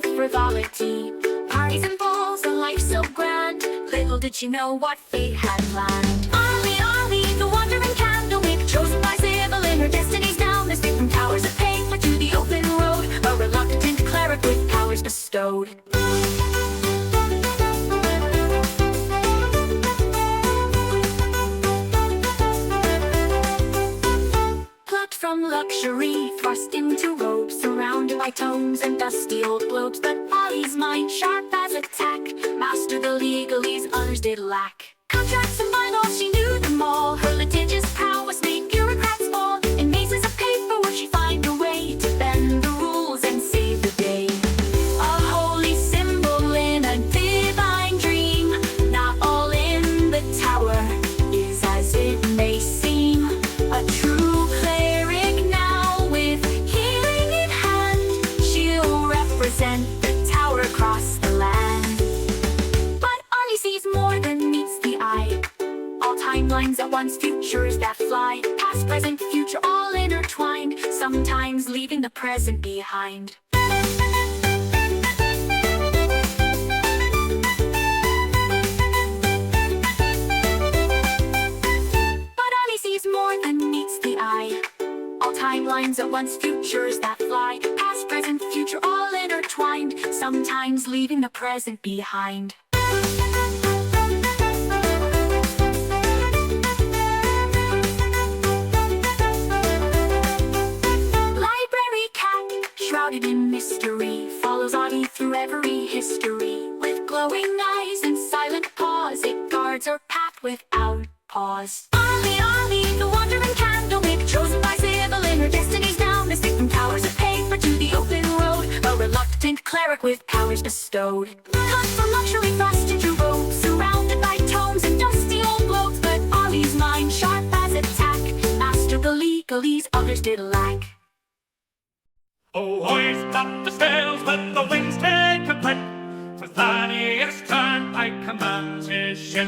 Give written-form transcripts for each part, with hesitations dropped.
with frivolity. Parties and balls, a life so grand. Little did she know what fate had planned. Ollie, Ollie, the wandering candlewick, chosen by Sybil in her destiny's now. Mystic from towers of paper to the open road, a reluctant cleric with powers bestowed. From luxury, thrust into robes, surrounded by tomes and dusty old globes. But Ollie's mind, sharp as a tack, mastered the legalese others did lack. Contracts and bylaws, she knew them all. Her litigious prowess made bureaucrats fall. In mazes of paper would she find a way to bend the rules and save the day. A holy symbol in a divine dream. Not all in the tower is as it may seem. A true the tower across the land. But Ollie sees more than meets the eye. All timelines at once, futures that fly. Past, present, future, all intertwined, sometimes leaving the present behind. But Ollie sees more than meets the eye. All timelines at once, futures that fly. Past, present, future, all intertwined, sometimes leaving the present behind. Library cat, shrouded in mystery, follows Ollie through every history. With glowing eyes and silent paws, it guards her path without pause. Ollie, Ollie, the wandering candlewick, chosen by Sybil in her destiny's now. Mystic from towers of paper to the open road, a reluctant cleric with powers bestowed. Cut from luxury, thrust into robes, surrounded by tomes and dusty old globes. But Ollie's mind, sharp as a tack, mastered the legalese others did lack. Oh, hoist up the sails, let the winds take a clip. For Thaddeus Turnpike commands his ship.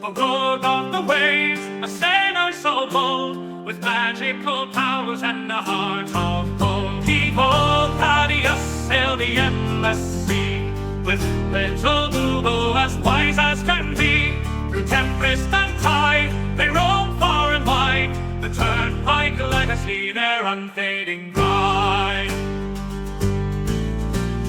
A lord of the waves, a sailor so bold, with magical powers and a heart of gold. Behold, Thaddeus sailed the endless sea, with little Bubo as wise as can be. Through tempest and tide, they roam far and wide, the Turnpike legacy, their unfading pride.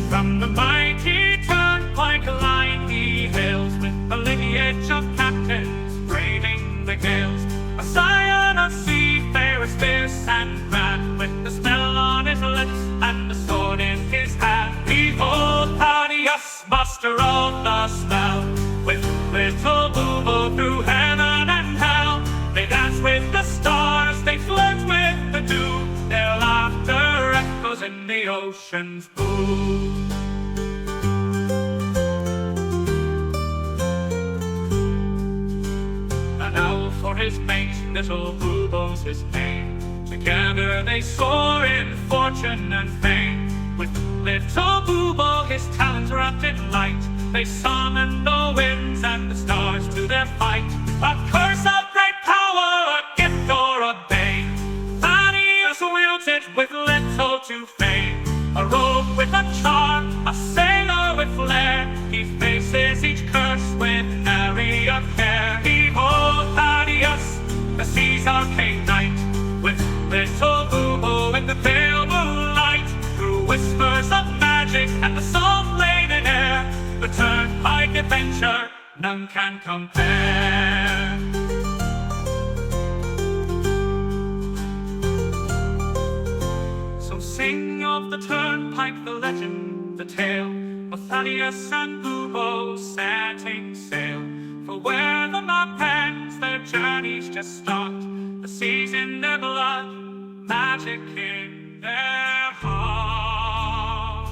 From the mighty Turnpike line he hails, with a lineage of captains braving the gales. A scion of seafarers fierce and grand, with the spell on his lips and the sword in his hand. Behold, Thaddeus, master of the spell, with little Bubo through heaven and hell. They dance with the stars, they flirt with the dew, their laughter echoes in the ocean's blue. For his mate, little Bubo's his name. Together they soar in fortune and fame. With little Bubo, his talents wrapped in light, they summon the winds and the stars to their fight. A curse of great power, a gift or a bane, Thaddeus wields it with little to fame. A rogue with a charm, a sailor with flair, he faces each curse with nary a care. Behold, Thaddeus, the sea's arcane knight, with little Bubo in the pale moonlight. Through whispers of magic and the salt-laden air, the Turnpike adventure none can compare. So sing of the Turnpike, the legend, the tale of Thaddeus and Bubo setting sail. For where the map ends, their journeys just start. The sea's in their blood, magic in their heart.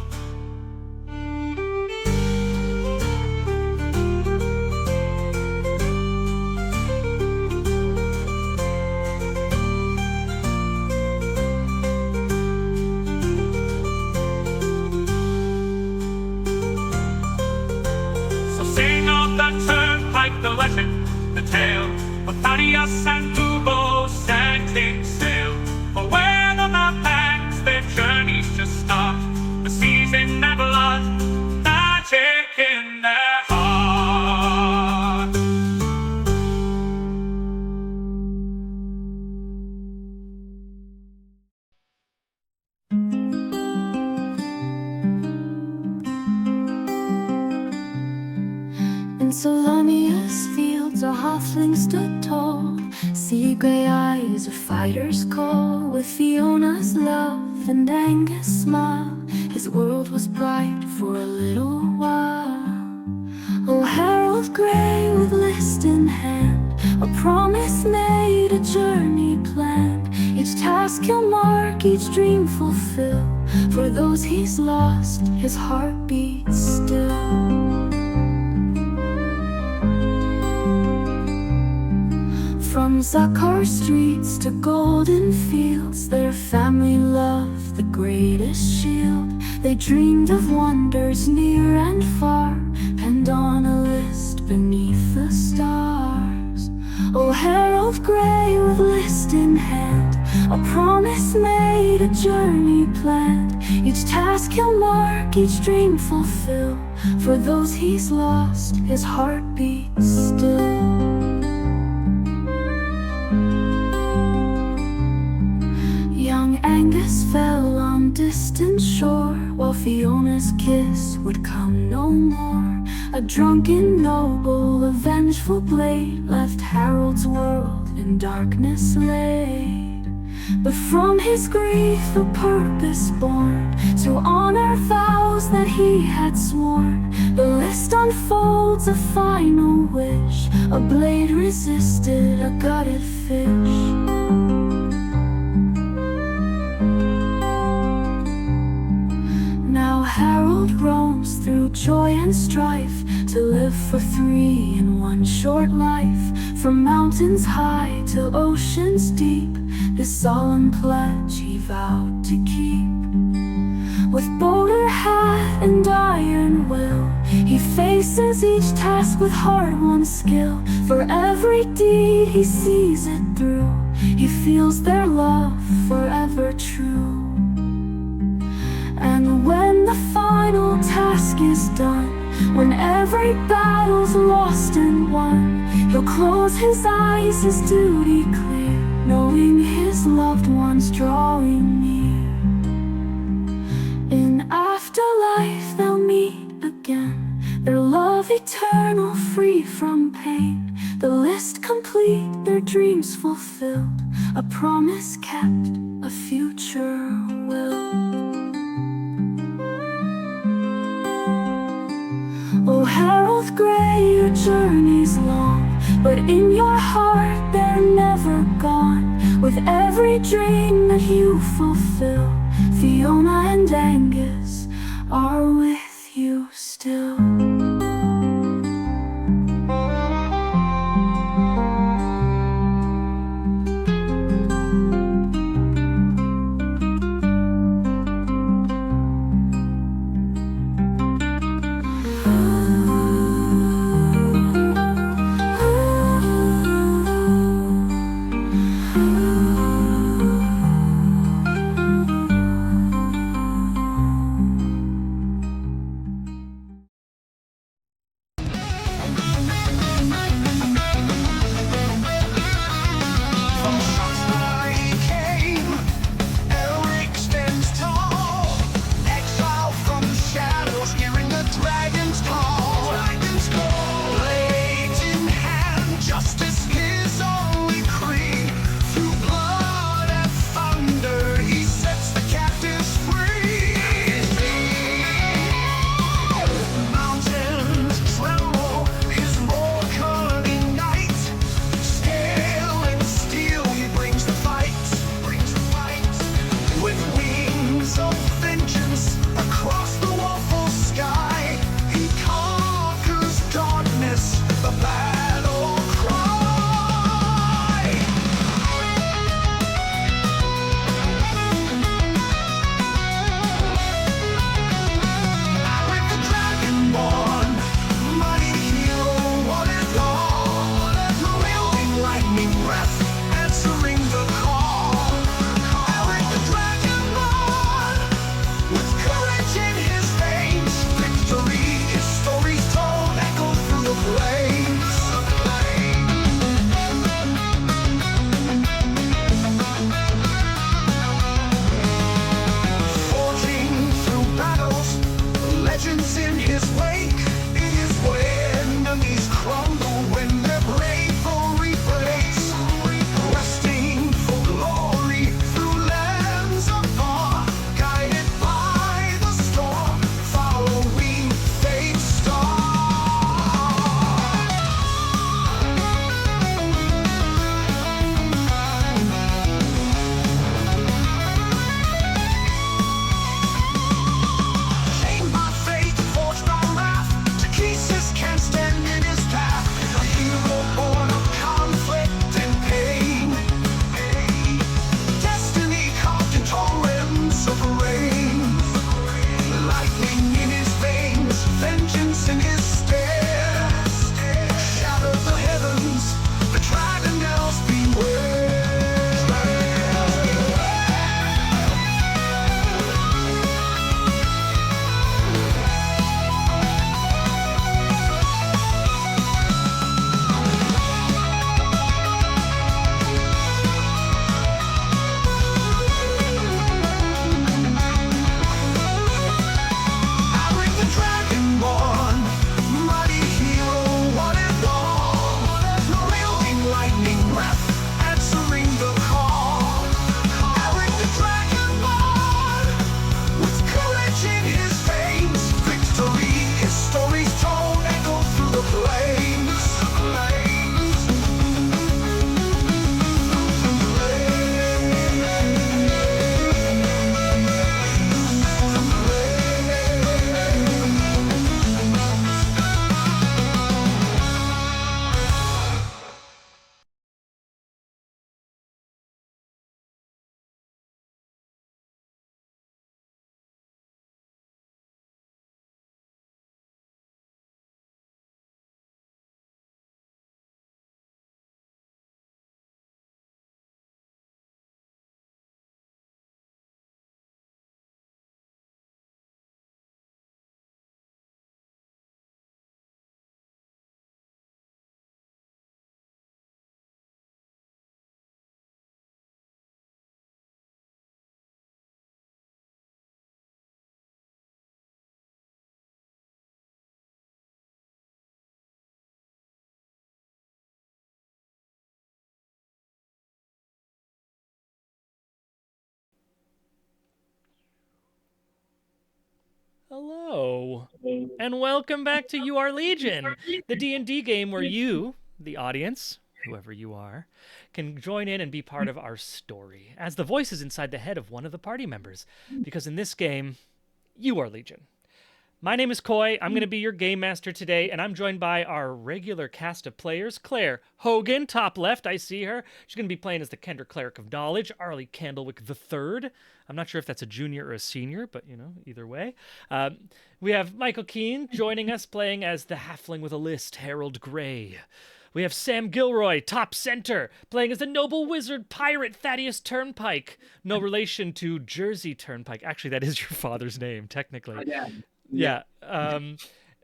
So sing of that Turnpike, the legend, the tale of Thaddeus and Bubo setting sail. For where the map ends, their journeys just start. The sea's in their blood, Salonius fields, a halfling stood tall. Sea gray eyes, a fighter's call. With Fiona's love and Angus' smile, his world was bright for a little while. Oh, Harold Grey with list in hand, a promise made, a journey planned. Each task he'll mark, each dream fulfill. For those he's lost, his heart beats still. From Zakar streets to golden fields, their family loved the greatest shield. They dreamed of wonders near and far, penned on a list beneath the stars. Oh, Harold Grey with list in hand, a promise made, a journey planned. Each task he'll mark, each dream fulfill. For those he's lost, his heart beats still. Young Angus fell on distant shore, while Fiona's kiss would come no more. A drunken noble, a vengeful blade, left Harold's world in darkness laid. But from his grief a purpose born, to honor vows that he had sworn. The list unfolds a final wish, a blade resisted a gutted fish. Now Harold roams through joy and strife, to live for three in one short life. From mountains high to oceans deep, this solemn pledge he vowed to keep. With boulder hat and iron will, he faces each task with hard-won skill. For every deed he sees it through, he feels their love forever true. And when the final task is done, when every battle's lost and won, he'll close his eyes, his duty clear, knowing his loved ones drawing near. In afterlife they'll meet again, their love eternal, free from pain. The list complete, their dreams fulfilled, a promise kept, a future will. Oh, Harold Grey, your journey's long, but in your heart they're never gone. With every dream that you fulfill, Fiona and Angus are with you still. Victory, his story's told, echoed through the flames. Hello, and welcome back to You Are Legion, the D&D game where you, the audience, whoever you are, can join in and be part of our story as the voices inside the head of one of the party members. Because in this game, you are Legion. My name is Coy. I'm going to be your game master today, and I'm joined by our regular cast of players. Claire Hogan, top left, I see her. She's going to be playing as the Kender Cleric of Knowledge, Arlie Candlewick III. I'm not sure if that's a junior or a senior, but, either way. We have Michael Keane joining us, playing as the Halfling with a List, Harold Gray. We have Sam Gilroy, top center, playing as the noble wizard pirate Thaddeus Turnpike. No relation to Jersey Turnpike. Actually, that is your father's name, technically. Yeah.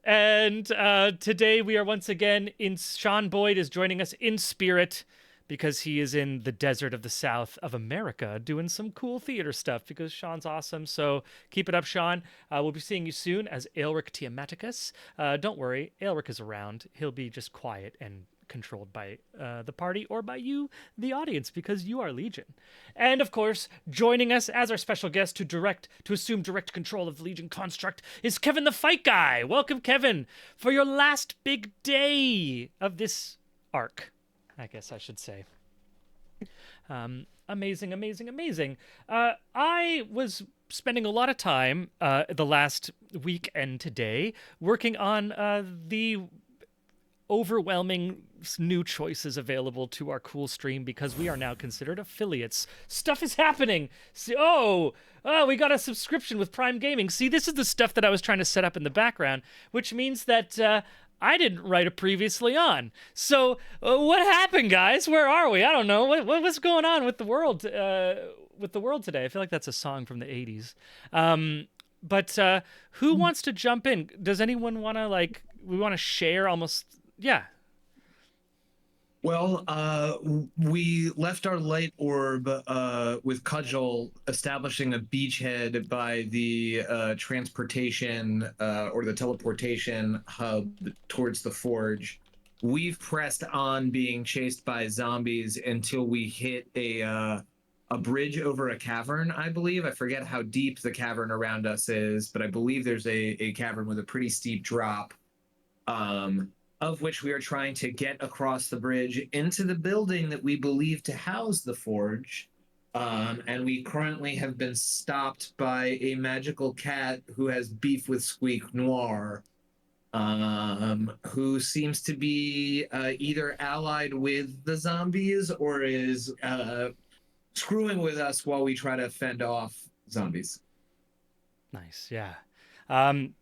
And today we are once again Sean Boyd is joining us in spirit because he is in the desert of the South of America doing some cool theater stuff because Sean's awesome. So keep it up, Sean. We'll be seeing you soon as Aelric Tiamaticus. Don't worry, Aelric is around. He'll be just quiet and controlled by the party or by you, the audience, because you are Legion. And of course, joining us as our special guest to assume direct control of the Legion construct is Kevin the Fight Guy. Welcome, Kevin, for your last big day of this arc, I guess I should say. Amazing. I was spending a lot of time the last week and today working on the overwhelming new choices available to our cool stream because we are now considered affiliates. Stuff is happening. We got a subscription with Prime Gaming. See, this is the stuff that I was trying to set up in the background, which means that I didn't write it previously on. So what happened, guys? Where are we? I don't know. What's going on with the world? Today? I feel like that's a song from the 80s. But who wants to jump in? Does anyone want to we want to share almost? Yeah. Well, we left our light orb with Cudgel establishing a beachhead by the transportation or the teleportation hub towards the forge. We've pressed on being chased by zombies until we hit a bridge over a cavern, I believe. I forget how deep the cavern around us is, but I believe there's a cavern with a pretty steep drop. Of which we are trying to get across the bridge into the building that we believe to house the forge. And we currently have been stopped by a magical cat who has beef with Squeak Noir, who seems to be either allied with the zombies or is screwing with us while we try to fend off zombies. Nice, yeah.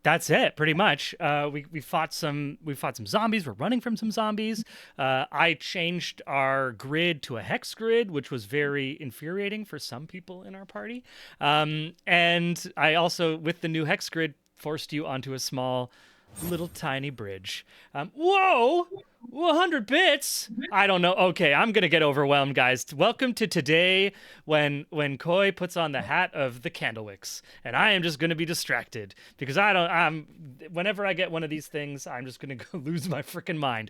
That's it, pretty much. We fought some zombies. We're running from some zombies. I changed our grid to a hex grid, which was very infuriating for some people in our party. And I also, with the new hex grid, forced you onto a small, little tiny bridge. Whoa! 100 bits? I don't know. Okay, I'm gonna get overwhelmed, guys. Welcome to today when Coy puts on the hat of the Candlewicks, and I am just gonna be distracted because whenever I get one of these things, I'm just gonna go lose my freaking mind.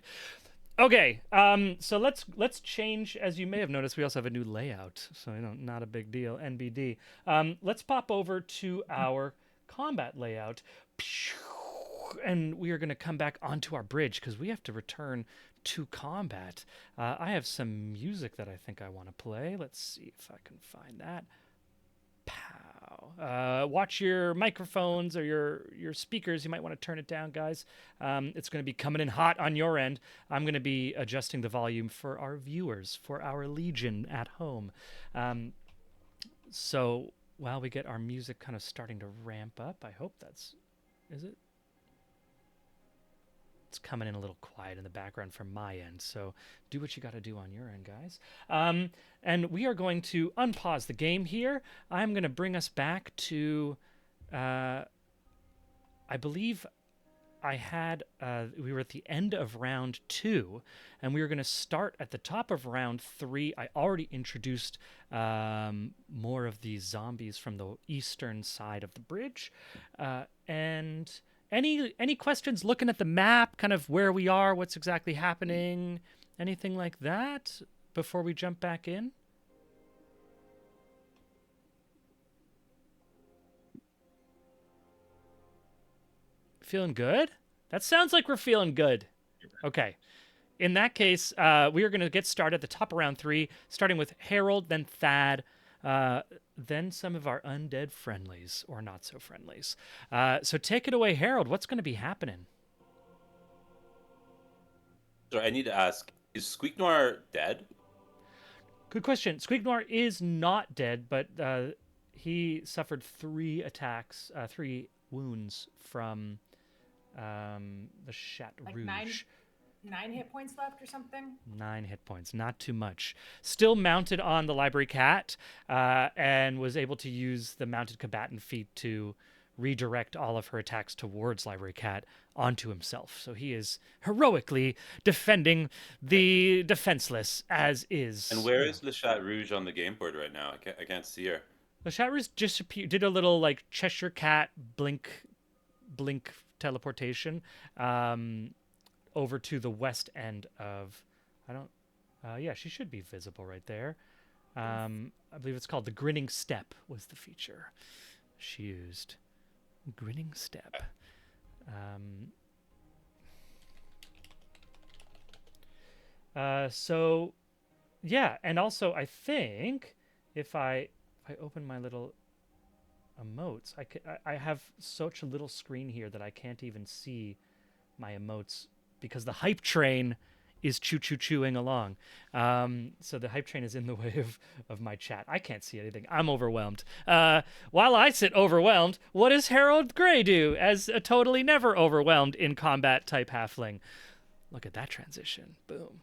Okay, so let's change. As you may have noticed, we also have a new layout, so not a big deal. NBD. Let's pop over to our combat layout. And we are going to come back onto our bridge because we have to return to combat. I have some music that I think I want to play. Let's see if I can find that. Pow. Watch your microphones or your speakers. You might want to turn it down, guys. It's going to be coming in hot on your end. I'm going to be adjusting the volume for our viewers, for our Legion at home. So while we get our music kind of starting to ramp up, I hope is it? It's coming in a little quiet in the background from my end, so do what you got to do on your end, guys. And we are going to unpause the game here. I'm going to bring us back to, I believe we were at the end of round 2, and we were going to start at the top of round 3. I already introduced more of these zombies from the eastern side of the bridge, and any questions looking at the map, kind of where we are, what's exactly happening, anything like that before we jump back in? Feeling good? That sounds like we're feeling good. Okay. In that case, we are going to get started at the top of round 3, starting with Harold, then Thad, then some of our undead friendlies, or not so friendlies. So take it away, Harold. What's going to be happening? So I need to ask, is Squeak Noir dead? Good question. Squeak Noir is not dead, but he suffered 3 attacks, 3 wounds from the Chat Rouge. 9 hit points left or something? 9 hit points, not too much. Still mounted on the library cat, and was able to use the mounted combatant feat to redirect all of her attacks towards library cat onto himself. So he is heroically defending the defenseless as is. And where is Le Chat Rouge on the game board right now? I can't see her. The Chat Rouge just did a little like Cheshire Cat blink teleportation over to the west end of, yeah, she should be visible right there. I believe it's called the Grinning Step was the feature she used. Grinning Step. So yeah, and also I think if I open my little emotes, I have such a little screen here that I can't even see my emotes because the hype train is chewing along. So the hype train is in the way of my chat. I can't see anything. I'm overwhelmed. While I sit overwhelmed, what does Harold Gray do as a totally never overwhelmed in combat type halfling? Look at that transition. Boom.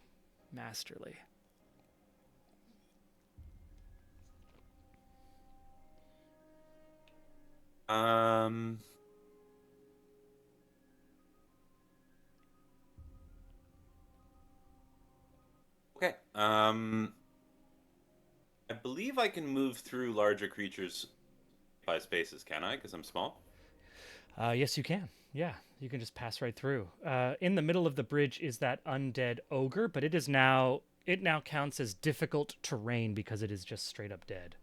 Masterly. Okay. I believe I can move through larger creatures by spaces, can I? Because I'm small. Yes, you can. Yeah, you can just pass right through. In the middle of the bridge is that undead ogre, but it now counts as difficult terrain because it is just straight up dead.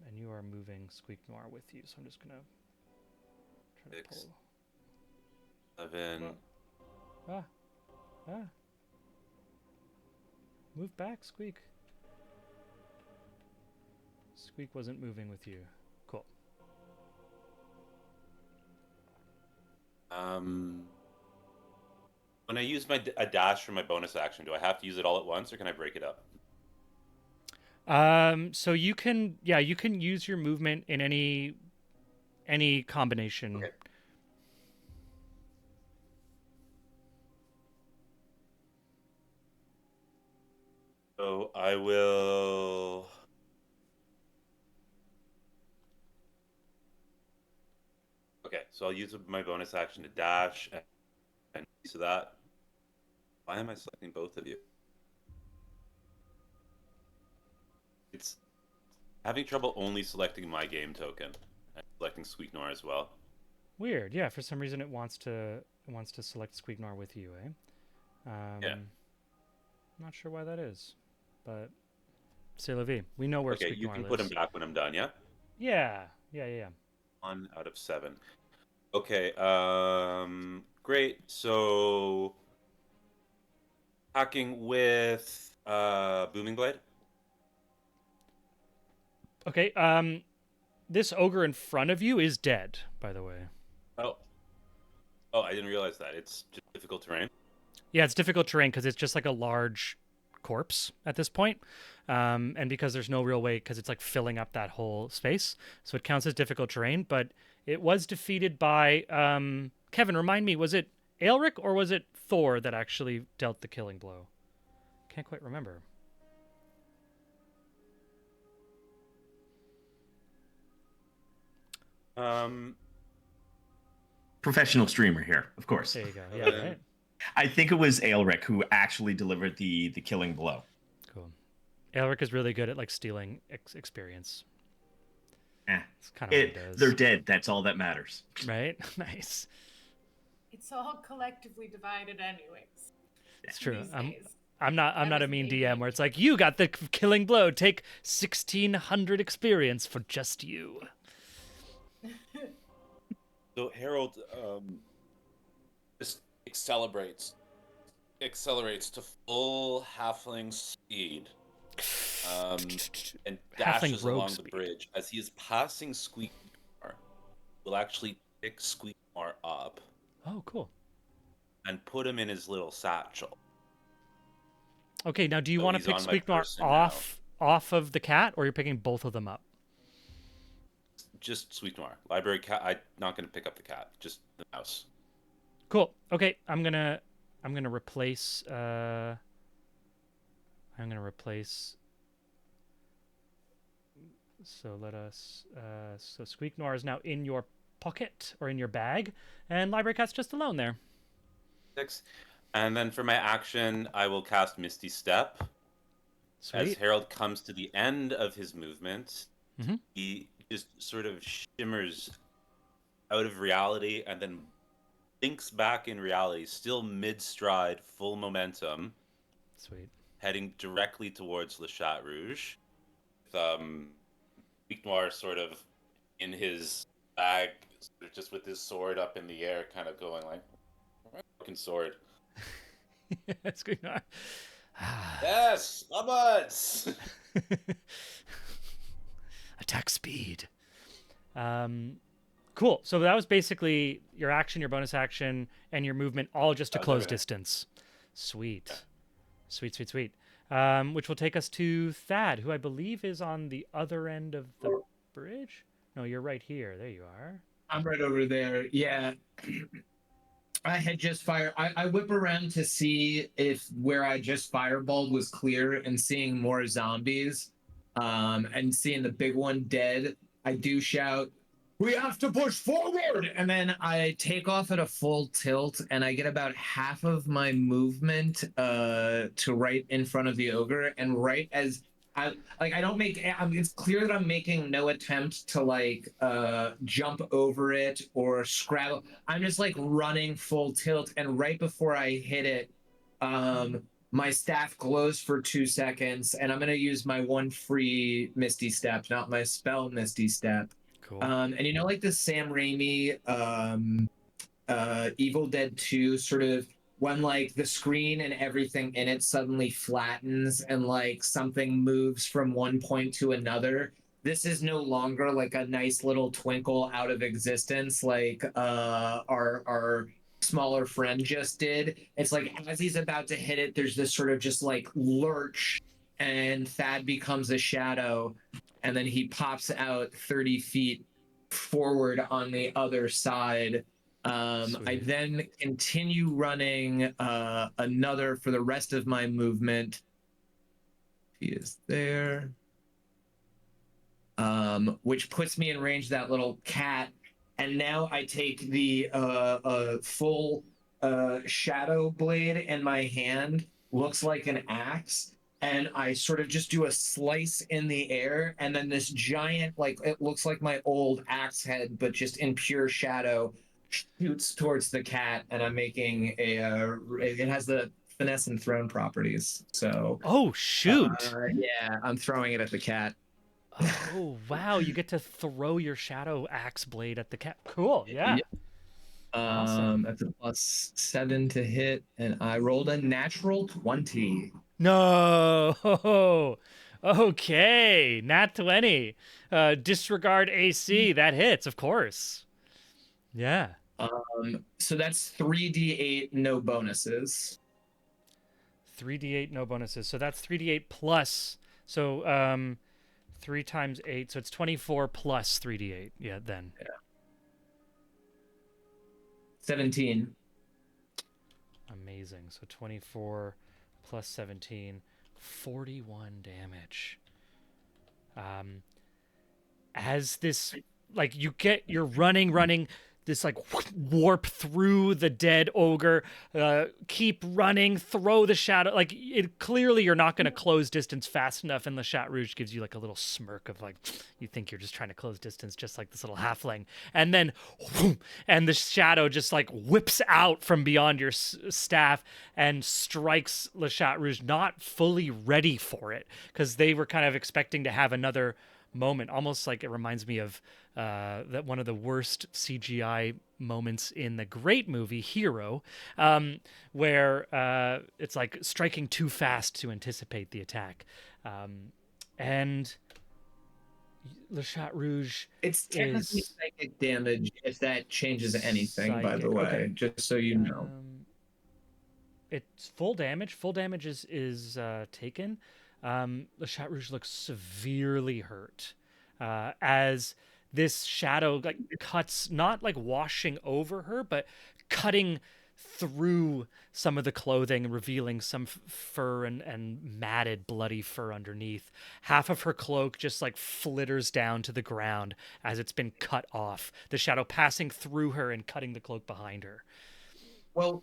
And you are moving Squeak Noir with you, so I'm just gonna try to 6, pull. 7. Move back, Squeak. Squeak wasn't moving with you. Cool. When I use a dash for my bonus action, do I have to use it all at once, or can I break it up? So you can use your movement in any combination. Okay. So I will. Okay, so I'll use my bonus action to dash, and so that. Why am I selecting both of you? It's having trouble only selecting my game token and selecting Squeak Noir as well. Weird. Yeah, for some reason it wants to select Squeak Noir with you, eh? Yeah. Not sure why that is, but c'est la vie. We know where Okay, Squeak you Noir can lives. put him back when I'm done, yeah? Yeah. 1 out of 7. Okay, great. So hacking with Booming Blade. Okay. This ogre in front of you is dead, by the way. Oh, I didn't realize that. It's just difficult terrain. Yeah, it's difficult terrain because it's just like a large corpse at this point. And because there's no real way, because it's like filling up that whole space. So it counts as difficult terrain, but it was defeated by, Kevin, remind me, was it Aelric or was it Thor that actually dealt the killing blow? Can't quite remember. Professional streamer here, of course. There you go. Yeah, right. I think it was Aelric who actually delivered the killing blow. Cool. Aelric is really good at like stealing experience. It's kind of what he does. They're dead. That's all that matters. Right? Nice. It's all collectively divided anyways. It's true. These days. I'm not That a was mean the DM where it's like, you got the killing blow. Take 1,600 experience for just you. So Harold, Just accelerates to full halfling speed, and Halfling dashes rogue along the speed. bridge. As he is passing Squeakmar, will actually pick Squeakmar up Oh, cool. and put him in his little satchel. Okay, now do you So want to he's pick on my Squeakmar person now. off of the cat, or you're picking both of them up? Just Squeakmar. Library cat. I'm not going to pick up the cat. Just the mouse. Cool. Okay, I'm gonna replace. So let us. So Squeakmar is now in your pocket or in your bag, and Library Cat's just alone there. 6. And then for my action, I will cast Misty Step. As Sweet. Harold comes to the end of his movement, Mhm. he just sort of shimmers out of reality and then thinks back in reality, still mid-stride, full momentum, Sweet. heading directly towards Le Chat Rouge. With Pique Noir sort of in his bag, sort of just with his sword up in the air, kind of going like, fucking sword. Squeakmar. Yes, Bubbles! Attack speed. Cool. So that was basically your action, your bonus action, and your movement, all just to That was close everything. distance. Sweet. Sweet, sweet, sweet. Which will take us to Thad, who I believe is on the other end of the bridge. No, you're right here. There you are. I'm right over there. Yeah. I had just fired. I whip around to see if where I just fireballed was clear and seeing more zombies, and seeing the big one dead. I do shout, "We have to push forward!" And then I take off at a full tilt, and I get about half of my movement to right in front of the ogre, and right as I don't make. It's clear that I'm making no attempt to jump over it or scrabble. I'm just like running full tilt, and right before I hit it, my staff glows for 2 seconds, and I'm gonna use my one free Misty Step, not my spell Misty Step. Cool. And like the Sam Raimi Evil Dead 2 sort of when like the screen and everything in it suddenly flattens and like something moves from one point to another. This is no longer like a nice little twinkle out of existence like our smaller friend just did. It's like as he's about to hit it, there's this sort of just like lurch, and Thad becomes a shadow, and then he pops out 30 feet forward on the other side. I Sweet. then continue running another for the rest of my movement. He is there. Which puts me in range of that little cat. And now I take the full shadow blade in my hand, looks like an axe, and I sort of just do a slice in the air, and then this giant, like it looks like my old axe head, but just in pure shadow, shoots towards the cat, and I'm making it has the finesse and thrown properties. So Oh, shoot. yeah, I'm throwing it at the cat. Oh, wow. You get to throw your shadow axe blade at the cat. Cool. Yeah. Yep. Awesome. That's a +7 to hit, and I rolled a natural 20. No. Okay. Nat 20. Disregard AC. That hits, of course. Yeah. So that's 3d8, no bonuses. 3d8, no bonuses. So that's 3d8 plus. So 3 times 8. So it's 24 plus 3d8. Yeah, then. Yeah. 17. Amazing. So 24 plus 17, 41 damage. As this, like, you're running, this like warp through the dead ogre, keep running, throw the shadow. Like, it clearly you're not going to close distance fast enough, and Le Chat Rouge gives you like a little smirk of like, you think you're just trying to close distance, just like this little halfling. And then, whoom, and the shadow just like whips out from beyond your staff and strikes Le Chat Rouge, not fully ready for it, because they were kind of expecting to have another moment, almost like it reminds me of that one of the worst CGI moments in the great movie Hero, where it's like striking too fast to anticipate the attack. And Le Chat Rouge It's technically is psychic damage if that changes anything, by the psychic. way, Okay. just so you know. It's full damage. Full damage is taken. Le Chat Rouge looks severely hurt as this shadow like cuts, not like washing over her, but cutting through some of the clothing, revealing some fur and matted, bloody fur underneath. Half of her cloak just like flitters down to the ground as it's been cut off. The shadow passing through her and cutting the cloak behind her. Well,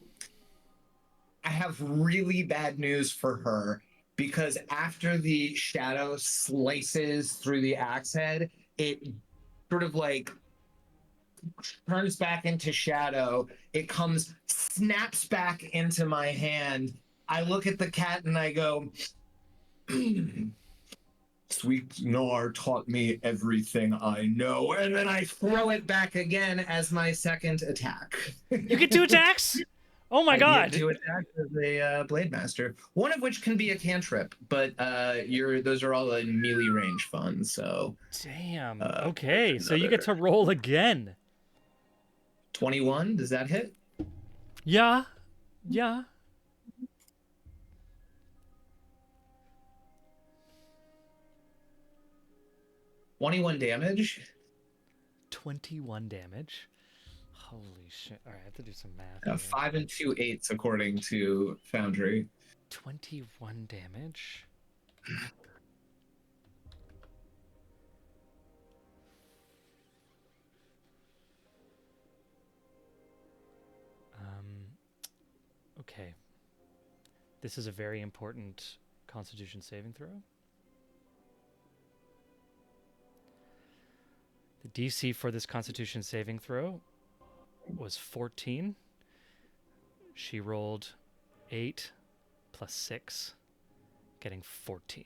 I have really bad news for her because after the shadow slices through the axe head, it sort of like turns back into shadow. It comes, snaps back into my hand. I look at the cat and I go, Sweet Nar taught me everything I know. And then I throw it back again as my second attack. You get 2 attacks? Oh my god! I get 2 attacks as a Blade Master, one of which can be a cantrip, but those are all in melee range fun. So damn. Okay, so you get to roll again. 21. Does that hit? Yeah. Yeah. $21 damage. 21 damage. Holy shit. All right, I have to do some math. 5 and 2/8 according to Foundry. 21 damage. Okay. This is a very important Constitution saving throw. The DC for this Constitution saving throw was 14. She rolled 8 plus 6, getting 14.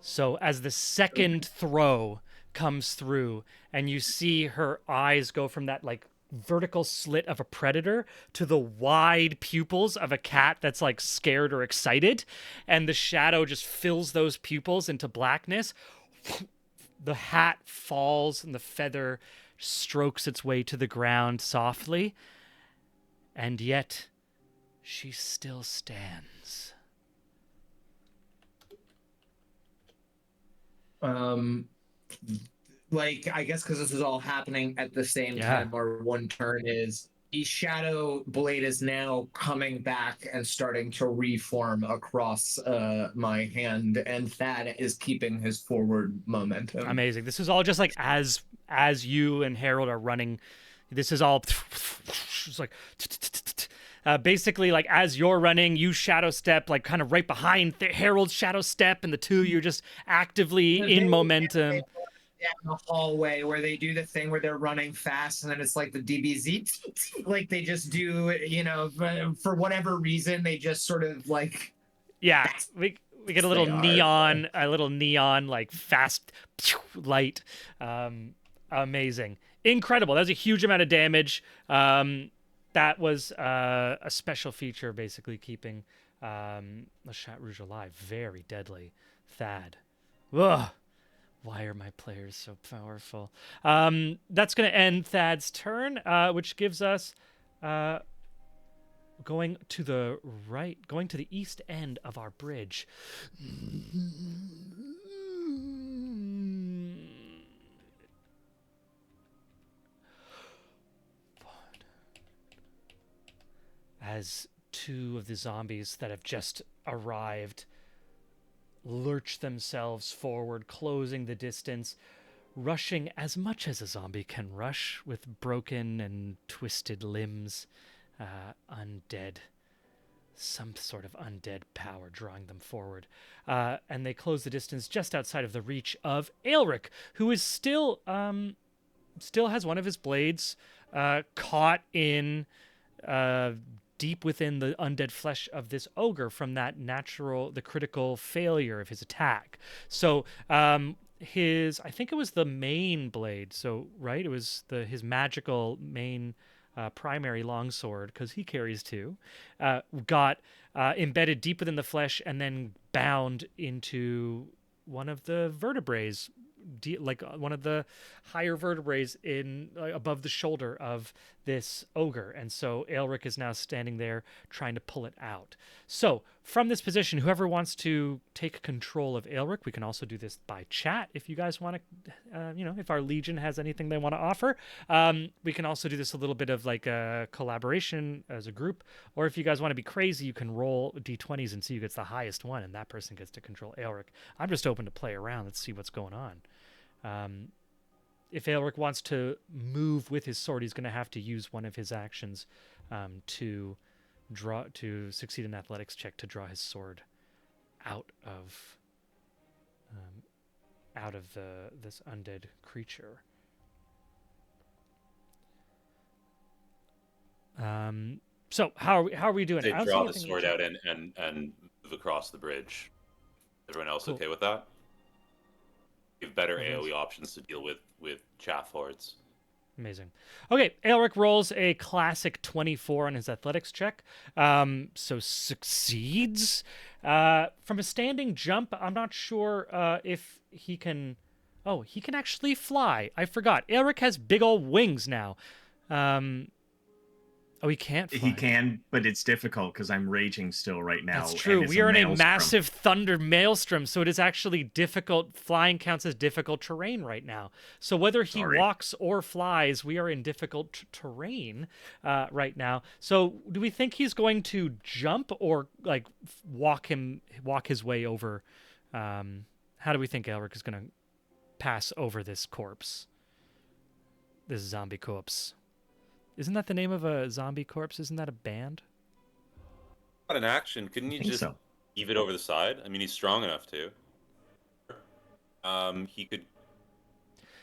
So as the second throw comes through and you see her eyes go from that like vertical slit of a predator to the wide pupils of a cat that's like scared or excited, and the shadow just fills those pupils into blackness, the hat falls and the feather strokes its way to the ground softly, and yet she still stands. Like, I guess because this is all happening at the same time, our one turn is the shadow blade is now coming back and starting to reform across my hand, and Thad is keeping his forward momentum. Amazing. This is all just like as you and Harold are running. This is all just like basically like as you're running, you shadow step like kind of right behind Harold's shadow step, and the two of you are just actively in momentum. Down the hallway where they do the thing where they're running fast, and then it's like the DBZ, like they just do, you know, for whatever reason they just sort of like. Yeah, we get a little neon like fast light. Amazing, incredible. That was a huge amount of damage. That was a special feature, basically keeping Le Chat Rouge alive. Very deadly, Thad. Ugh. Why are my players so powerful? That's going to end Thad's turn, which gives us going to the east end of our bridge. As 2 of the zombies that have just arrived lurch themselves forward, closing the distance, rushing as much as a zombie can rush with broken and twisted limbs, undead, some sort of undead power drawing them forward. And they close the distance just outside of the reach of Aelric, who is still has one of his blades caught in deep within the undead flesh of this ogre from the critical failure of his attack. So I think it was the main blade. So right, it was his magical main primary longsword, because he carries two, got embedded deep within the flesh and then bound into one of the vertebrae, like one of the higher vertebrae in above the shoulder of this ogre. And so Aelric is now standing there trying to pull it out. So from this position, whoever wants to take control of Aelric, we can also do this by chat if you guys want to, if our Legion has anything they want to offer. We can also do this a little bit of like a collaboration as a group, or if you guys want to be crazy, you can roll d20s and see who gets the highest one, and that person gets to control Aelric. I'm just open to play around. Let's see what's going on. If Aelric wants to move with his sword, he's going to have to use one of his actions to succeed an athletics check to draw his sword out of this undead creature. So how are we doing? They I don't see draw the anything sword yet. out and move across the bridge. Everyone else Cool. okay with that? Give better Okay. AoE options to deal with chaff hordes. Amazing. Okay, Aelric rolls a classic 24 on his athletics check, so succeeds. From a standing jump, I'm not sure if he can... Oh, he can actually fly. I forgot. Aelric has big old wings now. Oh, he can't fly. He can, but it's difficult because I'm raging still right now. That's true. and it's We are in a maelstrom. massive thunder maelstrom, so it is actually difficult. Flying counts as difficult terrain right now. So whether he Sorry. walks or flies, we are in difficult terrain right now. So do we think he's going to jump or like walk his way over? How do we think Aelric is going to pass over this corpse? This zombie corpse. Isn't that the name of a zombie corpse? Isn't that a band? Not an action. Couldn't you I think just so. heave it over the side? I mean, he's strong enough to. He could.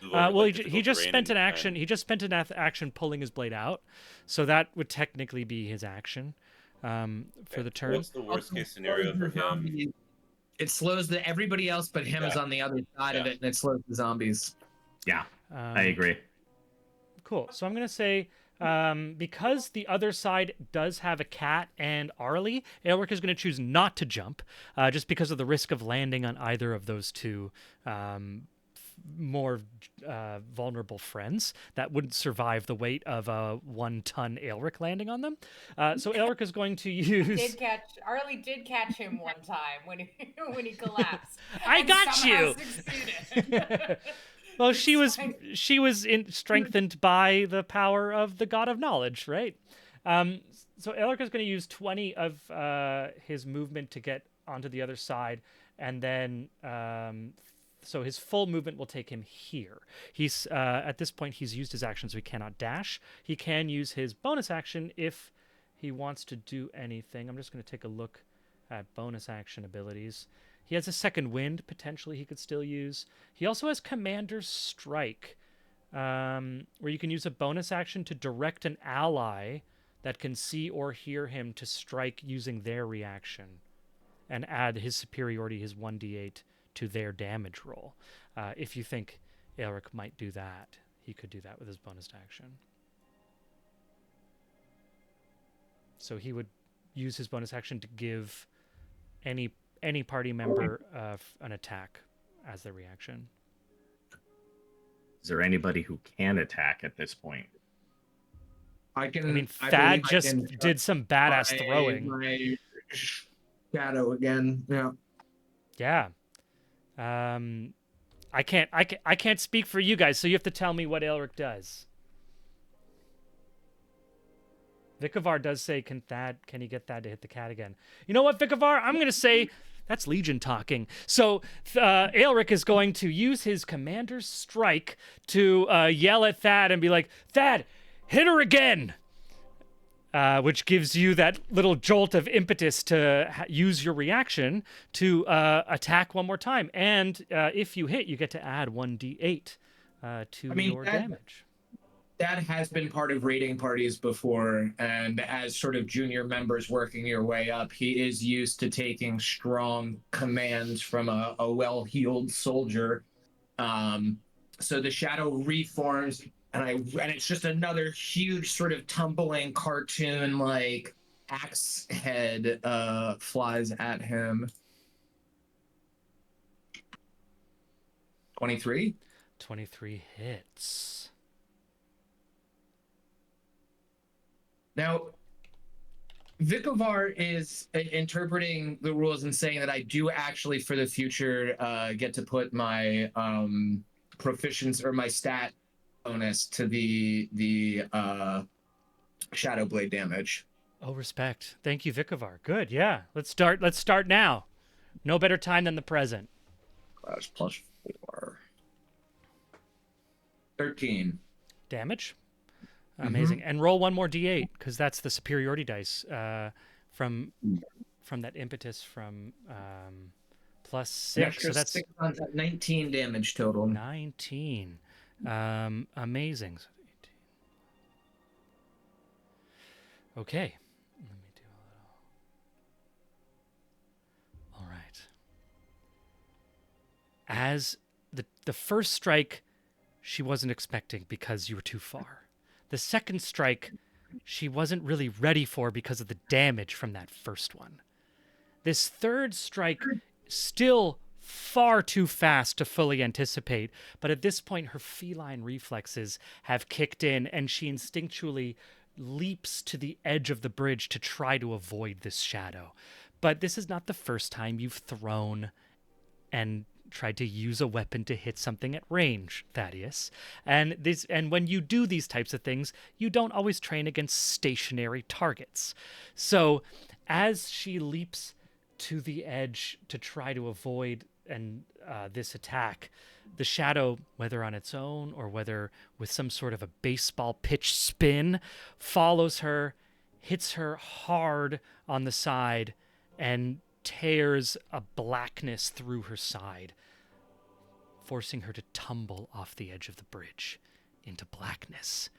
move over, Well, like, he difficult just terrain spent an and- action. He just spent an action pulling his blade out, so that would technically be his action for the turn. What's the worst case scenario for him? It slows everybody else, but him is Yeah. on the other side of Yeah. it, and it slows the zombies. Yeah, I Um, agree. Cool. So I'm gonna say, because the other side does have a cat and Arlie, Aelric is going to choose not to jump, just because of the risk of landing on either of those two more vulnerable friends that wouldn't survive the weight of a 1-ton Aelric landing on them. So Aelric is going to use... Arlie did catch him one time when he when he collapsed. I and got somehow you! succeeded. Well, she It's was fine. strengthened by the power of the God of Knowledge, right? So Aelric is going to use 20 of his movement to get onto the other side, and then so his full movement will take him here. He's at this point he's used his action, so he cannot dash. He can use his bonus action if he wants to do anything. I'm just going to take a look at bonus action abilities. He has a second wind, potentially he could still use. He also has Commander's Strike, where you can use a bonus action to direct an ally that can see or hear him to strike using their reaction, and add his superiority, his 1d8, to their damage roll. If you think Aelric might do that, he could do that with his bonus action. So he would use his bonus action to give any party member an attack as their reaction. Is there anybody who can attack at this point? I can. I mean, I Thad believe I just can did some badass my- throwing. My shadow again. Yeah. Yeah. I can't speak for you guys, so you have to tell me what Aelric does. Vikavar does say, can he get Thad to hit the cat again? You know what, Vikavar? I'm going to say that's Legion talking. So Aelric is going to use his Commander's Strike to yell at Thad and be like, Thad, hit her again! Which gives you that little jolt of impetus to use your reaction to attack one more time. And if you hit, you get to add 1d8 to your damage. That has been part of raiding parties before, and as sort of junior members working your way up, he is used to taking strong commands from a well-heeled soldier. So the shadow reforms, and it's just another huge sort of tumbling cartoon like axe head flies at him. 23. 23 hits. Now, Vikovar is interpreting the rules and saying that I do actually, for the future, get to put my proficiency or my stat bonus to the shadow blade damage. Oh, respect. Thank you, Vikovar. Good. Yeah. Let's start now. No better time than the present. Plus 4. 13. Damage. Amazing. And roll one more d8 because that's the superiority dice from that impetus from plus 6. So that's 6 on that, 19 damage total. 19. Amazing. So 18. Okay. Let me do a little. All right. As the first strike, she wasn't expecting because you were too far. The second strike, she wasn't really ready for because of the damage from that first one. This third strike, still far too fast to fully anticipate, but at this point, her feline reflexes have kicked in, and she instinctually leaps to the edge of the bridge to try to avoid this shadow. But this is not the first time you've thrown and tried to use a weapon to hit something at range, Thaddeus. And when you do these types of things, you don't always train against stationary targets. So as she leaps to the edge to try to avoid this attack, the shadow, whether on its own or whether with some sort of a baseball pitch spin, follows her, hits her hard on the side, and tears a blackness through her side, forcing her to tumble off the edge of the bridge into blackness.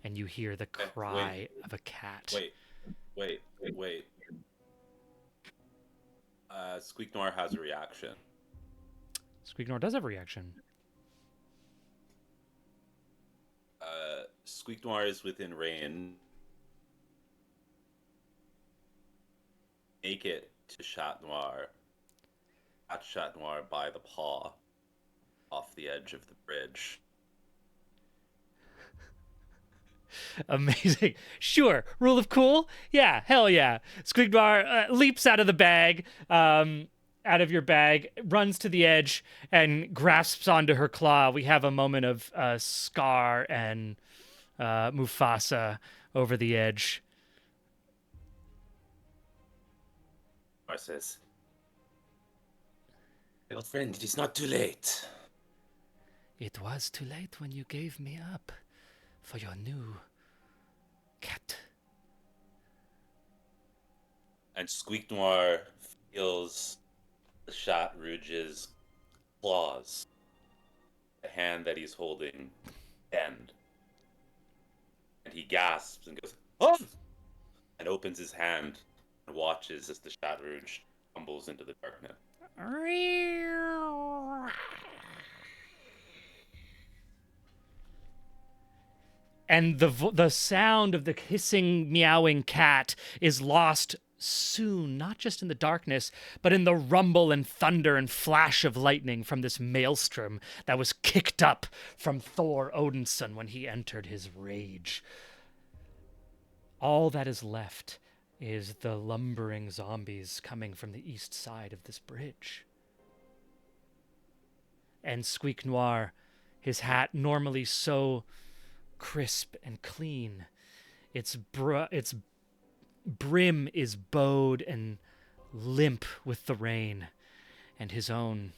And you hear the cry of a cat. Wait. Squeak Noir has a reaction. Squeak Noir does have a reaction. Squeak Noir is within range. Make it to Chat Noir. At Chat Noir by the paw off the edge of the bridge. Amazing. Sure. Rule of cool? Yeah, hell yeah. Squeak Noir leaps out of the bag, out of your bag, runs to the edge, and grasps onto her claw. We have a moment of Scar and Mufasa over the edge. Noir says, "Old friend, it is not too late." It was too late when you gave me up for your new cat. And Squeak Noir feels the Chat Rouge's claws, the hand that he's holding, bend. And he gasps and goes, "Oh!" and opens his hand and watches as the Chat Rouge tumbles into the darkness. And the sound of the hissing, meowing cat is lost soon, not just in the darkness, but in the rumble and thunder and flash of lightning from this maelstrom that was kicked up from Thor Odinson when he entered his rage. All that is left is the lumbering zombies coming from the east side of this bridge. And Squeak Noir, his hat normally so crisp and clean, its brim is bowed and limp with the rain and his own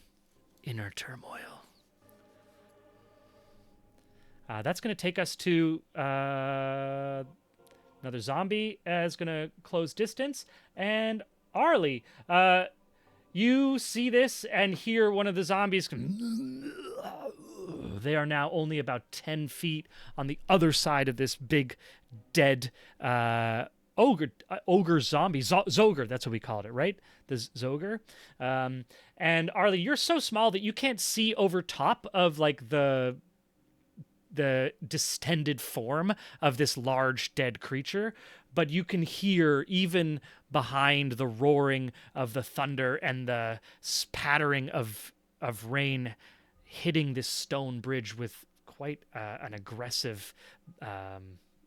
inner turmoil. That's going to take us to another zombie is going to close distance. And Arlie, you see this and hear one of the zombies. They are now only about 10 feet on the other side of this big dead ogre zombie, Zogre, that's what we called it, right? The Zogre. And Arlie, you're so small that you can't see over top of like the distended form of this large dead creature, but you can hear even behind the roaring of the thunder and the spattering of rain hitting this stone bridge with quite an aggressive I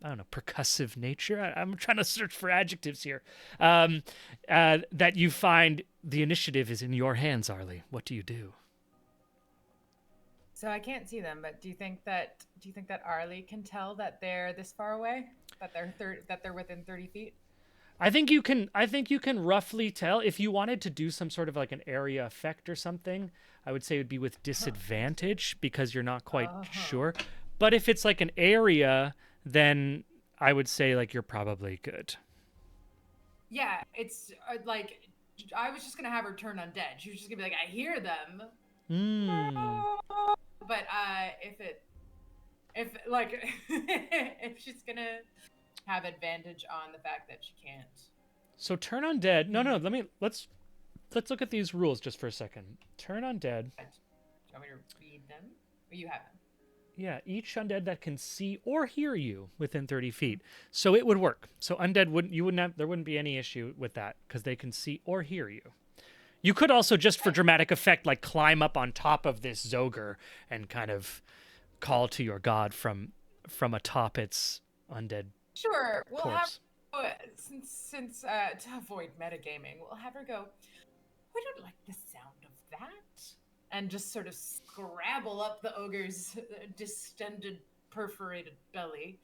don't know, percussive nature. I'm trying to search for adjectives here. That you find the initiative is in your hands, Arlie. What do you do? So I can't see them, but do you think that Arlie can tell that they're this far away? That they're within 30 feet? I think you can roughly tell. If you wanted to do some sort of like an area effect or something, I would say it would be with disadvantage because you're not quite sure. But if it's like an area, then I would say like you're probably good. Yeah, it's like I was just gonna have her turn undead. She was just gonna be like, I hear them. But if if she's gonna have advantage on the fact that she can't. So turn undead. No, let's look at these rules just for a second. Turn undead. Do you want me to read them? Or you have them? Yeah, each undead that can see or hear you within 30 feet. So it would work. So undead there wouldn't be any issue with that because they can see or hear you. You could also, just for dramatic effect, like climb up on top of this Zogre and kind of call to your god from atop its undead Sure, we'll corpse. have since to avoid metagaming, we'll have her go. I don't like the sound of that, and just sort of scrabble up the ogre's distended, perforated belly.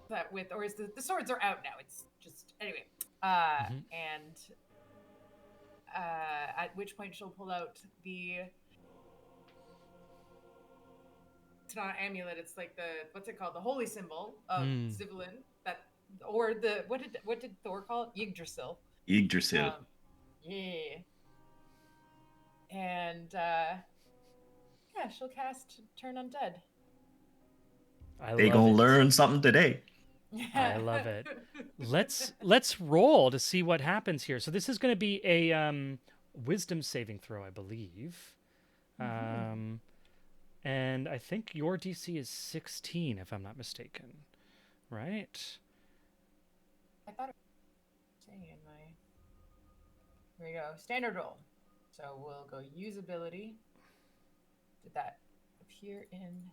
The swords are out now. It's just anyway. And at which point she'll pull out the. It's not an amulet. It's like what's it called? The holy symbol of Zivlin. What did Thor call it? Yggdrasil. Yggdrasil. Yeah. And she'll cast Turn Undead. They gonna learn something today. I love it. Let's roll to see what happens here. So this is going to be a wisdom saving throw, I believe. And I think your DC is 16, if I'm not mistaken. Right? I thought it was saying in my. Here we go. Standard roll. So we'll go use ability. Did that appear in?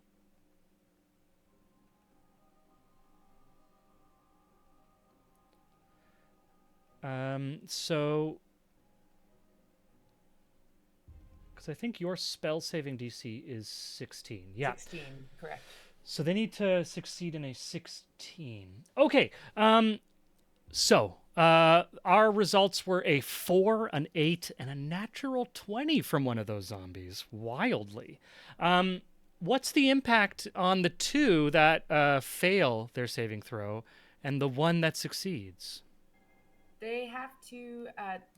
So, because I think your spell saving DC is 16. Yeah. 16, correct. So they need to succeed in a 16. Okay. So our results were a 4, an 8, and a natural 20 from one of those zombies. Wildly. What's the impact on the 2 that fail their saving throw and the 1 that succeeds? They have to,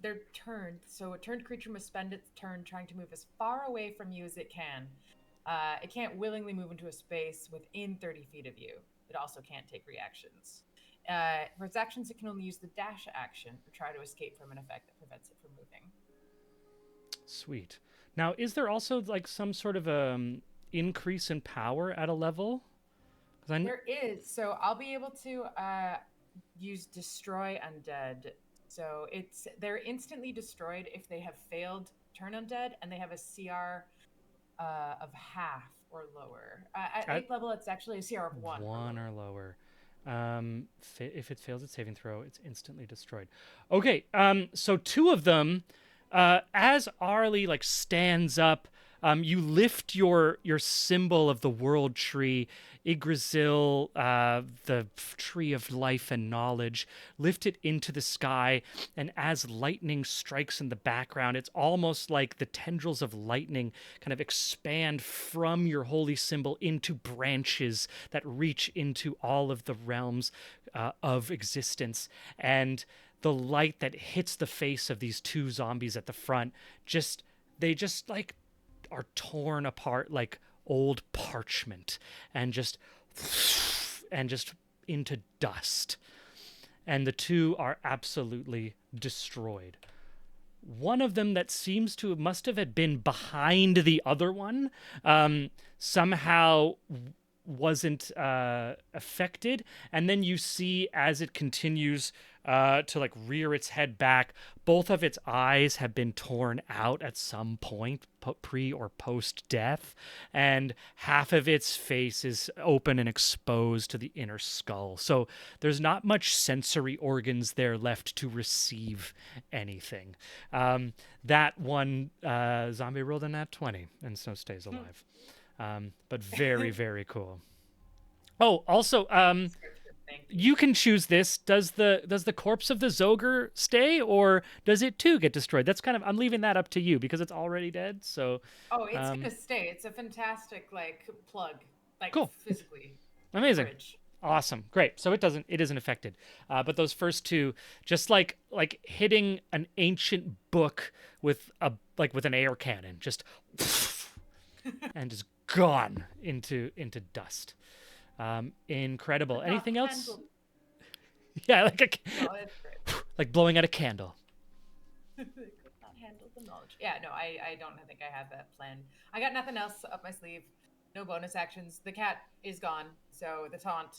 they're turned. So a turned creature must spend its turn trying to move as far away from you as it can. It can't willingly move into a space within 30 feet of you. It also can't take reactions. For its actions, it can only use the dash action or try to escape from an effect that prevents it from moving. Sweet. Now, is there also like some sort of increase in power at a level? There is. So I'll be able to use Destroy Undead. So they're instantly destroyed if they have failed Turn Undead and they have a CR of half or lower. At 8th level, it's actually a CR of 1. 1 or lower. If it fails its saving throw, it's instantly destroyed. Okay, so 2 of them, as Arlie like stands up, you lift your symbol of the world tree, Yggdrasil, the tree of life and knowledge, lift it into the sky, and as lightning strikes in the background, it's almost like the tendrils of lightning kind of expand from your holy symbol into branches that reach into all of the realms of existence. And the light that hits the face of these 2 zombies at the front, they just like are torn apart like old parchment and just into dust. and the two are absolutely destroyed. One of them that seems to must have had been behind the other one somehow wasn't affected, and then you see as it continues to like rear its head back, both of its eyes have been torn out at some point, pre or post death, and half of its face is open and exposed to the inner skull. So there's not much sensory organs there left to receive anything. That one zombie rolled a nat 20 and so stays alive. But very, very cool. Oh, also, you can choose this. Does the corpse of the Zogre stay, or does it too get destroyed? That's kind of, I'm leaving that up to you because it's already dead. So. Oh, it's gonna stay. It's a fantastic like plug, like cool. Physically. Amazing. Bridge. Awesome. Great. So it isn't affected. But those first two, just like hitting an ancient book with an air cannon, just and just gone into dust. Incredible. Anything else? Candle. Yeah, like blowing out a candle. Could not handle the knowledge. Yeah, no, I don't think I have that plan. I got nothing else up my sleeve. No bonus actions. The cat is gone, so the taunt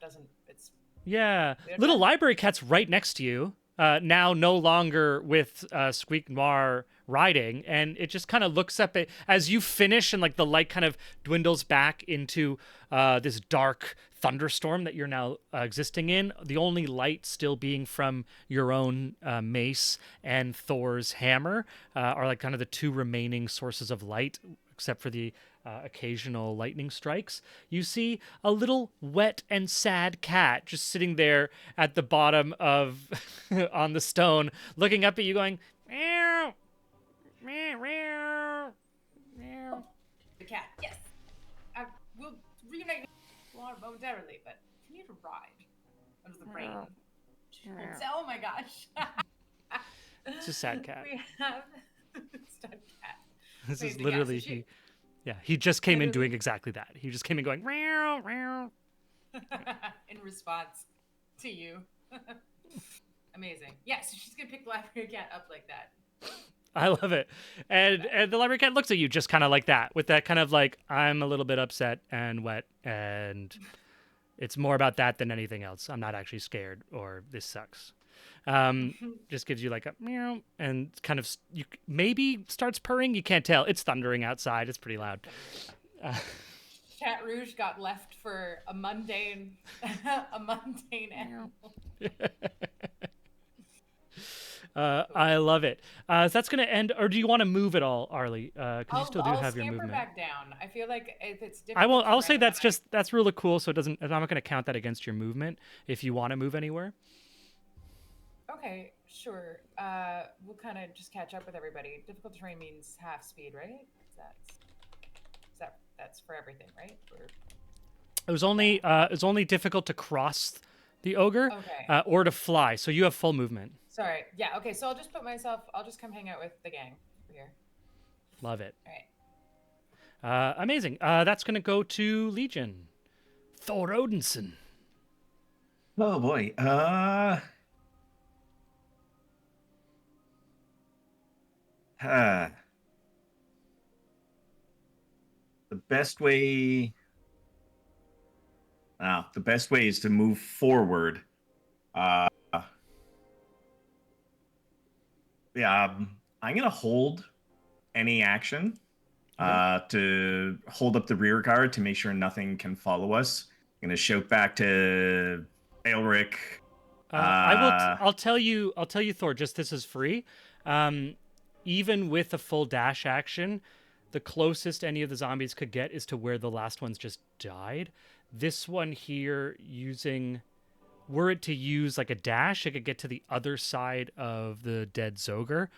doesn't. It's yeah. Little library cat's right next to you. Now no longer with Squeak Noir riding, and it just kind of looks up at as you finish, and like the light kind of dwindles back into this dark thunderstorm that you're now existing in. The only light still being from your own mace and Thor's hammer are like kind of the two remaining sources of light, except for the occasional lightning strikes. You see a little wet and sad cat just sitting there at the bottom of on the stone, looking up at you, going meow, meow, meow, meow. the cat. Yes, I will reunite momentarily, but continue to ride under the rain. Oh my gosh! It's a sad cat. We have sad cat. This is Amazing. literally Yeah, so she- he just came in doing exactly that. He just came in going meow, meow. in response to you. Amazing. Yeah, so she's gonna pick the library cat up like that. I love it. And the library cat looks at you just kind of like that, with that kind of like, I'm a little bit upset and wet, and it's more about that than anything else. I'm not actually scared, or this sucks. Just gives you like a meow, and kind of you maybe starts purring. You can't tell. It's thundering outside. It's pretty loud. Chat Rouge got left for a mundane animal. I love it. So that's going to end, or do you want to move at all, Arlie? Because you still do have your scamper movement. back down. I feel like if it's difficult I won't. I'll say terrain, that's really cool. So it doesn't. I'm not going to count that against your movement if you want to move anywhere. Okay, sure. We'll kind of just catch up with everybody. Difficult terrain means half speed, right? That's for everything, right? It was only difficult to cross the ogre, Okay. or to fly. So you have full movement. Sorry. Yeah. Okay. So I'll just come hang out with the gang over here. Love it. All right. Amazing. That's going to go to Legion. Thor Odinson. Oh boy. The best way. The best way is to move forward. Yeah, I'm gonna hold any action to hold up the rear guard to make sure nothing can follow us. I'm gonna shout back to Aelric. I'll tell you, Thor. Just this is free. Even with a full dash action, the closest any of the zombies could get is to where the last ones just died. This one here, were it to use like a dash, it could get to the other side of the dead Zogre,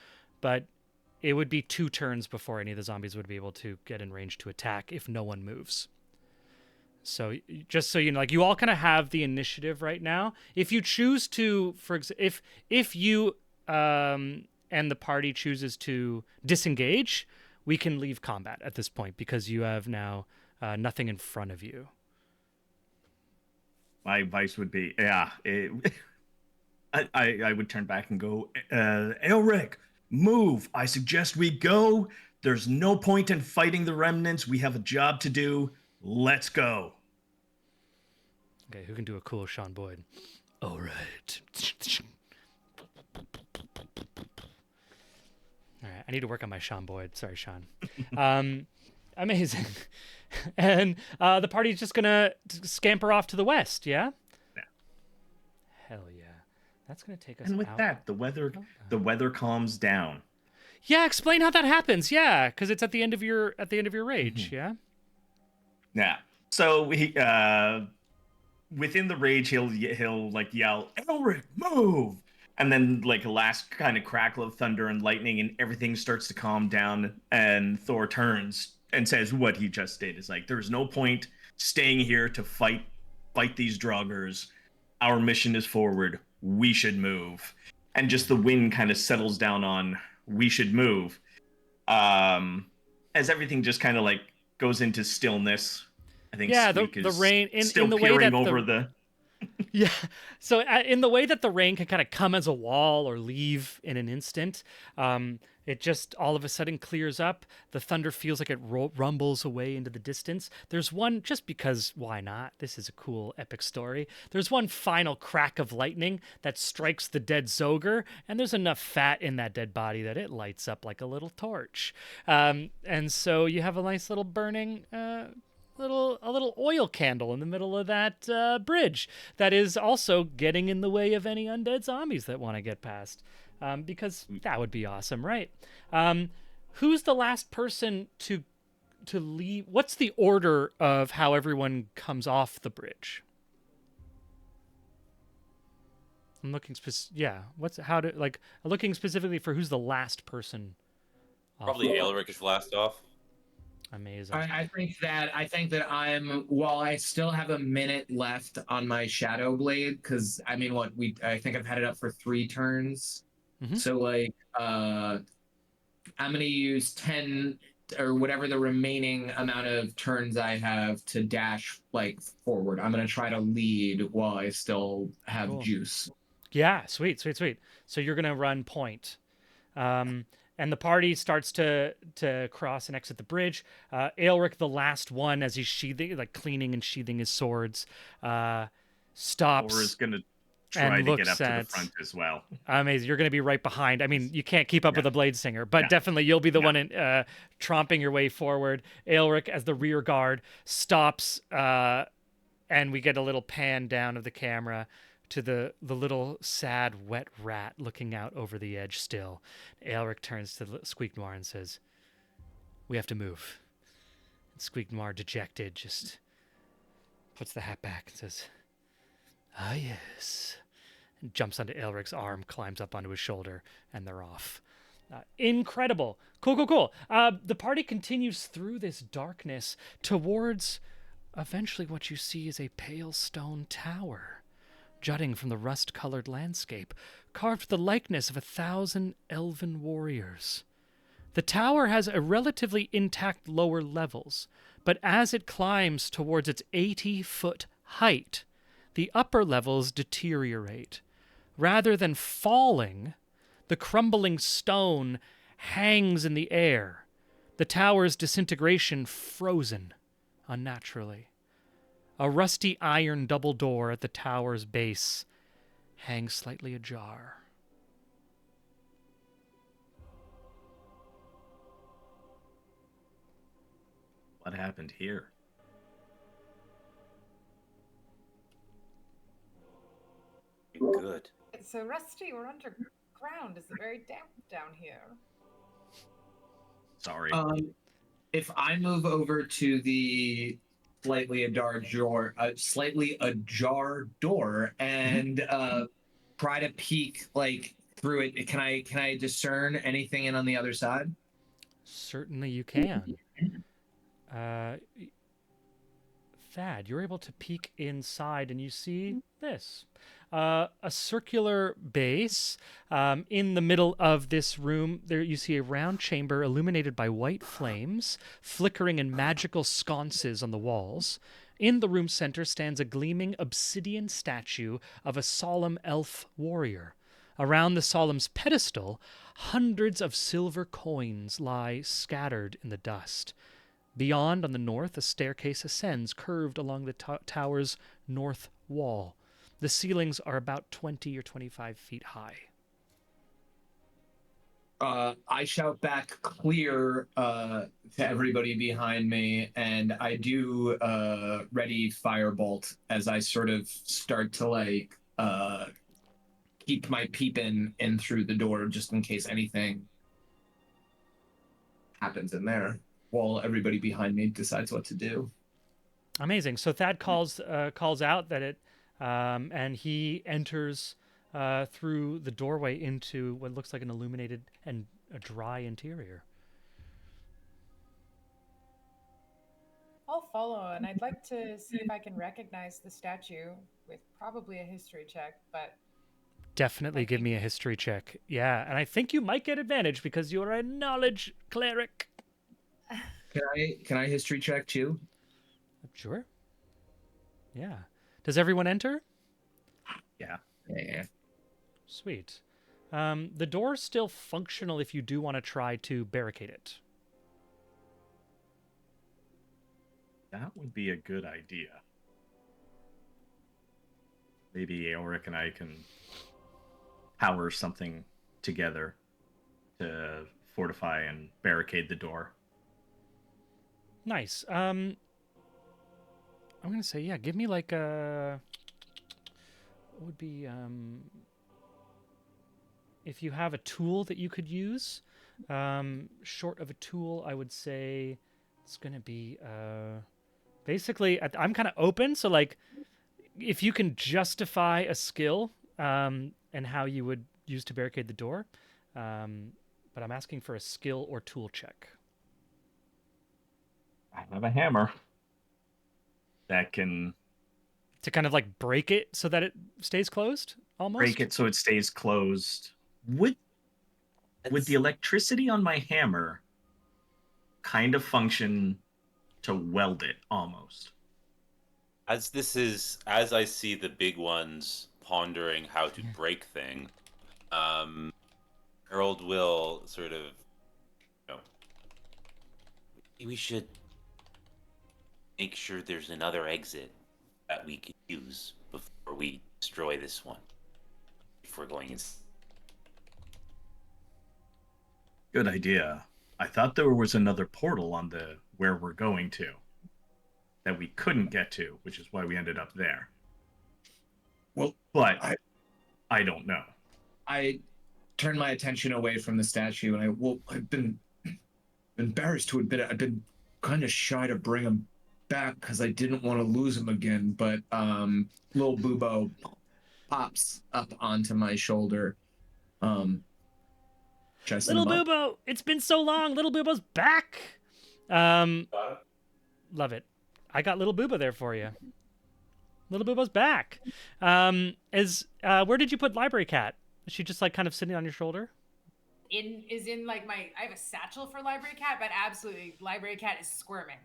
but it would be 2 turns before any of the zombies would be able to get in range to attack if no one moves. So just so you know, like, you all kind of have the initiative right now. If you choose to, if you and the party chooses to disengage, we can leave combat at this point because you have now nothing in front of you. My advice would be, I would turn back and go, Elric, move. I suggest we go. There's no point in fighting the remnants. We have a job to do. Let's go. Okay, who can do a cool Sean Boyd? All right. All right, I need to work on my Sean Boyd. Sorry, Sean. Amazing. And the party's just gonna scamper off to the west, yeah? Yeah. Hell yeah. That's gonna take us And with out. that, the weather calms down. Yeah, explain how that happens. Yeah, because it's at the end of your rage. Yeah. Yeah. So he within the rage, he'll like yell, Elric, move! And then like a last kind of crackle of thunder and lightning, and everything starts to calm down. And Thor turns and says what he just did. Is like, there's no point staying here to fight these Draugrs. Our mission is forward. We should move. And just the wind kind of settles down on we should move. As everything just kind of like goes into stillness. I think Yeah, Squeak the is rain still in the way peering that over the Yeah. So in the way that the rain can kind of come as a wall or leave in an instant, it just all of a sudden clears up. The thunder feels like it rumbles away into the distance. There's one, just because why not? This is a cool epic story. There's one final crack of lightning that strikes the dead Zogre, and there's enough fat in that dead body that it lights up like a little torch. And so you have a nice little burning a little oil candle in the middle of that bridge that is also getting in the way of any undead zombies that want to get past, because that would be awesome, right? Who's the last person to leave? What's the order of how everyone comes off the bridge? I'm looking looking specifically for who's the last person off. Probably Aelric is last off. Amazing. I think that while I still have a minute left on my Shadow Blade, because I mean, I think I've had it up for 3 turns. Mhm. So like, I'm gonna use 10 or whatever the remaining amount of turns I have to dash like forward. I'm gonna try to lead while I still have Cool. juice. Yeah, sweet. So you're gonna run point, and the party starts to cross and exit the bridge. Aelric, the last one, as he's cleaning and sheathing his swords, stops. Or is gonna try and to get looks up to the at- front as well. Amazing. You're going to be right behind. I mean, you can't keep up with Yeah. a blade singer, but Yeah. definitely you'll be the Yeah. one tromping your way forward. Aelric, as the rear guard, stops, and we get a little pan down of the camera to the little sad wet rat looking out over the edge still. Aelric turns to Squeak Noir and says, "We have to move." And Squeak Noir, dejected, just puts the hat back and says, "Ah, yes." And jumps onto Aelric's arm, climbs up onto his shoulder, and they're off. Incredible. Cool. The party continues through this darkness towards eventually what you see is a pale stone tower, jutting from the rust-colored landscape, carved with the likeness of 1,000 elven warriors. The tower has a relatively intact lower levels, but as it climbs towards its 80-foot height, the upper levels deteriorate. Rather than falling, the crumbling stone hangs in the air, the tower's disintegration frozen unnaturally. A rusty iron double door at the tower's base hangs slightly ajar. What happened here? Good. It's so rusty. We're underground. It's very damp down here. Sorry. If I move over to the slightly ajar door and try to peek like through it, can I discern anything in on the other side? Certainly you can. Thad, you're able to peek inside and you see this. A circular base. In the middle of this room, there you see a round chamber illuminated by white flames, flickering in magical sconces on the walls. In the room's center stands a gleaming obsidian statue of a solemn elf warrior. Around the solemn's pedestal, hundreds of silver coins lie scattered in the dust. Beyond, on the north, a staircase ascends, curved along the tower's north wall. The ceilings are about 20 or 25 feet high. I shout back clear to everybody behind me, and I do ready firebolt as I sort of start to like keep my peeping in through the door just in case anything happens in there while everybody behind me decides what to do. Amazing. So Thad calls out that it, and he enters through the doorway into what looks like an illuminated and a dry interior. I'll follow, and I'd like to see if I can recognize the statue with probably a history check, but Definitely give me a history check. Yeah, and I think you might get advantage because you're a knowledge cleric. Can I history check too? Sure. Yeah. Does everyone enter? Yeah. Yeah. Sweet. The door's still functional if you do want to try to barricade it. That would be a good idea. Maybe Aelric and I can power something together to fortify and barricade the door. Nice. I'm gonna say, yeah, give me like a, what would be, if you have a tool that you could use, short of a tool, I would say it's gonna be, basically, I'm kind of open, so like, if you can justify a skill, and how you would use to barricade the door, but I'm asking for a skill or tool check. I have a hammer that can To kind of like break it so that it stays closed, almost? break it so it stays closed. Would the electricity on my hammer kind of function to weld it almost? As I see the big ones pondering how to break thing, Harold will sort of, we should make sure there's another exit that we can use before we destroy this one. If we're going in. Good idea. I thought there was another portal on the where we're going to that we couldn't get to, which is why we ended up there. Well, But I don't know. I turn my attention away from the statue, and I've been embarrassed to admit it. I've been kind of shy to bring him back because I didn't want to lose him again. But little Bubo pops up onto my shoulder. Little Bubo, it's been so long. Little Bubo's back. Love it. I got Little Bubo there for you. Little Bubo's back. Where did you put Library Cat? Is she just like kind of sitting on your shoulder? I have a satchel for Library Cat, but absolutely, Library Cat is squirming.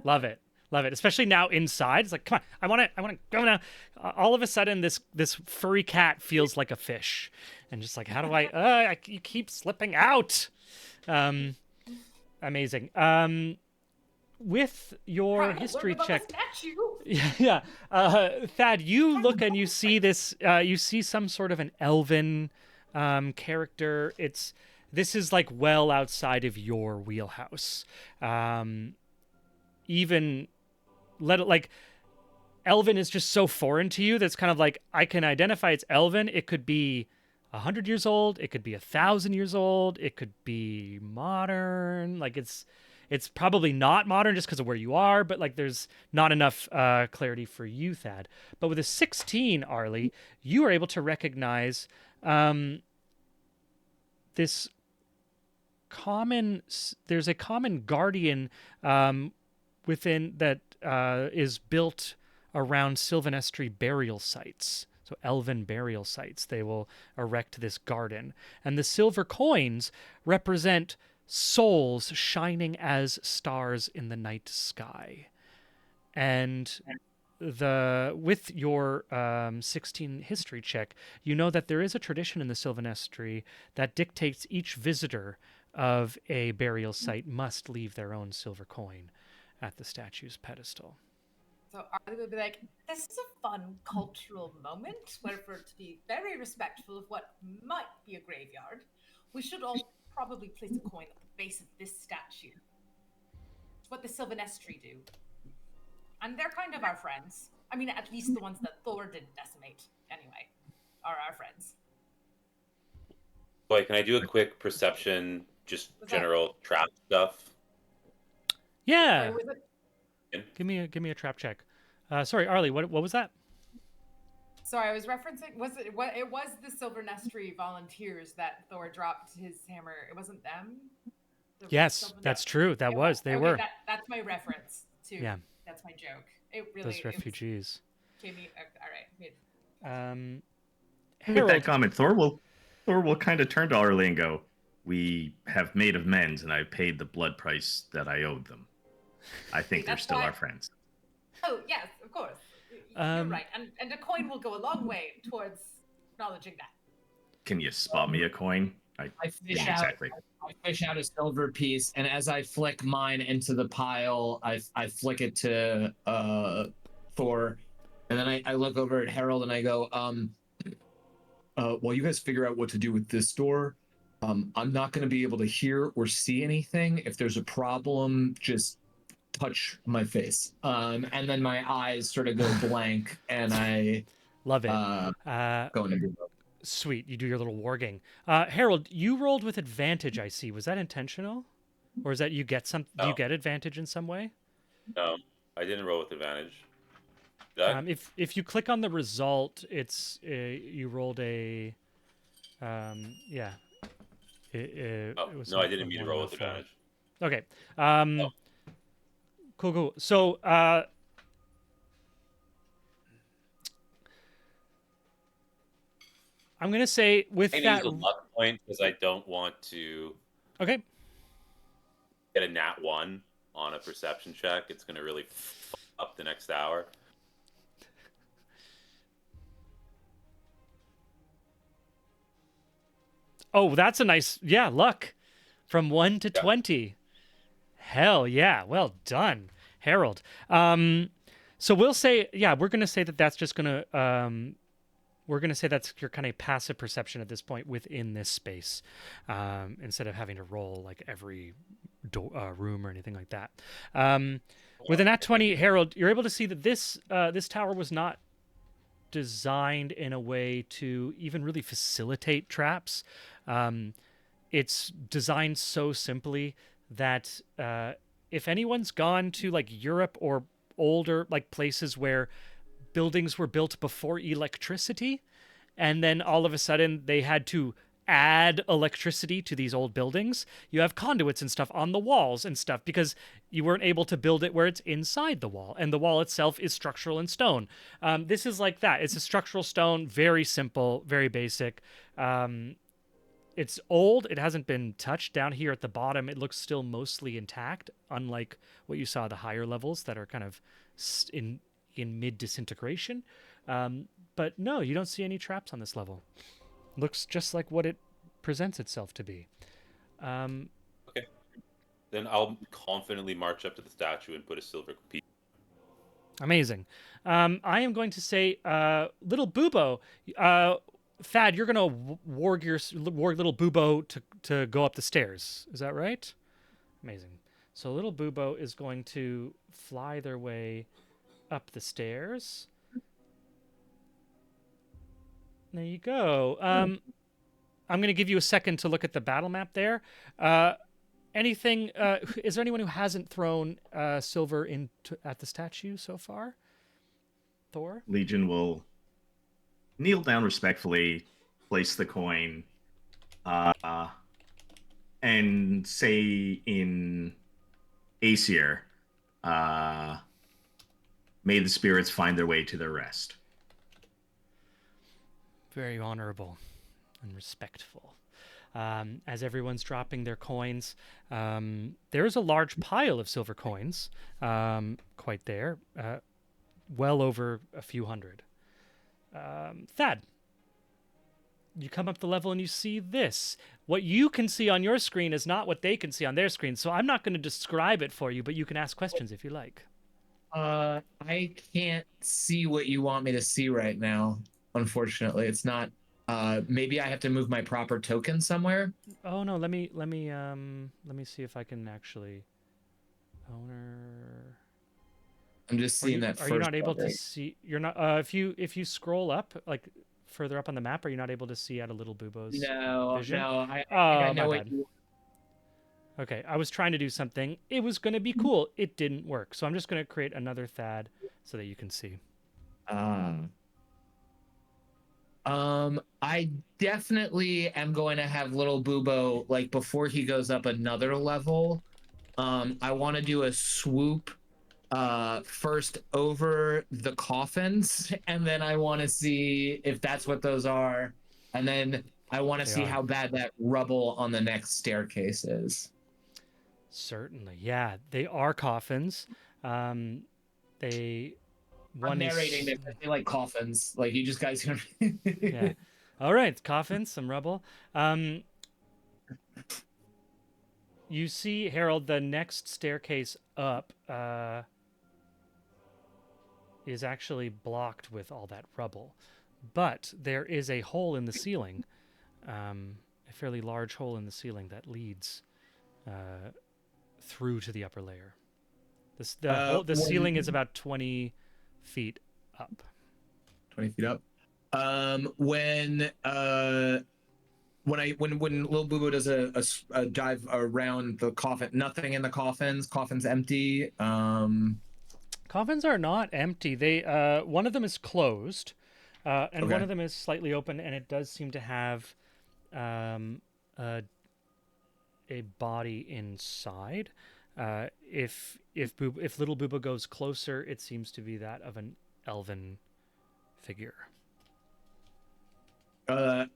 Love it. Love it. Especially now inside. It's like, come on, I want to go now. All of a sudden, this furry cat feels like a fish. And just like, how do you keep slipping out. Amazing. With your history check. Yeah. Thad, you look and you see this, you see some sort of an elven character. This is like well outside of your wheelhouse. Elven is just so foreign to you that's kind of like, I can identify it's Elven. It could be 100 years old. It could be 1,000 years old. It could be modern. Like it's probably not modern just because of where you are, but like there's not enough clarity for you, Thad. But with a 16, Arlie, you are able to recognize there's a common guardian within that is built around Sylvanestry burial sites. So elven burial sites. They will erect this garden. And the silver coins represent souls shining as stars in the night sky. and with your 16 history check, you know that there is a tradition in the Sylvanestry that dictates each visitor of a burial site must leave their own silver coin at the statue's pedestal. So Arlie will be like, this is a fun cultural moment where for it to be very respectful of what might be a graveyard, we should all probably place a coin at the base of this statue. It's what the Sylvanestry do. And they're kind of our friends. I mean, at least the ones that Thor didn't decimate, anyway, are our friends. Boy, can I do a quick perception, just What's that? general trap stuff? Yeah. Or was it- Give me a trap check. Sorry, Arlie, what was that? Sorry, I was referencing. It was the Sylvanestry volunteers that Thor dropped his hammer. It wasn't them. Yes, that's true. That was. They okay, were. That's my reference to. Yeah. That's my joke. It really. Those refugees. All right. Um, With Harold, that comment, Thor will kind of turn to Arlie and go, "We have made amends, and I paid the blood price that I owed them. I think they're That's still why- our friends." Oh yes, of course. You're right, and a coin will go a long way towards acknowledging that. Can you spot me a coin? I fish Yeah, out. exactly. I fish out a silver piece, and as I flick mine into the pile, I flick it to Thor, and then I look over at Harold and I go, while you guys figure out what to do with this door, I'm not going to be able to hear or see anything. If there's a problem, just touch my face, and then my eyes sort of go blank, and I love it. go into. Sweet. You do your little warging. Harold, you rolled with advantage, I see. Was that intentional? Or is that you get some? Do you No. get advantage in some way? No, I didn't roll with advantage. Did I? If you click on the result, it's you rolled a yeah. It was No, I like didn't a mean to 1 roll or with a 4. advantage. Okay. Oh. Cool. So I'm gonna say with I that. use a luck point because I don't want to Okay. get a nat 1 on a perception check. It's going to really f up the next hour. Oh, that's a nice luck from 1 to 20. Hell yeah. Well done, Harold. So we'll say we're gonna say that's just gonna we're gonna say that's your kind of passive perception at this point within this space, instead of having to roll like every room or anything like that. With a nat 20, Harold, you're able to see that this tower was not designed in a way to even really facilitate traps. It's designed so simply that if anyone's gone to like Europe or older like places where buildings were built before electricity, and then all of a sudden they had to add electricity to these old buildings, you have conduits and stuff on the walls and stuff because you weren't able to build it where it's inside the wall, and the wall itself is structural in stone. This is like that. It's a structural stone, very simple, very basic. It's old. It hasn't been touched. Down here at the bottom, it looks still mostly intact, unlike what you saw at the higher levels that are kind of in mid disintegration. But no, you don't see any traps on this level. Looks just like what it presents itself to be. Okay. Then I'll confidently march up to the statue and put a silver piece. Amazing. I am going to say, little Bubo, Thad, you're gonna warg little Bubo to go up the stairs. Is that right? Amazing. So little Bubo is going to fly their way up the stairs. There you go. I'm going to give you a second to look at the battle map there. Anything? Is there anyone who hasn't thrown silver at the statue so far? Thor? Legion will kneel down respectfully, place the coin, and say in Aesir, may the spirits find their way to their rest. Very honorable and respectful. as everyone's dropping their coins. There is a large pile of silver coins, quite there, well over a few hundred. Thad, you come up the level and you see this. What you can see on your screen is not what they can see on their screen, so I'm not going to describe it for you, but you can ask questions if you like. I can't see what you want me to see right now. Unfortunately, it's not. Maybe I have to move my proper token somewhere. Oh no, let me see if I can actually. Owner. I'm just seeing that. Are you not able to see? You're not. If you scroll up, like further up on the map, are you not able to see out of Little Bubo's vision? No. I know my what bad. Okay, I was trying to do something. It was going to be cool. It didn't work. So I'm just going to create another Thad so that you can see. I definitely am going to have Little Bubo, like, before he goes up another level. I want to do a swoop first over the coffins, and then I want to see if that's what those are. And then I want to see how bad that rubble on the next staircase is. Certainly, yeah, they are coffins. I'm narrating them. They like coffins. Like you just guys. Yeah. All right, coffins, some rubble. You see, Harold, the next staircase up is actually blocked with all that rubble, but there is a hole in the ceiling, a fairly large hole in the ceiling that leads through to the upper layer. The ceiling is about 20 feet up. 20 feet up. When Lil Bubo does a dive around the coffin, nothing in the coffins. Coffin's empty. Coffins are not empty. They one of them is closed, and one of them is slightly open, and it does seem to have a body inside. If Little Bubo goes closer, it seems to be that of an elven figure. Thad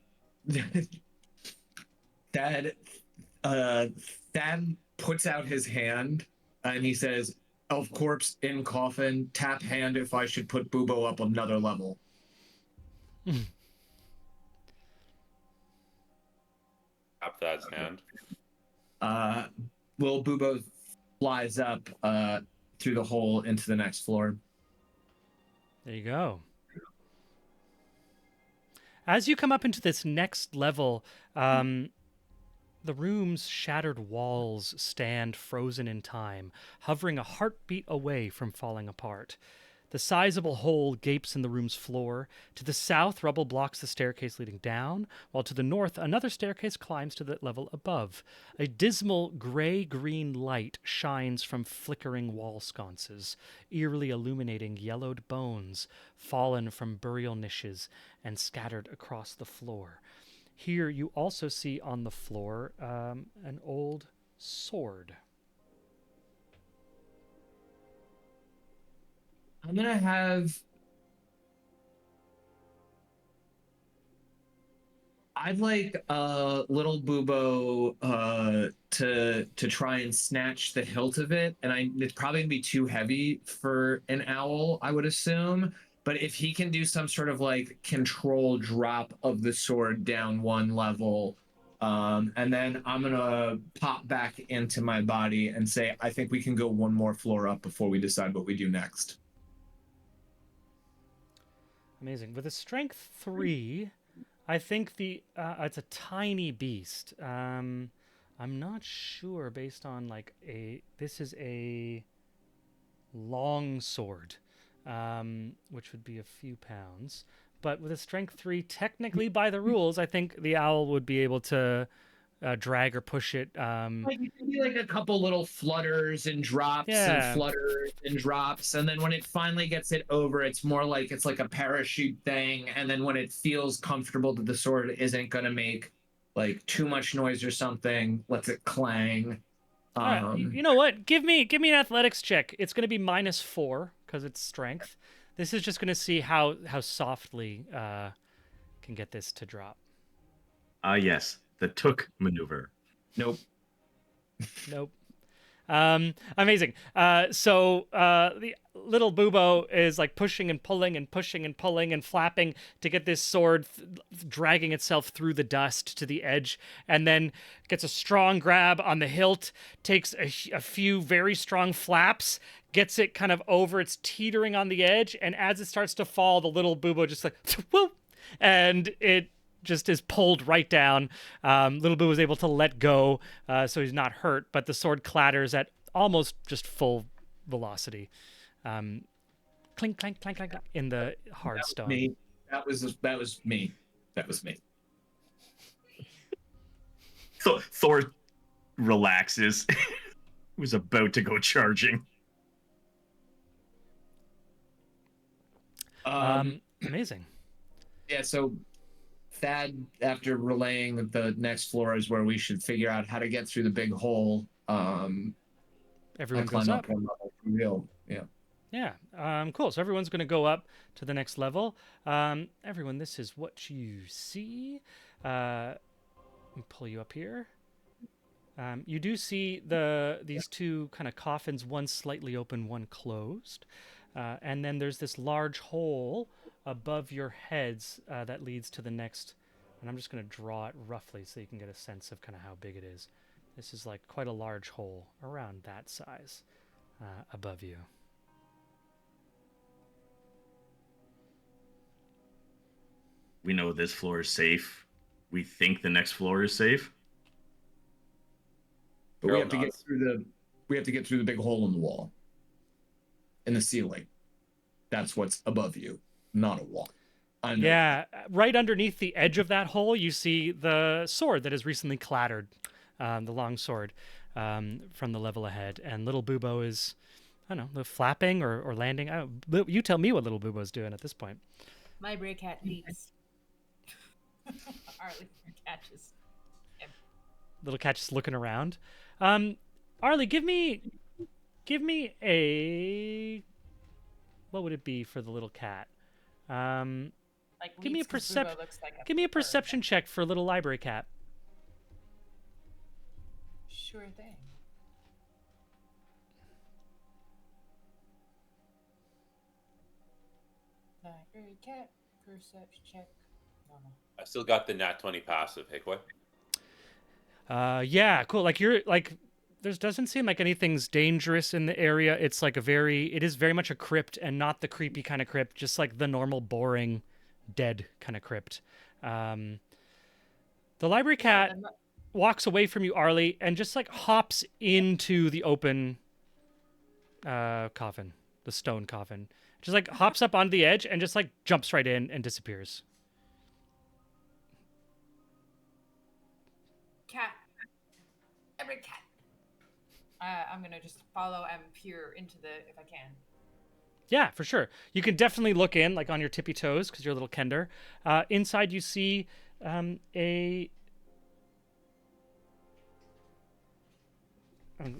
puts out his hand and he says, "Elf corpse in coffin. Tap hand if I should put Bubo up another level." Tap Thad's hand. Lil Bubo flies up through the hole into the next floor. There you go. As you come up into this next level, the room's shattered walls stand frozen in time, hovering a heartbeat away from falling apart. The sizable hole gapes in the room's floor. To the south, rubble blocks the staircase leading down, while to the north, another staircase climbs to the level above. A dismal gray-green light shines from flickering wall sconces, eerily illuminating yellowed bones fallen from burial niches and scattered across the floor. Here you also see on the floor an old sword. I'm gonna have. I'd like Little Bubo to try and snatch the hilt of it, and it's probably gonna be too heavy for an owl, I would assume. But if he can do some sort of like control drop of the sword down one level, and then I'm gonna pop back into my body and say, I think we can go one more floor up before we decide what we do next. Amazing. With a strength 3, I think it's a tiny beast. I'm not sure based on like this is a long sword, which would be a few pounds. But with a strength 3, technically by the rules, I think the owl would be able to drag or push it. Like it could be like a couple little flutters and drops and flutters and drops, and then when it finally gets it over, it's more like it's like a parachute thing. And then when it feels comfortable that the sword isn't gonna make like too much noise or something, lets it clang. All right, you know what? Give me an athletics check. It's gonna be -4 because it's strength. This is just gonna see how softly can get this to drop. Yes. the Took maneuver. Nope. Nope. Amazing. So the little Bubo is like pushing and pulling and pushing and pulling and flapping to get this sword dragging itself through the dust to the edge, and then gets a strong grab on the hilt, takes a few very strong flaps, gets it kind of over, it's teetering on the edge, and as it starts to fall, the little Bubo just like whoop, and it just is pulled right down. Little Boo was able to let go, so he's not hurt, but the sword clatters at almost just full velocity. Clink, clank, clank, clank, clank, in the hard That was stone. me. That was me. That was me. So Thor relaxes. He was about to go charging. Amazing. Yeah, so Thad, after relaying the next floor is where we should figure out how to get through the big hole. Everyone and goes climb up. one level from the hill. Yeah. Yeah. Cool. So everyone's going to go up to the next level. Everyone, this is what you see. Let me pull you up here. You do see these two kind of coffins, one slightly open, one closed. And then there's this large hole above your heads that leads to the next. And I'm just going to draw it roughly so you can get a sense of kind of how big it is. This is like quite a large hole around that size above you. We know this floor is safe. We think the next floor is safe. But we Girl have to get nods. through the big hole in the wall. In the ceiling. That's what's above you, not a wall. I know. Yeah, right underneath the edge of that hole, you see the sword that has recently clattered, the long sword from the level ahead. And little Bubo is, I don't know, flapping or landing. You tell me what little Bubo's doing at this point. My Bray Cat leaps. Arlie catches. Little cat just looking around. Arlie, give me a, what would it be for the little cat? Like Give me a leaps 'cause percep- Bubo looks like Give me a bird. perception check for little library cat. Sure thing. Library cat perception check. Normal. I still got the nat 20 passive, Hikwa. Yeah, cool. Like you're like, there doesn't seem like anything's dangerous in the area. It's like it is very much a crypt and not the creepy kind of crypt, just like the normal, boring, dead kind of crypt. The library cat I'm not- walks away from you, Arlie, and just like hops into the open coffin, the stone coffin. Just like hops up onto the edge and just like jumps right in and disappears. Cat. Every cat. I'm gonna just follow and peer into if I can. Yeah, for sure. You can definitely look in, like on your tippy toes, because you're a little Kender. Inside, you see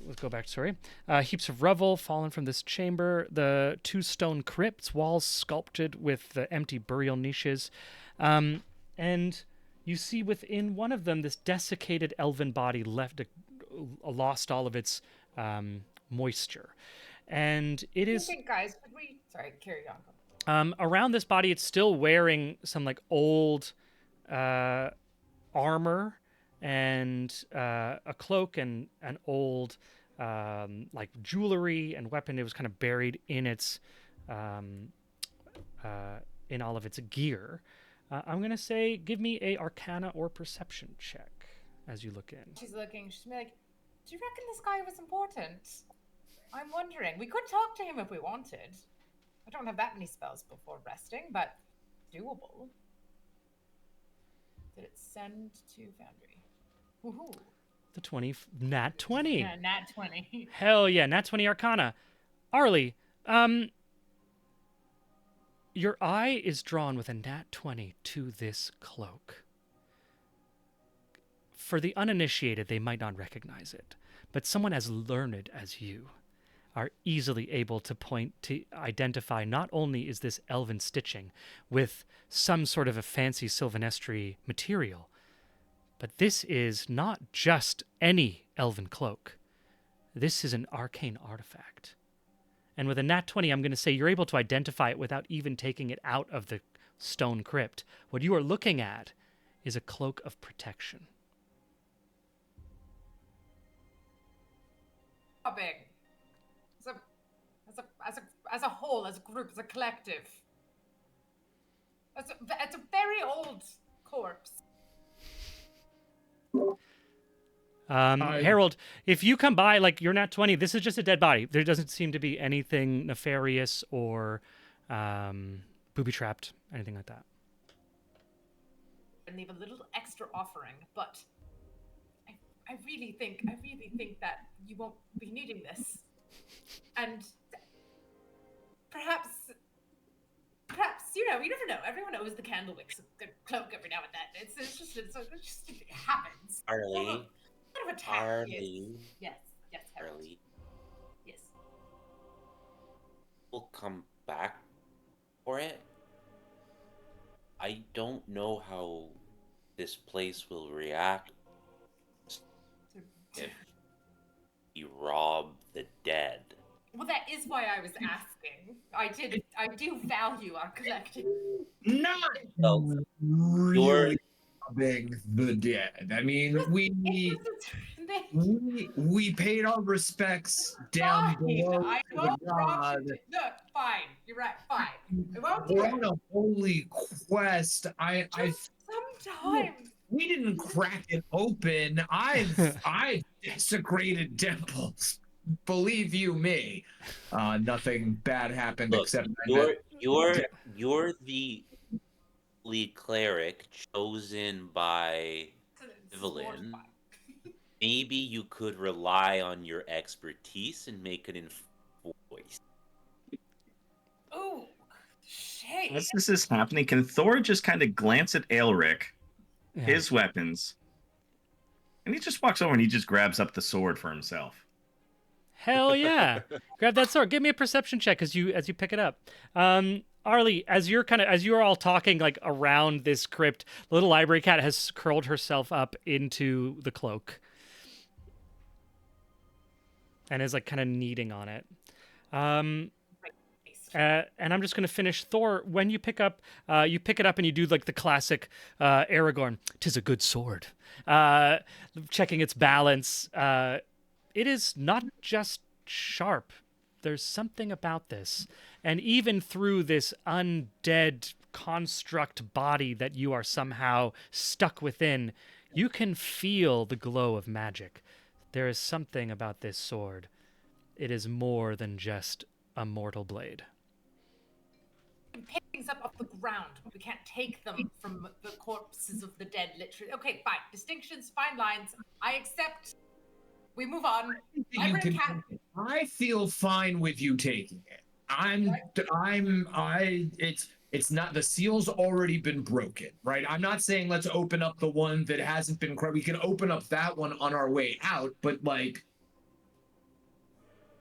let's go back, sorry. Heaps of rubble fallen from this chamber. The two stone crypts, walls sculpted with the empty burial niches. And you see within one of them this desiccated elven body lost all of its moisture. And it I is... think, guys, could we? Sorry, carry on. around this body, it's still wearing some like old armor and a cloak and an old like jewelry and weapon. It was kind of buried in its in all of its gear. I'm gonna say, give me a Arcana or Perception check as you look in. She's looking. She's gonna be like, "Do you reckon this guy was important? I'm wondering. We could talk to him if we wanted. I don't have that many spells before resting, but doable." Did it send to Foundry? Woohoo! The 20, nat 20. Yeah, nat 20. Hell yeah, nat 20 Arcana. Arlie, your eye is drawn with a nat 20 to this cloak. For the uninitiated, they might not recognize it, but someone as learned as you are easily able to identify not only is this elven stitching with some sort of a fancy Sylvanestry material, But this is not just any elven cloak. This is an arcane artifact. And with a nat 20, I'm going to say you're able to identify it without even taking it out of the stone crypt. What you are looking at is a cloak of protection. How big? As a whole, as a group, as a collective. It's a very old corpse. Harold, if you come by, like, you're not 20, this is just a dead body. There doesn't seem to be anything nefarious or booby-trapped, anything like that. And leave a little extra offering, but I really think that you won't be needing this. And perhaps, you never know. Everyone owes the Candlewicks the cloak every now and then. It happens. Arlie. Kind of attack. Arlie. Yes, Harold. Arlie. Yes. We'll come back for it. I don't know how this place will react if you rob the dead. Well, that is why I was asking. I do value our collective. Not Well, really robbing the dead. I mean, we paid our respects down below. I to won't the god. Look, fine. You're right. Fine. I won't do We're it. on a holy quest. Sometimes. We didn't crack it open. I've desecrated temples. Believe you me. Nothing bad happened. Look, except you're the lead cleric chosen by Evelyn. Maybe you could rely on your expertise and make it in voice. Oh, shit. As this is happening, can Thor just kind of glance at Aelric, Yeah. his weapons, and he just walks over and he just grabs up the sword for himself? Hell yeah. Grab that sword. Give me a perception check as you pick it up. Arlie, as you're all talking like around this crypt, the little library cat has curled herself up into the cloak and is like kind of kneading on it. And I'm just going to finish. Thor, when you pick it up and you do like the classic Aragorn, "'Tis a good sword." Checking its balance. It is not just sharp. There's something about this. And even through this undead construct body that you are somehow stuck within, you can feel the glow of magic. There is something about this sword. It is more than just a mortal blade. Pick things up off the ground. We can't take them from the corpses of the dead, literally. Okay, fine. Distinctions, fine lines. I accept. We move on. I feel fine with you taking it. It's not, the seal's already been broken, right? I'm not saying let's open up the one that hasn't been, we can open up that one on our way out, but like.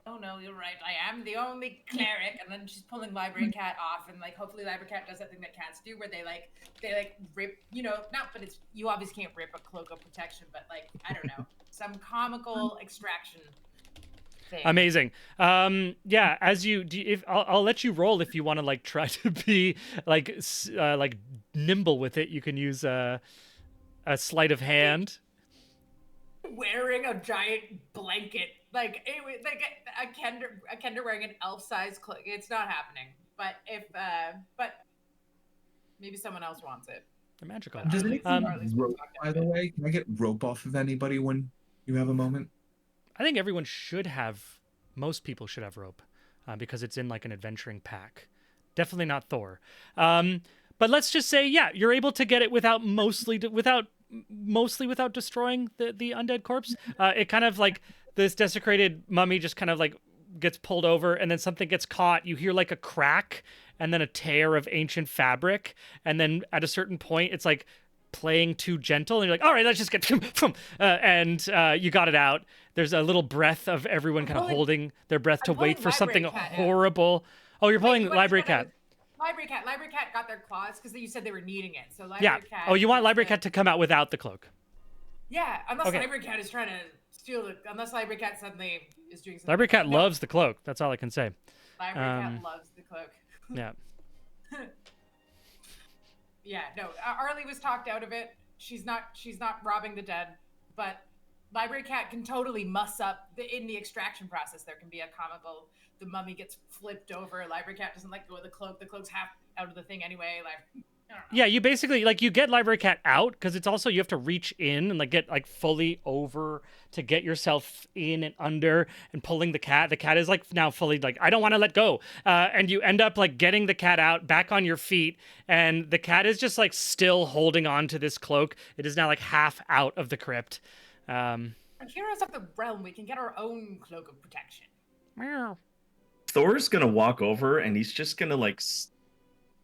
Oh no, you're right. I am the only cleric, and then she's pulling Library Cat off, and like hopefully Library Cat does that thing that cats do, where they rip, but it's, you obviously can't rip a cloak of protection, but like I don't know, some comical extraction thing. Amazing. Yeah. I'll let you roll if you want to like try to be like nimble with it. You can use a sleight of hand. Wearing a giant blanket, like a Kender wearing an elf-sized cloak. It's not happening. But but maybe someone else wants it. They're magical. Does anyone rope, by the way? Can I get rope off of anybody when you have a moment? I think everyone should have. Most people should have rope, because it's in like an adventuring pack. Definitely not Thor. But let's just say, yeah, you're able to get it mostly without destroying the undead corpse. It kind of like this desecrated mummy just kind of like gets pulled over, and then something gets caught. You hear like a crack and then a tear of ancient fabric, and then at a certain point it's like playing too gentle, and you're like, all right, let's just get and you got it out. There's a little breath of everyone kind of holding their breath to wait for something horrible. Oh, you're pulling Library Cat. Library Cat got their claws because you said they were needing it. So Yeah. Cat. Oh, you want Library Cat to come out without the cloak. Yeah, unless Okay. Library Cat is trying to steal it. Unless Library Cat suddenly is doing something. Library Cat No, loves the cloak. That's all I can say. Library um, Cat loves the cloak. Yeah. Yeah, no. Arlie was talked out of it. She's not robbing the dead, but Library Cat can totally muss up in the extraction process. There can be a comical. The mummy gets flipped over. Library Cat doesn't let go of the cloak. The cloak's half out of the thing anyway. Like, I don't know. Yeah, you basically like you get Library Cat out because it's also you have to reach in and like get like fully over to get yourself in and under and pulling the cat. The cat is like now fully like I don't want to let go, and you end up like getting the cat out back on your feet, and the cat is just like still holding on to this cloak. It is now like half out of the crypt. And heroes of the realm, we can get our own cloak of protection. Meow. Thor's gonna walk over and he's just gonna like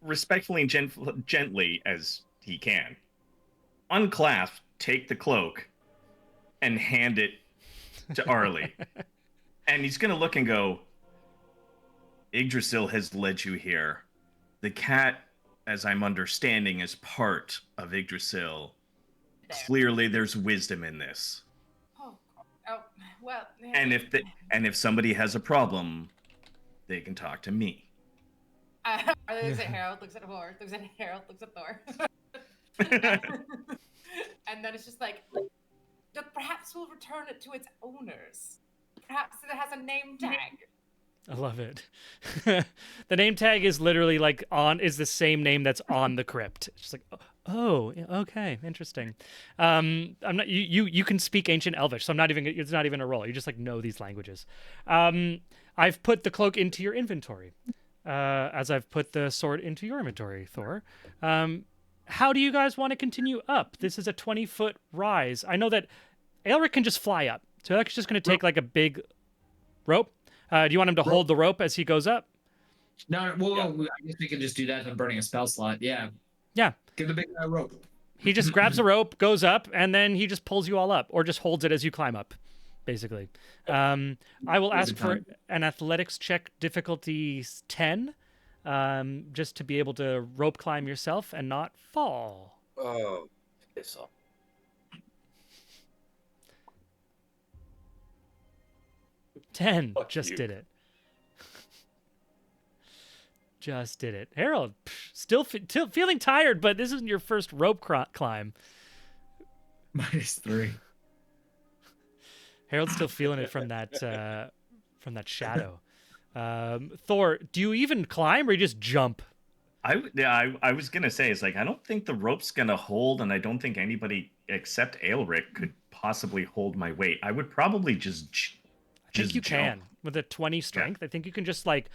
respectfully and gently as he can unclasp, take the cloak, and hand it to Arlie. And he's gonna look and go, Yggdrasil has led you here. The cat, as I'm understanding, is part of Yggdrasil. There. Clearly there's wisdom in this. Oh, well. And if somebody has a problem, they can talk to me. Arlie looks at Harold, looks at Thor, looks at Harold, looks at Thor. And then it's just like, perhaps we'll return it to its owners. Perhaps it has a name tag. I love it. The name tag is literally like is the same name that's on the crypt. It's just like, oh, okay, interesting. I'm not you can speak ancient Elvish, so it's not even a roll. You just like know these languages. I've put the cloak into your inventory, as I've put the sword into your inventory, Thor. How do you guys want to continue up? This is a 20-foot rise. I know that Aelric can just fly up, so that's just going to take like a big rope. Do you want him to hold the rope as he goes up? No, well, I guess we can just do that in burning a spell slot. Yeah. Yeah. Give the big guy a rope. He just grabs a rope, goes up, and then he just pulls you all up, or just holds it as you climb up, basically. I will ask for an athletics check, difficulty 10, just to be able to rope climb yourself and not fall. Oh, piss off. 10. Fuck Just you. did it. Just did it. Harold, still feeling tired, but this isn't your first rope climb. -3. Harold's still feeling it from that shadow. Thor, do you even climb or you just jump? I was gonna say, it's like I don't think the rope's gonna hold, and I don't think anybody except Aelric could possibly hold my weight. I would probably just I think you jump. can with a 20 strength. I think you can just like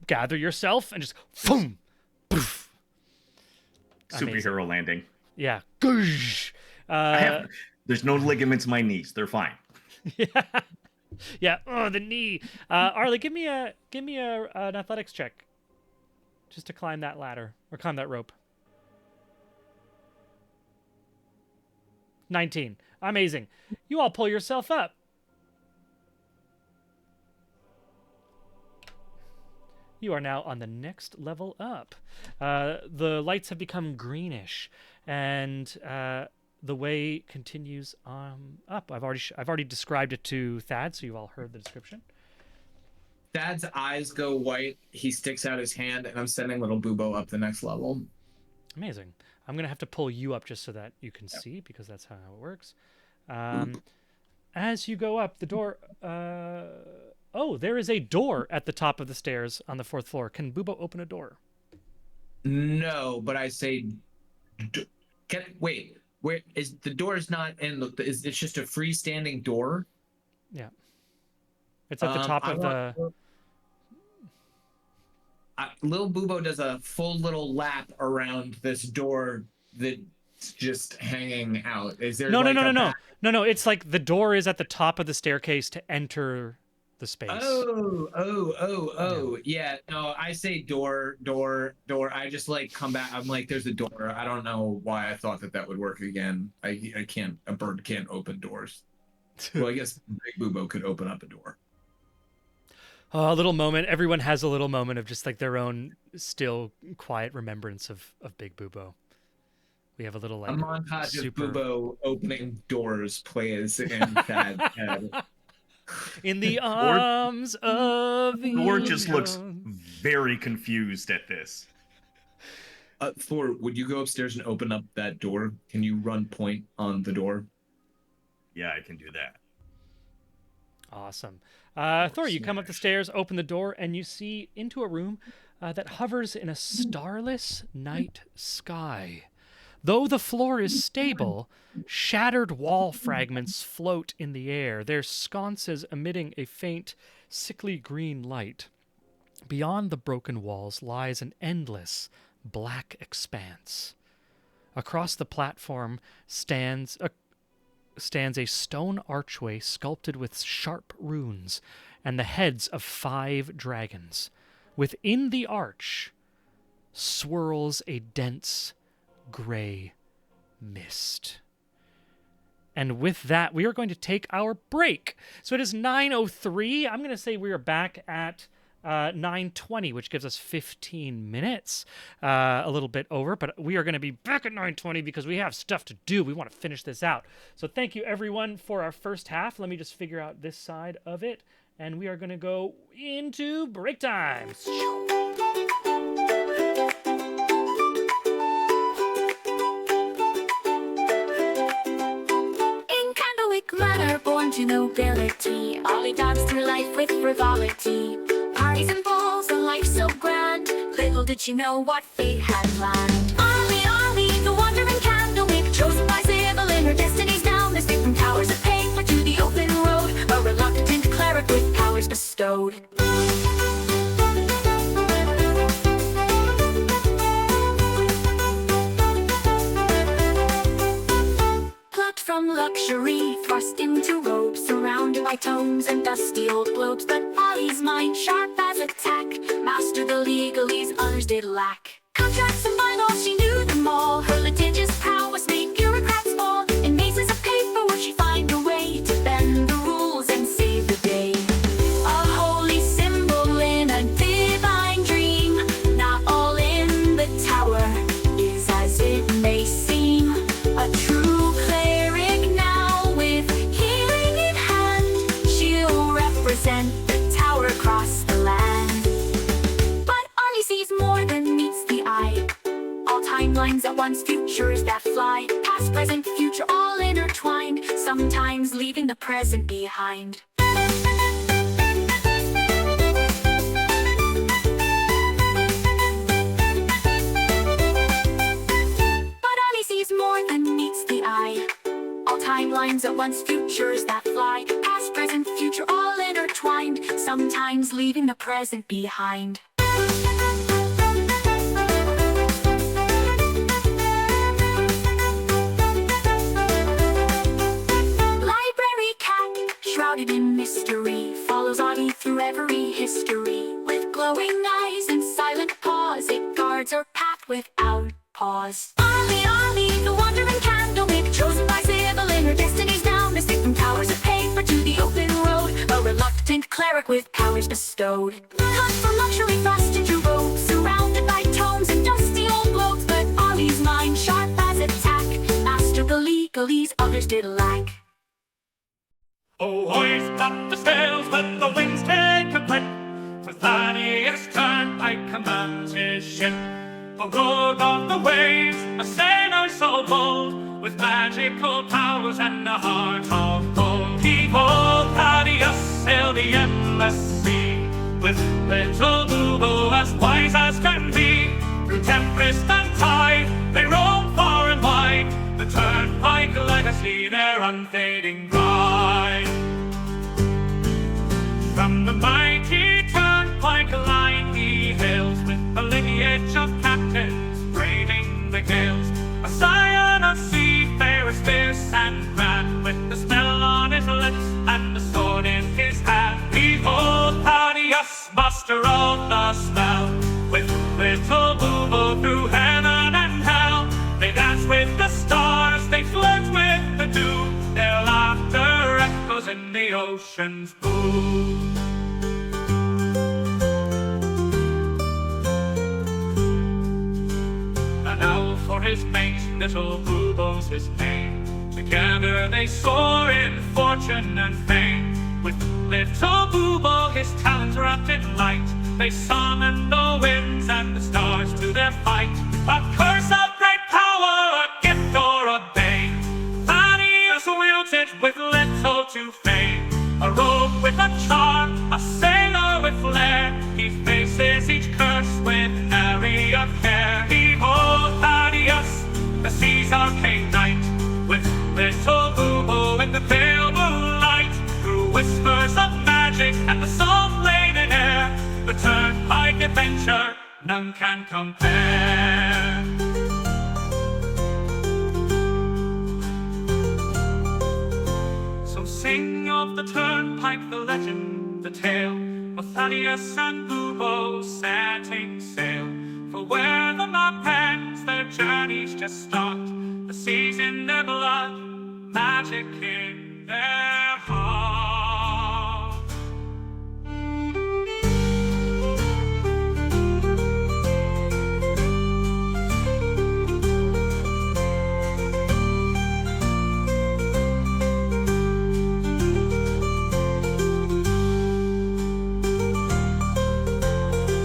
gather yourself and just boom, poof. Superhero landing. Yeah. Goosh. There's no ligaments in my knees. They're fine. Yeah. Yeah. Oh, the knee. Arlie, give me an athletics check, just to climb that ladder or climb that rope. 19. Amazing. You all pull yourself up. You are now on the next level up. The lights have become greenish, and the way continues up. I've already described it to Thad, so you've all heard the description. Thad's eyes go white. He sticks out his hand, and I'm sending little Bubo up the next level. Amazing. I'm gonna have to pull you up just so that you can see, because that's how it works. As you go up, the door. Oh, there is a door at the top of the stairs on the 4th floor. Can Bubo open a door? No, but I say, wait. Where is the door? Is not in. It's just a freestanding door. Yeah. It's at the top of the. Lil Bubo does a full little lap around this door that's just hanging out. Is there? No. Back... It's like the door is at the top of the staircase to enter the space. Yeah. No, I say door. I just like come back. I'm like, there's a door. I don't know why I thought that would work again. I can't. A bird can't open doors. Well, I guess Big Bubo could open up a door. Oh, a little moment. Everyone has a little moment of just like their own still quiet remembrance of Big Bubo. We have a little A like montage super of Bubo opening doors plays in Thad's head. in the arms of the Thor just looks angel. very confused at this. Thor, would you go upstairs and open up that door? Can you run point on the door? Yeah, I can do that. Awesome. Thor, you come up the stairs, open the door, and you see into a room that hovers in a starless night sky. Though the floor is stable, shattered wall fragments float in the air, their sconces emitting a faint, sickly green light. Beyond the broken walls lies an endless, black expanse. Across the platform stands a stone archway sculpted with sharp runes and the heads of 5 dragons. Within the arch swirls a dense gray mist. And with that, we are going to take our break. So it is 9:03. I'm going to say we are back at 9:20, which gives us 15 minutes, a little bit over, but we are going to be back at 9:20 because we have stuff to do. We want to finish this out. So thank you, everyone, for our first half. Let me just figure out this side of it, and we are going to go into break time. In Candlewick Manor, born to nobility, Ollie danced through life with frivolity. Parties and balls, a life so grand. Little did she know what fate had planned. Ollie, Ollie, the wandering Candlewick, chosen by Sybil in her destiny's now. Mystic from towers of paper to the open road, a reluctant cleric with powers bestowed. Plucked from luxury, thrust into robes, surrounded by tomes and dusty old globes. But Ollie's mind, sharp as a tack, mastered the legalese others did lack. Contracts and bylaws, she knew them all. Her litigious prowess made bureaucrats fall. In mazes of paperwork, she'd find a way to bend the rules and save the day. A holy symbol in a divine dream. Not all in the tower is as it may seem. A true cleric now with healing in hand. She'll represent the tower across the land. But Ollie sees more than meets the eye. All timelines at once, futures that fly. Past, present, future, all intertwined. Sometimes leaving the present behind. But Ollie sees more than meets the eye. All timelines at once, futures that fly. Past, present, future, all intertwined. Sometimes leaving the present behind. Library cat, shrouded in mystery, follows Ollie through every history. With glowing eyes and silent paws, it guards her path without pause. Ollie, Ollie, the wandering Candlewick, chosen by Sybil in her destiny's now. Mystic from towers of paper to the open road, a reluctant cleric with powers bestowed. Cut from luxury, thrust into robes, surrounded by tomes and dusty old globes. But Ollie's mind, sharp as a tack, mastered the legalese others did lack. Oh, hoist up the sails, let the winds take a clip. For Thaddeus turned, I command his ship. A rogue of the waves, a sailor so bold, with magical powers and a heart of gold. Behold, Thaddeus sailed the endless sea, with little Bubo as wise as can be. Through tempest and tide, they roam far and wide. The turnpike legacy, their unfading pride. From the mighty turnpike line he hails, with a lineage of captains braving the gales. A scion of seafarers fierce and grand, with the smell on his lips and the sword in his hand. Behold, Thaddeus, master of the spell, with little Bubo through heaven and hell. They dance with the stars, they flirt with the dew. Their laughter echoes in the ocean's pool. And now for his mate, little Boobo's his name. Together they soar in fortune and fame. With little Boobo, his talons wrapped in light, they summon the winds and the stars to their fight. A curse of great power, a gift or a bane, Thaddeus wields it with little to fame. A rogue with a charm, a sailor with flair, he faces each curse with nary a care. Behold Thaddeus, the sea's arcane knight, with little Boobo in the pale moonlight. Through whispers of magic and the soft laden air, the turnpike adventure none can compare. So sing of the turnpike, the legend, the tale, of Thaddeus and Boobo setting sail. For where the map ends, their journeys just start. The seas in their blood, magic in their heart.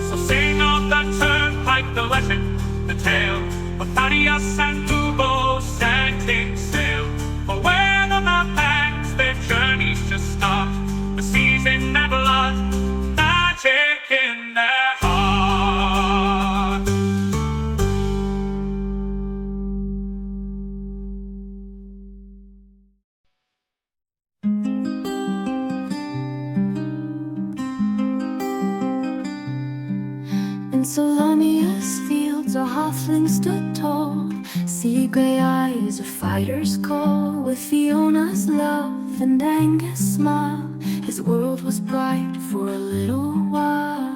So sing of that turnpike, the legend, the tale, of Thaddeus and Boobo setting sail. For where the map ends, their journeys just start. The seas in their blood, magic in their heart. In Solania's fields a halfling stood tall, sea grey eyes, a fighter's call. With Fiona's love and Angus' smile, his world was bright for a little while.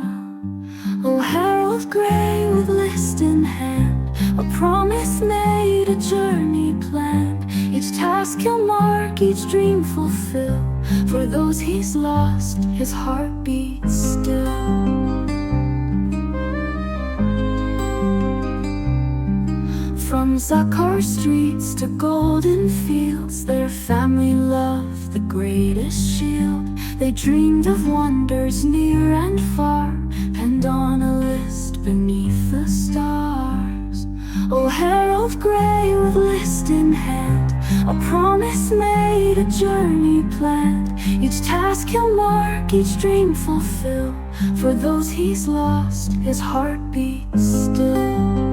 Oh, Harold Grey with list in hand, a promise made, a journey planned. Each task he'll mark, each dream fulfill. For those he's lost, his heart beats still. From Zakar streets to golden fields, their family loved the greatest shield. They dreamed of wonders near and far, penned on a list beneath the stars. Oh, Harold Grey with list in hand, a promise made, a journey planned. Each task he'll mark, each dream fulfill. For those he's lost, his heart beats still.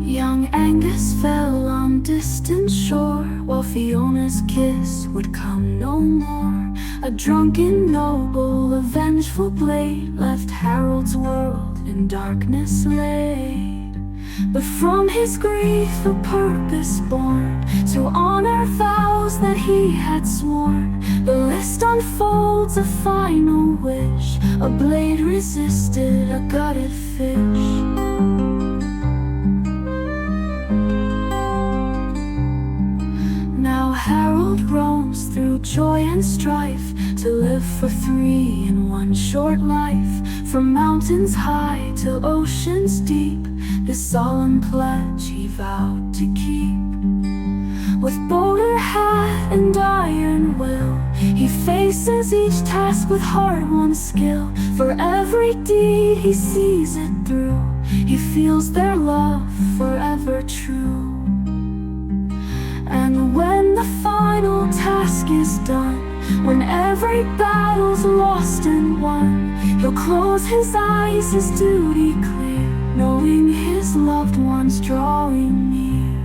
Young Angus fell on distant shore, while Fiona's kiss would come no more. A drunken noble, a vengeful blade, left Harold's world in darkness laid. But from his grief a purpose born, to honor vows that he had sworn. The list unfolds a final wish, a blade resisted a gutted fish. Now Harold roams through joy and strife, to live for three in one short life. From mountains high to oceans deep, this solemn pledge he vowed to keep. With bowler hat and iron will, he faces each task with hard-won skill. For every deed he sees it through, he feels their love forever true. And when the final task is done, when every battle's lost and won, he'll close his eyes, his duty clear, knowing his loved ones drawing near.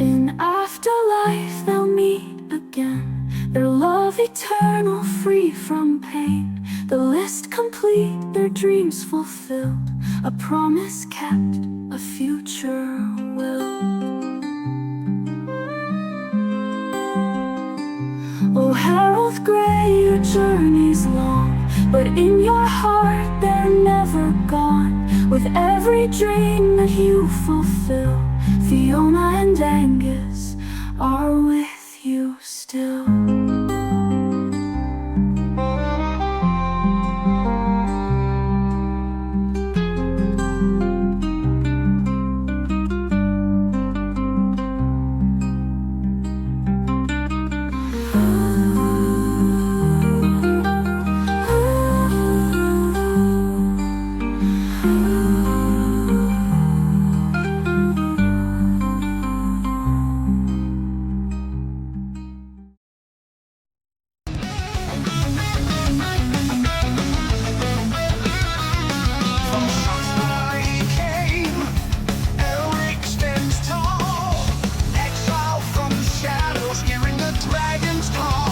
In afterlife they'll meet again, their love eternal, free from pain. The list complete, their dreams fulfilled, a promise kept, a future will. Oh, Harold Grey, your journey's long, but in your heart they're never gone. With every dream that you fulfill, Fiona and Angus are with you still. Exile from the shadows, hearing the dragon's call.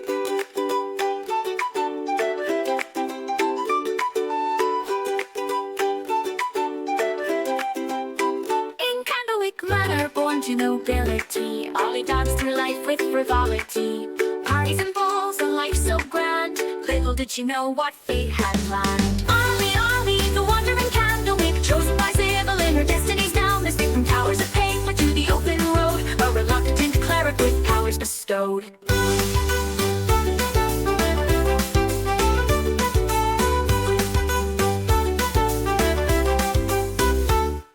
In Candlewick Manor, born to nobility, Ollie danced through life with frivolity. Parties and balls, a life so grand. Little did she know what fate had planned. Ollie, Ollie, the wandering Candlewick, chosen by Sybil in her destiny's now mystic. From towers of paper to the open road, a reluctant cleric with powers bestowed.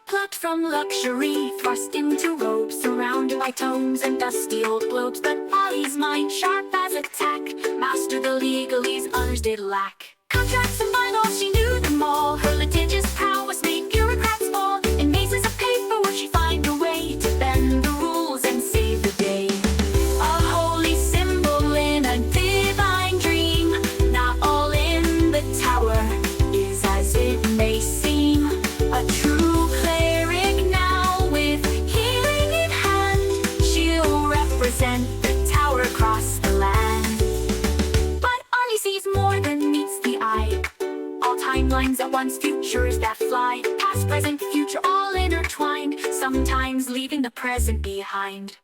Plucked from luxury, thrust into robes, surrounded by tomes and dusty old globes. But Ollie's mind, sharp as a tack, mastered the legalese others did lack. Contracts and bylaws, she knew them all. Her litigious prowess made bureaucrats fall. In mazes of paperwork, she find a way to bend the rules and save the day. A holy symbol in a divine dream. Not all in the tower is as it may seem. A true cleric now with healing in hand. She'll represent the tower across the land. But Ollie sees more than meets the eye. All timelines at once, futures that fly. Past, present, future, all intertwined. Sometimes leaving the present behind.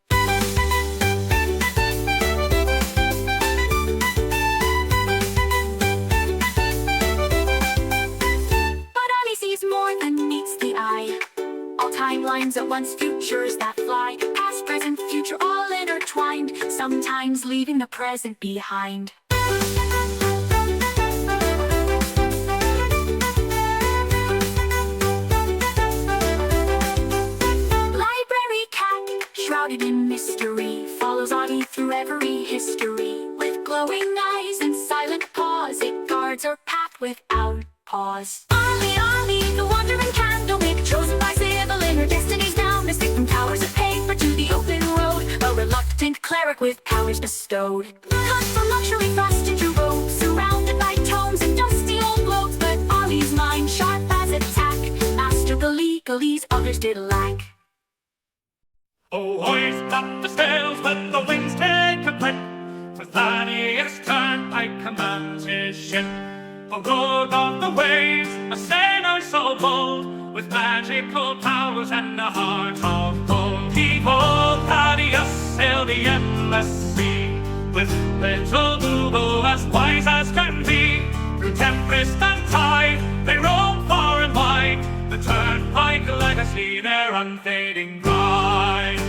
But Ollie sees more than meets the eye. All timelines at once, futures that fly. Past, present, future, all intertwined. Sometimes leaving the present behind. Library cat, shrouded in mystery, follows Ollie through every history. With glowing eyes and silent paws, it guards her path without pause. Ollie, Ollie, the wandering Candlewick, chosen by Sybil in her destiny's now mystic. From towers of paper to the open road, a reluctant cleric with powers bestowed. Cut from luxury, thrust into robes, surrounded by tomes and dusty old globes. But Ollie's mind, sharp as a tack, mastered the legalese others did lack. Oh, hoist up the sails, let the winds take a clip. For Thaddeus turned by commands his ship. For rode on the waves, a sailor so bold, with magical powers and a heart of gold. Behold, Thaddeus sailed the endless sea, with little Boobo as wise as can be. Through tempest and tide, they roam far and wide, the turnpike legacy, their unfading pride.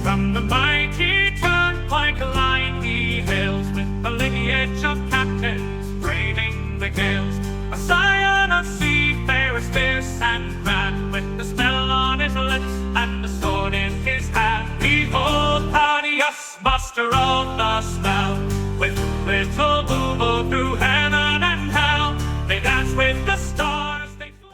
From the mighty turnpike line he hails, with the lineage of captains braving the gales. A scion of seafarers fierce and grand, with the spell on his lips and the sword in his hand. Behold, Thaddeus, master of the spell, with little Boobo through heaven and hell. They dance with the stars, they float.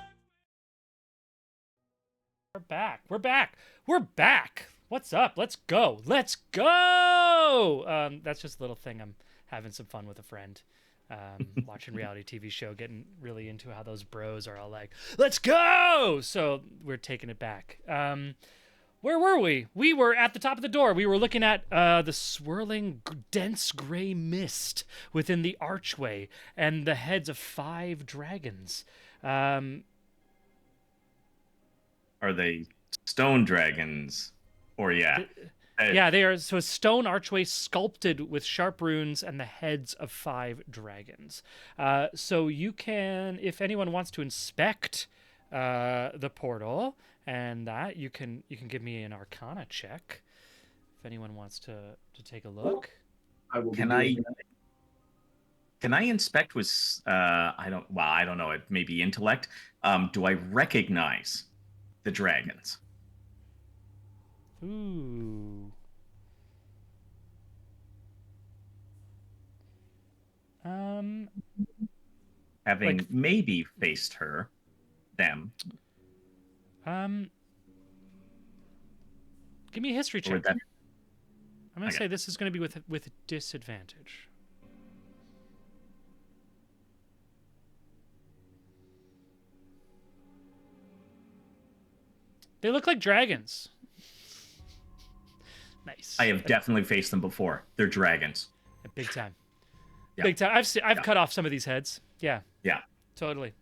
We're back. We're back. We're back. What's up? Let's go. Let's go. That's just a little thing. I'm having some fun with a friend. Watching reality TV show, getting really into how those bros are all like, let's go. So we're taking it back. Where were we? We were at the top of the door. We were looking at the swirling, dense gray mist within the archway and the heads of 5 dragons. Are they stone dragons? Or yeah. Yeah, they are. So a stone archway sculpted with sharp runes and the heads of 5 dragons. So you can, if anyone wants to inspect the portal and that, you can give me an Arcana check. If anyone wants to take a look. Can I inspect with I don't know, it may be intellect. Do I recognize the dragons? Ooh. Having like- maybe faced them. Give me a history Or check. that, I'm gonna Okay. say this is gonna be with disadvantage. They look like dragons. Nice. I have definitely faced them before. They're dragons. Big time. Yeah. Big time. I've cut off some of these heads. Yeah. Yeah. Totally.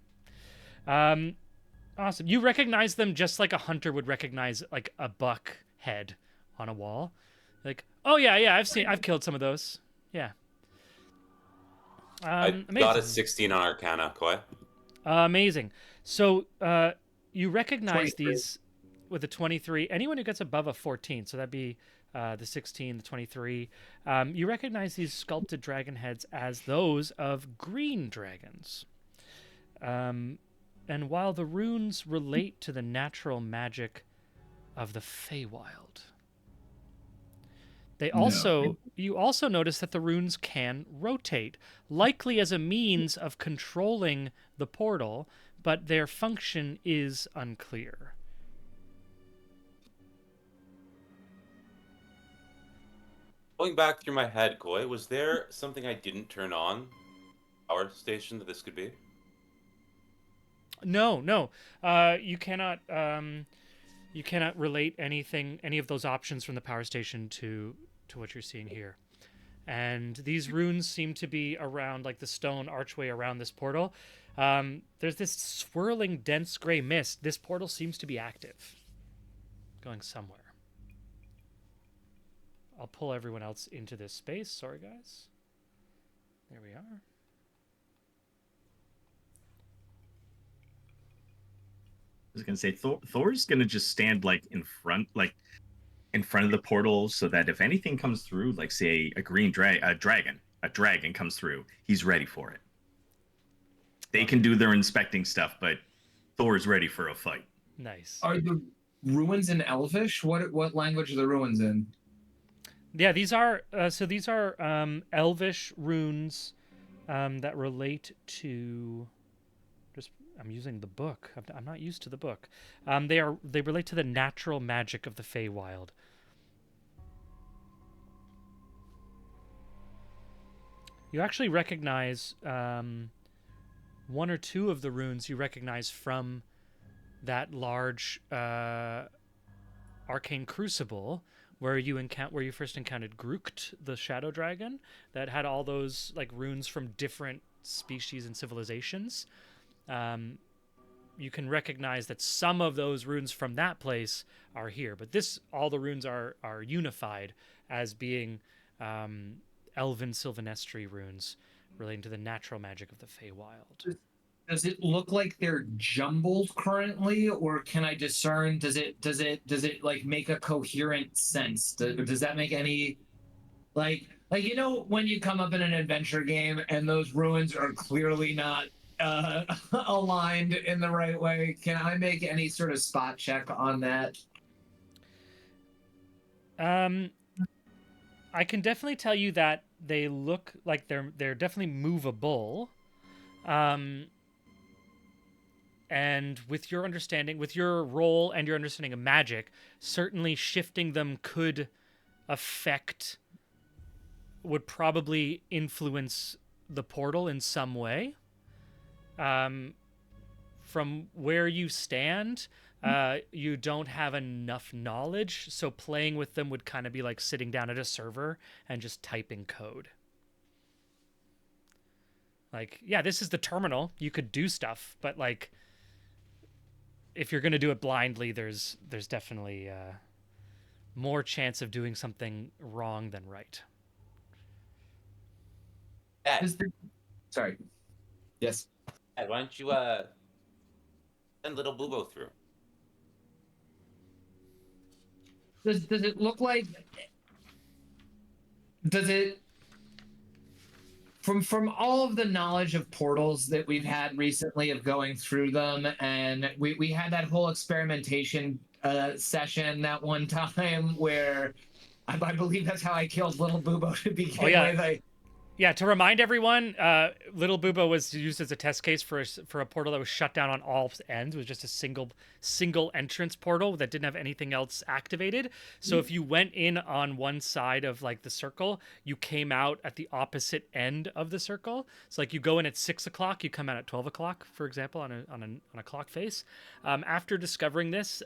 Awesome. You recognize them just like a hunter would recognize like a buck head on a wall. Like, oh yeah, I've killed some of those. Yeah. I Amazing. got a 16 on Arcana, Koi. Amazing. So you recognize 23. these with a 23. Anyone who gets above a 14, so that'd be the 16, the 23. You recognize these sculpted dragon heads as those of green dragons. And while the runes relate to the natural magic of the Feywild, you also notice that the runes can rotate, likely as a means of controlling the portal, but their function is unclear. Going back through my head, Koi, was there something I didn't turn on? Power station that this could be? No. You cannot relate any of those options from the power station to what you're seeing here. And these runes seem to be around like the stone archway around this portal. There's this swirling dense gray mist. This portal seems to be active, going somewhere. I'll pull everyone else into this space. Sorry, guys. There we are. I was gonna say Thor's gonna just stand like in front of the portal, so that if anything comes through, like say a dragon comes through, he's ready for it. They can do their inspecting stuff, but Thor's ready for a fight. Nice. Are the ruins in Elvish? What language are the ruins in? Yeah, these are Elvish runes that relate to. I'm using the book. I'm not used to the book. They relate to the natural magic of the Feywild. You actually recognize one or two of the runes you recognize from that large arcane crucible where you first encountered Grucht, the shadow dragon, that had all those like runes from different species and civilizations. You can recognize that some of those runes from that place are here, but all the runes are unified as being elven Sylvanestry runes relating to the natural magic of the Feywild. Does it look like they're jumbled currently, or can I discern? Does it like make a coherent sense? Does that make any like when you come up in an adventure game and those ruins are clearly not aligned in the right way? Can I make any sort of spot check on that? I can definitely tell you that they look like they're definitely movable. And with your role and your understanding of magic, certainly shifting them would probably influence the portal in some way. From where you stand, you don't have enough knowledge, so playing with them would kind of be like sitting down at a server and just typing code. Like, yeah, this is the terminal. You could do stuff, but like, if you're going to do it blindly, there's definitely more chance of doing something wrong than right. Sorry. Yes. Why don't you send little Boobo through? Does it look like? Does it? From all of the knowledge of portals that we've had recently of going through them, and we had that whole experimentation session that one time where I believe that's how I killed Little Boobo to begin with. Yeah, to remind everyone, Little Boobo was used as a test case for a portal that was shut down on all ends. It was just a single entrance portal that didn't have anything else activated. So if you went in on one side of like the circle, you came out at the opposite end of the circle. So like you go in at 6 o'clock, you come out at 12 o'clock, for example, on a clock face. After discovering this,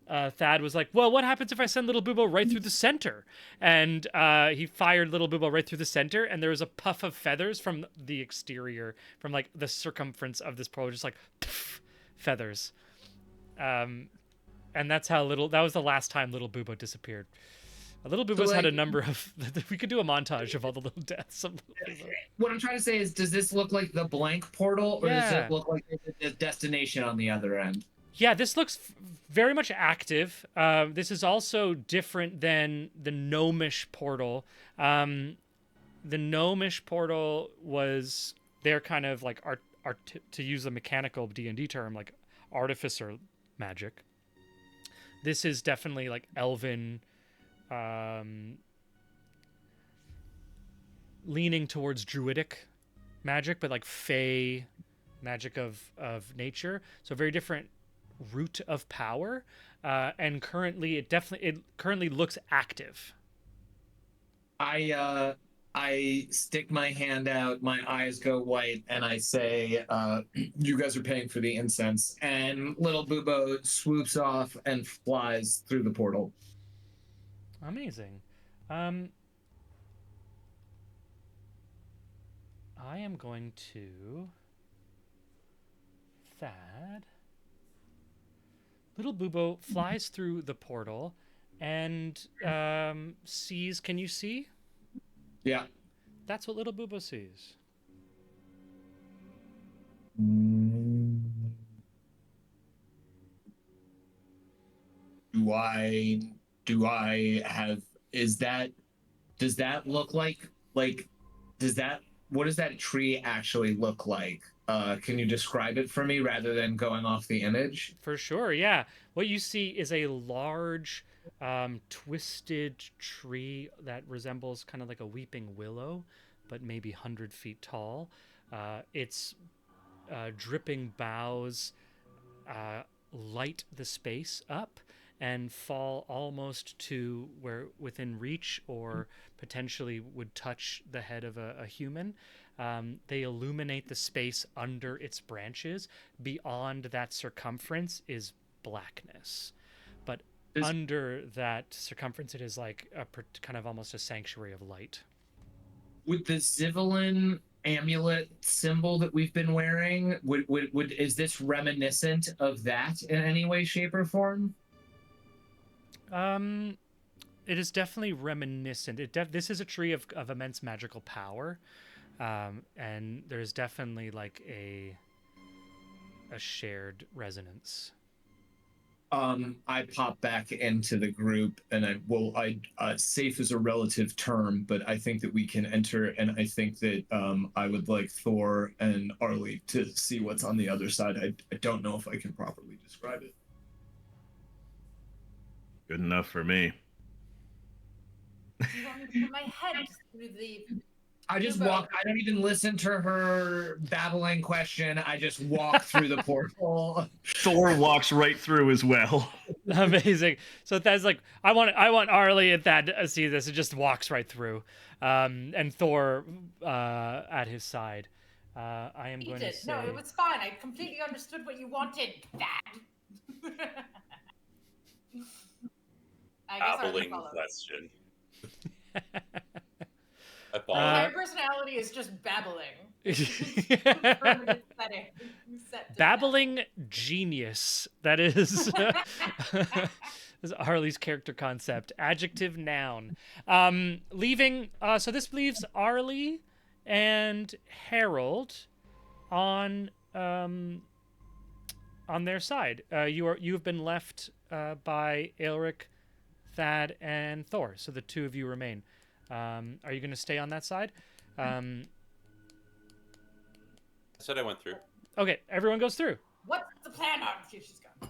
Thad was like, well, what happens if I send Little Boobo right through the center? And he fired Little Boobo right through the center, and there was a puff of feathers from the exterior, from like the circumference of this portal, just like pff, feathers. And that's how that was the last time Little Boobo disappeared. Little Boobo's had a number of. We could do a montage of all the little deaths of Little Boobo. What I'm trying to say is, does this look like the blank portal, or does Yeah. it look like the destination on the other end? Yeah, this looks very much active. This is also different than the gnomish portal. The gnomish portal was their kind of like art, to use a mechanical D&D term, like artificer magic. This is definitely like elven, leaning towards druidic magic, but like fey magic of nature. So very different root of power, and currently it currently looks active. I stick my hand out, my eyes go white, and I say, you guys are paying for the incense. And Little Boobo swoops off and flies through the portal. Amazing. I am going to Thad. Little Boobo flies through the portal and sees. Can you see? Yeah. That's what Little Boobo sees. Do I have, does that look like, what does that tree actually look like? Can you describe it for me rather than going off the image? For sure, yeah. What you see is a large, twisted tree that resembles kind of like a weeping willow, but maybe 100 feet tall. Its dripping boughs light the space up and fall almost to where within reach or potentially would touch the head of a human. They illuminate the space under its branches. Beyond that circumference is blackness. But under that circumference, it is like a kind of almost a sanctuary of light. With the Zivelin amulet symbol that we've been wearing, is this reminiscent of that in any way, shape, or form? It is definitely reminiscent. This is a tree of immense magical power, and there's definitely like a shared resonance. I pop back into the group, and safe is a relative term, but I think that we can enter, and I think that I would like Thor and Arlie to see what's on the other side. I don't know if I can properly describe it. Good enough for me. You want me to put my head through the... I just walk. I don't even listen to her babbling question. I just walk through the portal. Thor walks right through as well. Amazing. So Thad's like, I want Arlie and Thad to see this. It just walks right through, and Thor at his side. I am going to say... No, it was fine. I completely understood what you wanted, Thad. I guess Babbling I question. my personality is just babbling. Babbling genius. That is Arlie's character concept. Adjective, noun. Leaving. So this leaves Arlie and Harold on their side. You have been left by Aelric, Thad, and Thor. So the two of you remain. Are you going to stay on that side? I said I went through. Okay, everyone goes through. What's the plan? Here she's gone.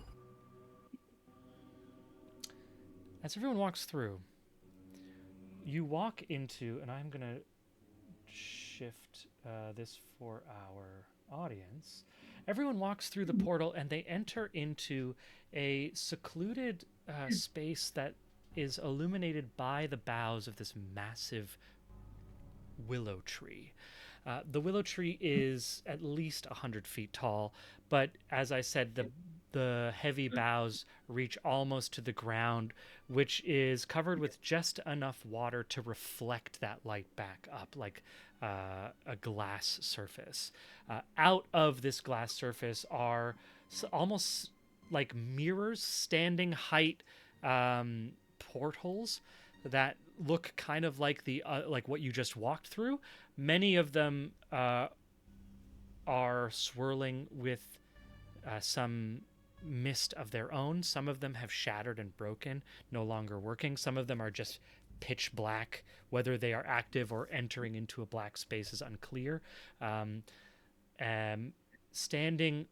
As everyone walks through, you walk into, and I'm going to shift this for our audience. Everyone walks through the portal, and they enter into a secluded space that is illuminated by the boughs of this massive willow tree. The willow tree is at least 100 feet tall, but as I said, the heavy boughs reach almost to the ground, which is covered with just enough water to reflect that light back up, like a glass surface. Out of this glass surface are almost like mirrors, standing height portholes that look kind of like the like what you just walked through. Many of them are swirling with some mist of their own. Some of them have shattered and broken, no longer working. Some of them are just pitch black. Whether they are active or entering into a black space is unclear. Standing,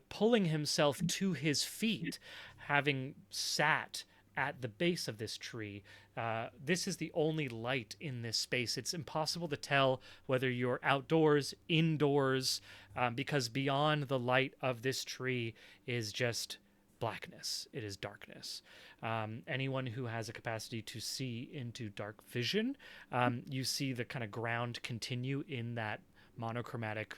pulling himself to his feet, having sat at the base of this tree. This is the only light in this space. It's impossible to tell whether you're outdoors, indoors, because beyond the light of this tree is just blackness. It is darkness. Anyone who has a capacity to see into dark vision, you see the kind of ground continue in that monochromatic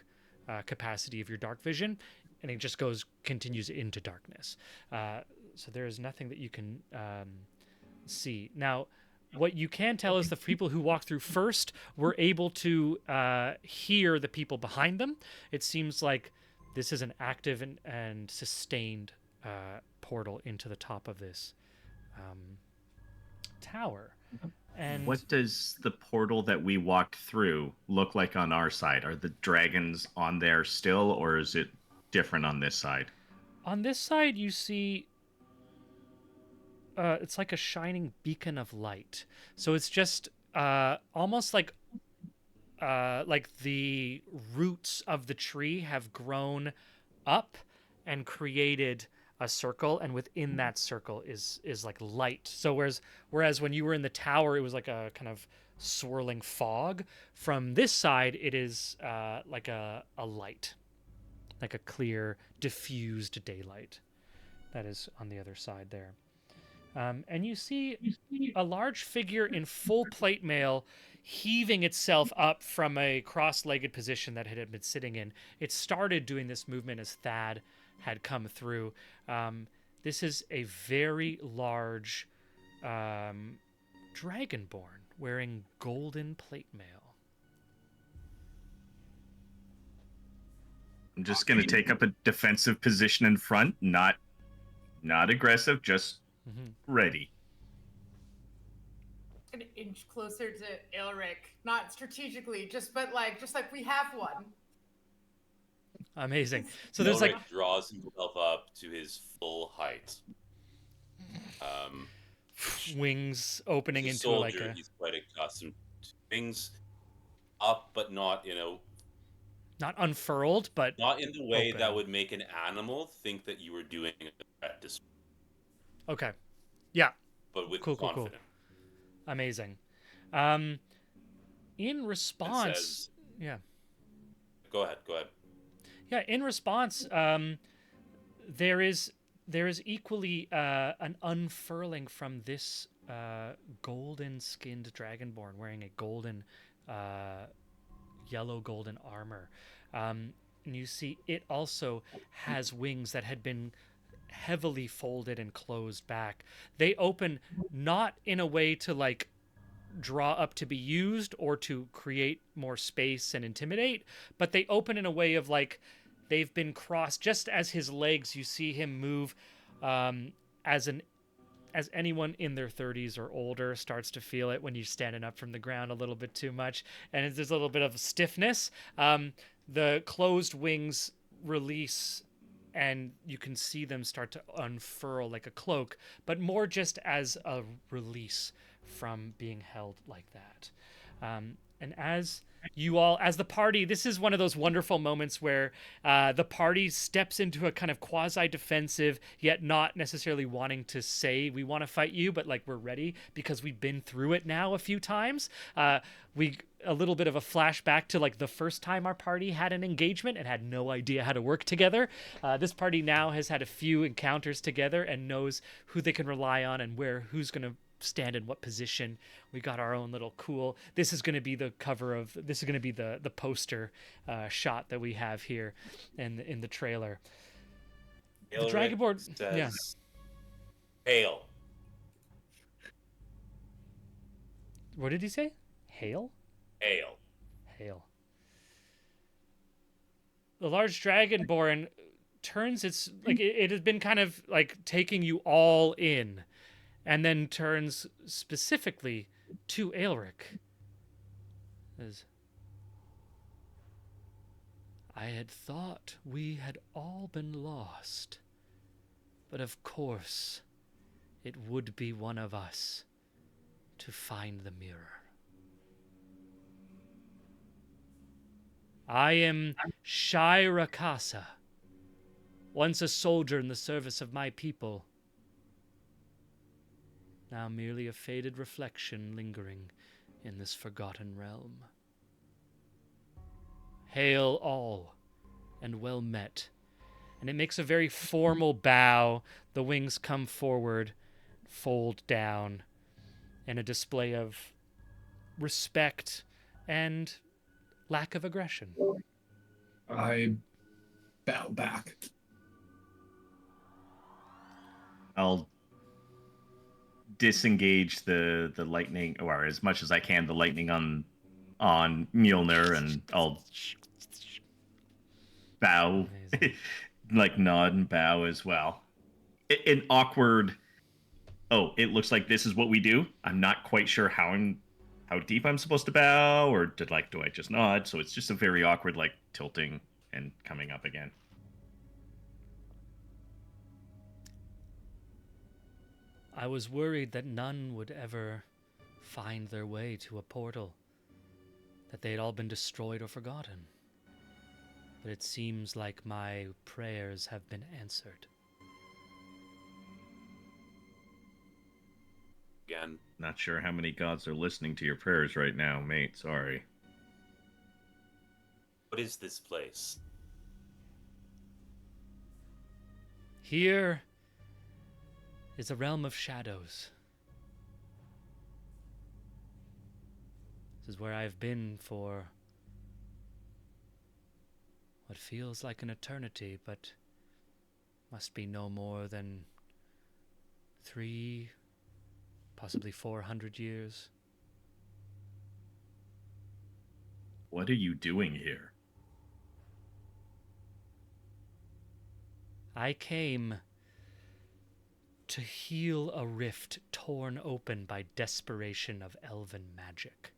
capacity of your dark vision, and it just continues into darkness. So there is nothing that you can see. Now, what you can tell is the people who walked through first were able to hear the people behind them. It seems like this is an active and sustained portal into the top of this tower. And what does the portal that we walked through look like on our side? Are the dragons on there still, or is it different on this side? On this side, you see it's like a shining beacon of light. So it's just almost like the roots of the tree have grown up and created a circle, and within that circle is like light. So whereas when you were in the tower, it was like a kind of swirling fog. From this side, it is like a light, like a clear, diffused daylight that is on the other side there. And you see a large figure in full plate mail heaving itself up from a cross-legged position that it had been sitting in. It started doing this movement as Thad had come through. This is a very large dragonborn wearing golden plate mail. I'm just going to take up a defensive position in front, not aggressive, just ready. An inch closer to Ilric, not strategically, just like we have one. Amazing. So there's like draws himself up to his full height. Wings opening into soldier, like a. He's quite accustomed to wings up, but not not unfurled, but not in the way open. that would make an animal think that you were doing a threat display. Okay. Yeah. But with Cool. confidence. Amazing. In response, yeah. Go ahead. Yeah, in response, there is equally an unfurling from this golden-skinned dragonborn wearing a golden, yellow golden armor. And you see it also has wings that had been heavily folded and closed back. They open not in a way to like draw up to be used or to create more space and intimidate, but they open in a way of like they've been crossed. Just as his legs, you see him move as anyone in their 30s or older starts to feel it when you're standing up from the ground a little bit too much, and there's a little bit of stiffness. The closed wings release, and you can see them start to unfurl like a cloak, but more just as a release from being held like that. And as the party, this is one of those wonderful moments where the party steps into a kind of quasi-defensive, yet not necessarily wanting to say we want to fight you, but like we're ready because we've been through it now a few times. A little bit of a flashback to like the first time our party had an engagement and had no idea how to work together. This party now has had a few encounters together and knows who they can rely on and who's going to stand in what position. We got our own little cool. This is going to be the cover of. This is going to be the poster shot that we have here in the trailer. The Dragonborn. says, Yeah. Hail. What did he say? Hail? Hail. Hail. The large dragonborn turns its it has been kind of like taking you all in, and then turns specifically to Aelric. As I had thought we had all been lost, but of course it would be one of us to find the mirror. I am Shai Rakasa, once a soldier in the service of my people, now merely a faded reflection lingering in this forgotten realm. Hail all, and well met. And it makes a very formal bow. The wings come forward, fold down, and a display of respect and lack of aggression. I bow back. I'll disengage the lightning, or as much as I can, the lightning on Mjolnir, and I'll bow, like nod and bow as well. An awkward. Oh, it looks like this is what we do. I'm not quite sure how deep I'm supposed to bow, or do I just nod? So it's just a very awkward, like tilting and coming up again. I was worried that none would ever find their way to a portal, that they had all been destroyed or forgotten. But it seems like my prayers have been answered. Again. Not sure how many gods are listening to your prayers right now, mate. Sorry. What is this place? Here is a realm of shadows. This is where I've been for what feels like an eternity, but must be no more than 3, possibly 400 years. What are you doing here? I came to heal a rift torn open by desperation of elven magic.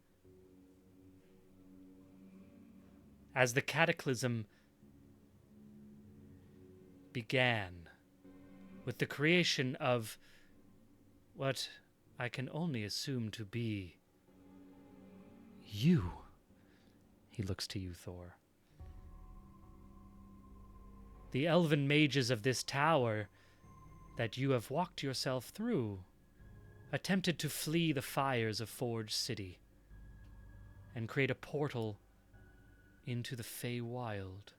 As the cataclysm began with the creation of what I can only assume to be you. He looks to you, Thor. The elven mages of this tower that you have walked yourself through attempted to flee the fires of Forge City and create a portal into the Feywild.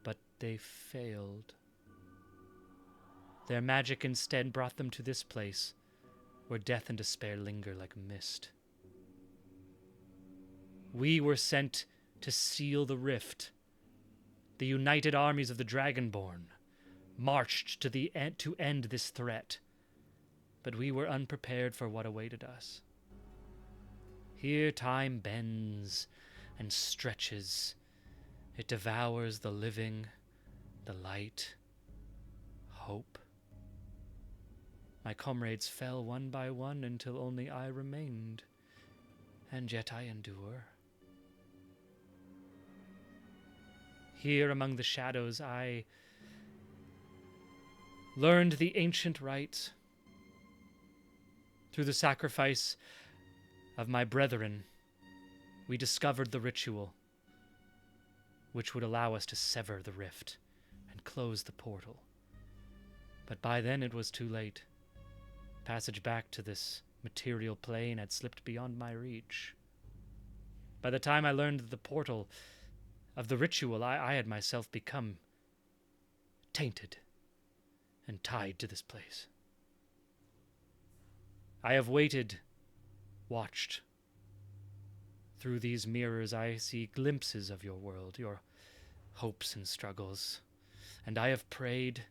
But they failed. Their magic instead brought them to this place, where death and despair linger like a mist. We were sent to seal the rift. The united armies of the Dragonborn marched to end this threat, but we were unprepared for what awaited us. Here time bends and stretches. It devours the living, the light, hope. My comrades fell one by one until only I remained, and yet I endure. Here among the shadows I learned the ancient rite. Through the sacrifice of my brethren, we discovered the ritual which would allow us to sever the rift and close the portal. But by then it was too late. Passage back to this material plane had slipped beyond my reach. By the time I learned the portal of the ritual, I had myself become tainted and tied to this place. I have waited, watched. Through these mirrors I see glimpses of your world, your hopes and struggles. and I have prayed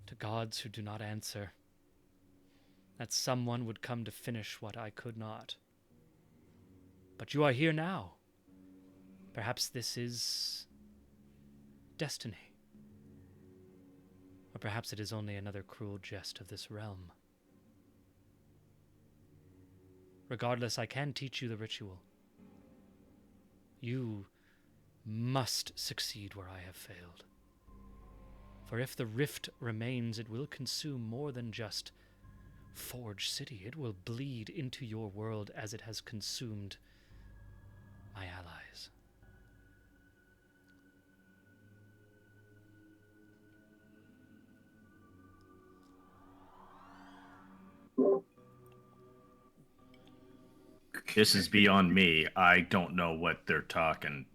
to gods who do not answer, that someone would come to finish what I could not. But you are here now. Perhaps this is destiny. Or perhaps it is only another cruel jest of this realm. Regardless, I can teach you the ritual. You must succeed where I have failed. For if the rift remains, it will consume more than just Forge City. It will bleed into your world as it has consumed my allies. This is beyond me. I don't know what they're talking,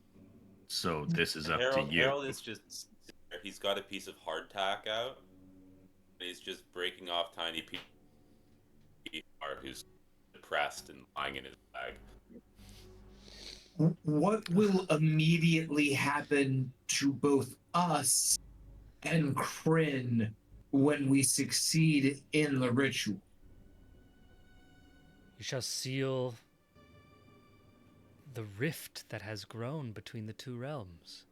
so this is up to you. Harold is just, he's got a piece of hardtack out, and he's just breaking off tiny pieces who's depressed and lying in his bag. What will immediately happen to both us and Kryn when we succeed in the ritual? You shall seal the rift that has grown between the two realms.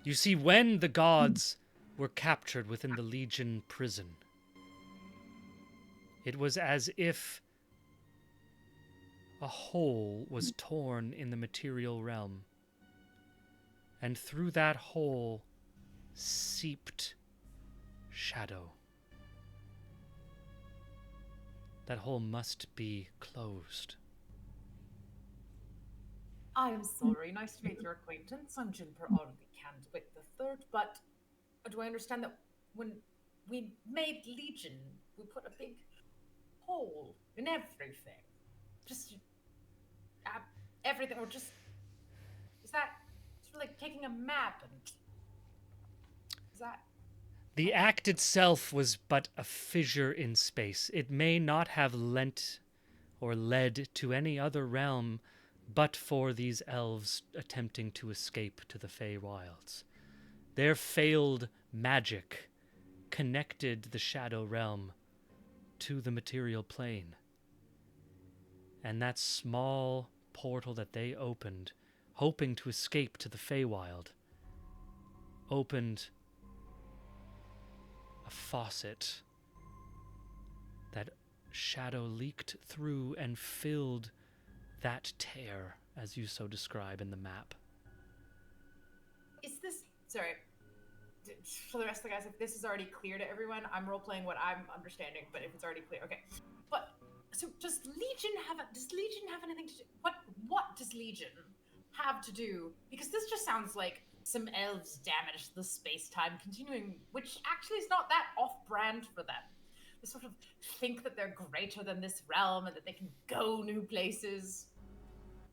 You see, when the gods were captured within the Legion prison, it was as if a hole was torn in the material realm, and through that hole seeped shadow. That hole must be closed. I am sorry. Nice to make your acquaintance. I'm Juniper Audley Candlewick III, but do I understand that when we made Legion, we put a big hole in everything? Just everything, or just... Is that sort of like taking a map and... Is that... The act itself was but a fissure in space. It may not have lent or led to any other realm but for these elves attempting to escape to the Feywilds. Their failed magic connected the Shadow Realm to the material plane. And that small portal that they opened, hoping to escape to the Feywild, opened a faucet that shadow leaked through and filled that tear, as you so describe in the map. Is this... Sorry. For the rest of the guys, if this is already clear to everyone, I'm role-playing what I'm understanding, but if it's already clear, okay. But, so does Legion have anything to do... What does Legion have to do? Because this just sounds like some elves damaged the space-time continuum, which actually is not that off-brand for them. They sort of think that they're greater than this realm and that they can go new places.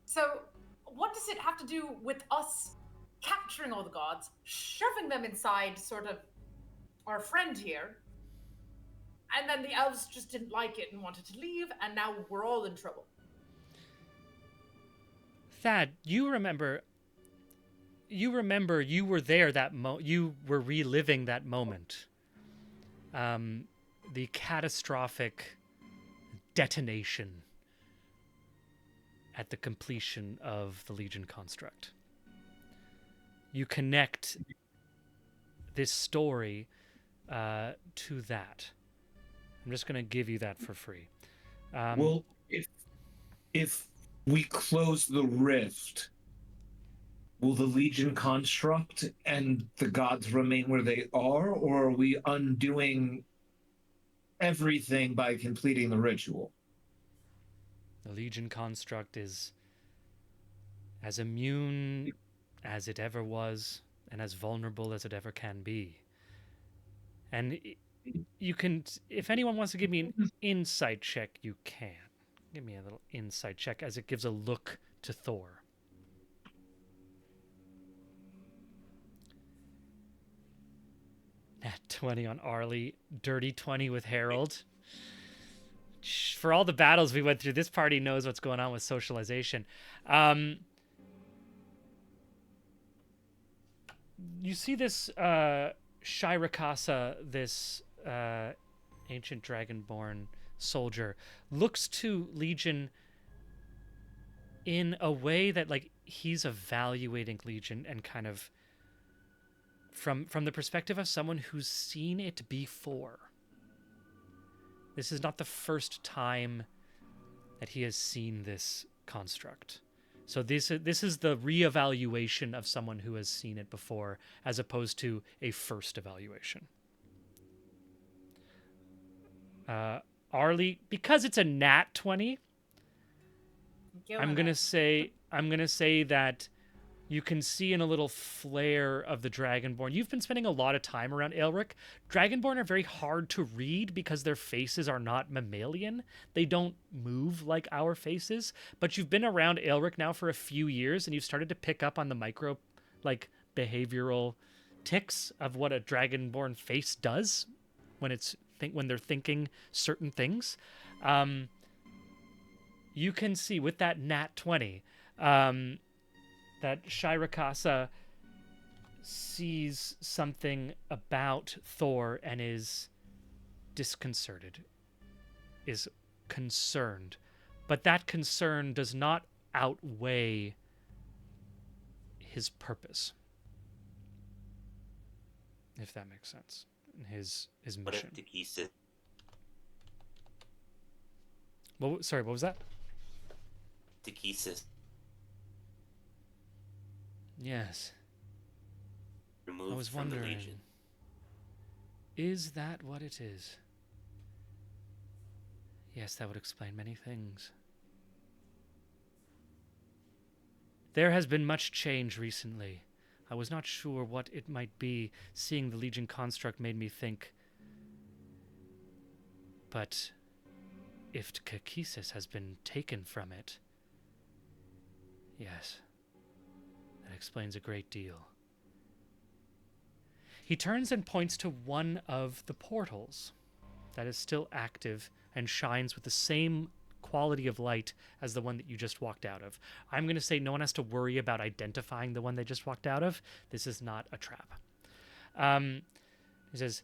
So, what does it have to do with us capturing all the gods, shoving them inside sort of our friend here, and then the elves just didn't like it and wanted to leave, and now we're all in trouble? Thad, you remember you were there you were reliving that moment. The catastrophic detonation at the completion of the Legion construct. You connect this story to that. I'm just going to give you that for free. Well, if we close the rift, will the Legion construct and the gods remain where they are, or are we undoing everything by completing the ritual? The Legion construct is as immune as it ever was, and as vulnerable as it ever can be. And you can, if anyone wants to give me an insight check, you can. Give me a little insight check as it gives a look to Thor. Nat 20 on Arlie, dirty 20 with Harold. For all the battles we went through, this party knows what's going on with socialization. you see this Shirakasa, this ancient dragonborn soldier, looks to Legion in a way that, like, he's evaluating Legion and kind of from the perspective of someone who's seen it before. This is not the first time that he has seen this construct. So this is the reevaluation of someone who has seen it before, as opposed to a first evaluation. Arlie, because it's a nat 20, I'm gonna say that you can see in a little flare of the Dragonborn. You've been spending a lot of time around Aelric. Dragonborn are very hard to read because their faces are not mammalian. They don't move like our faces. But you've been around Aelric now for a few years, and you've started to pick up on the micro, like, behavioral tics of what a Dragonborn face does when they're thinking certain things. You can see with that nat 20. That Shirakasa sees something about Thor and is disconcerted, is concerned. But that concern does not outweigh his purpose, if that makes sense. His What mission. if Takisa Sorry, what was that? Takisis Yes. removed I was from the wondering. Legion? Is that what it is? Yes, that would explain many things. There has been much change recently. I was not sure what it might be. Seeing the Legion construct made me think. But if Kakisis has been taken from it, yes, that explains a great deal. He turns and points to one of the portals that is still active and shines with the same quality of light as the one that you just walked out of. I'm going to say no one has to worry about identifying the one they just walked out of. This is not a trap. He says,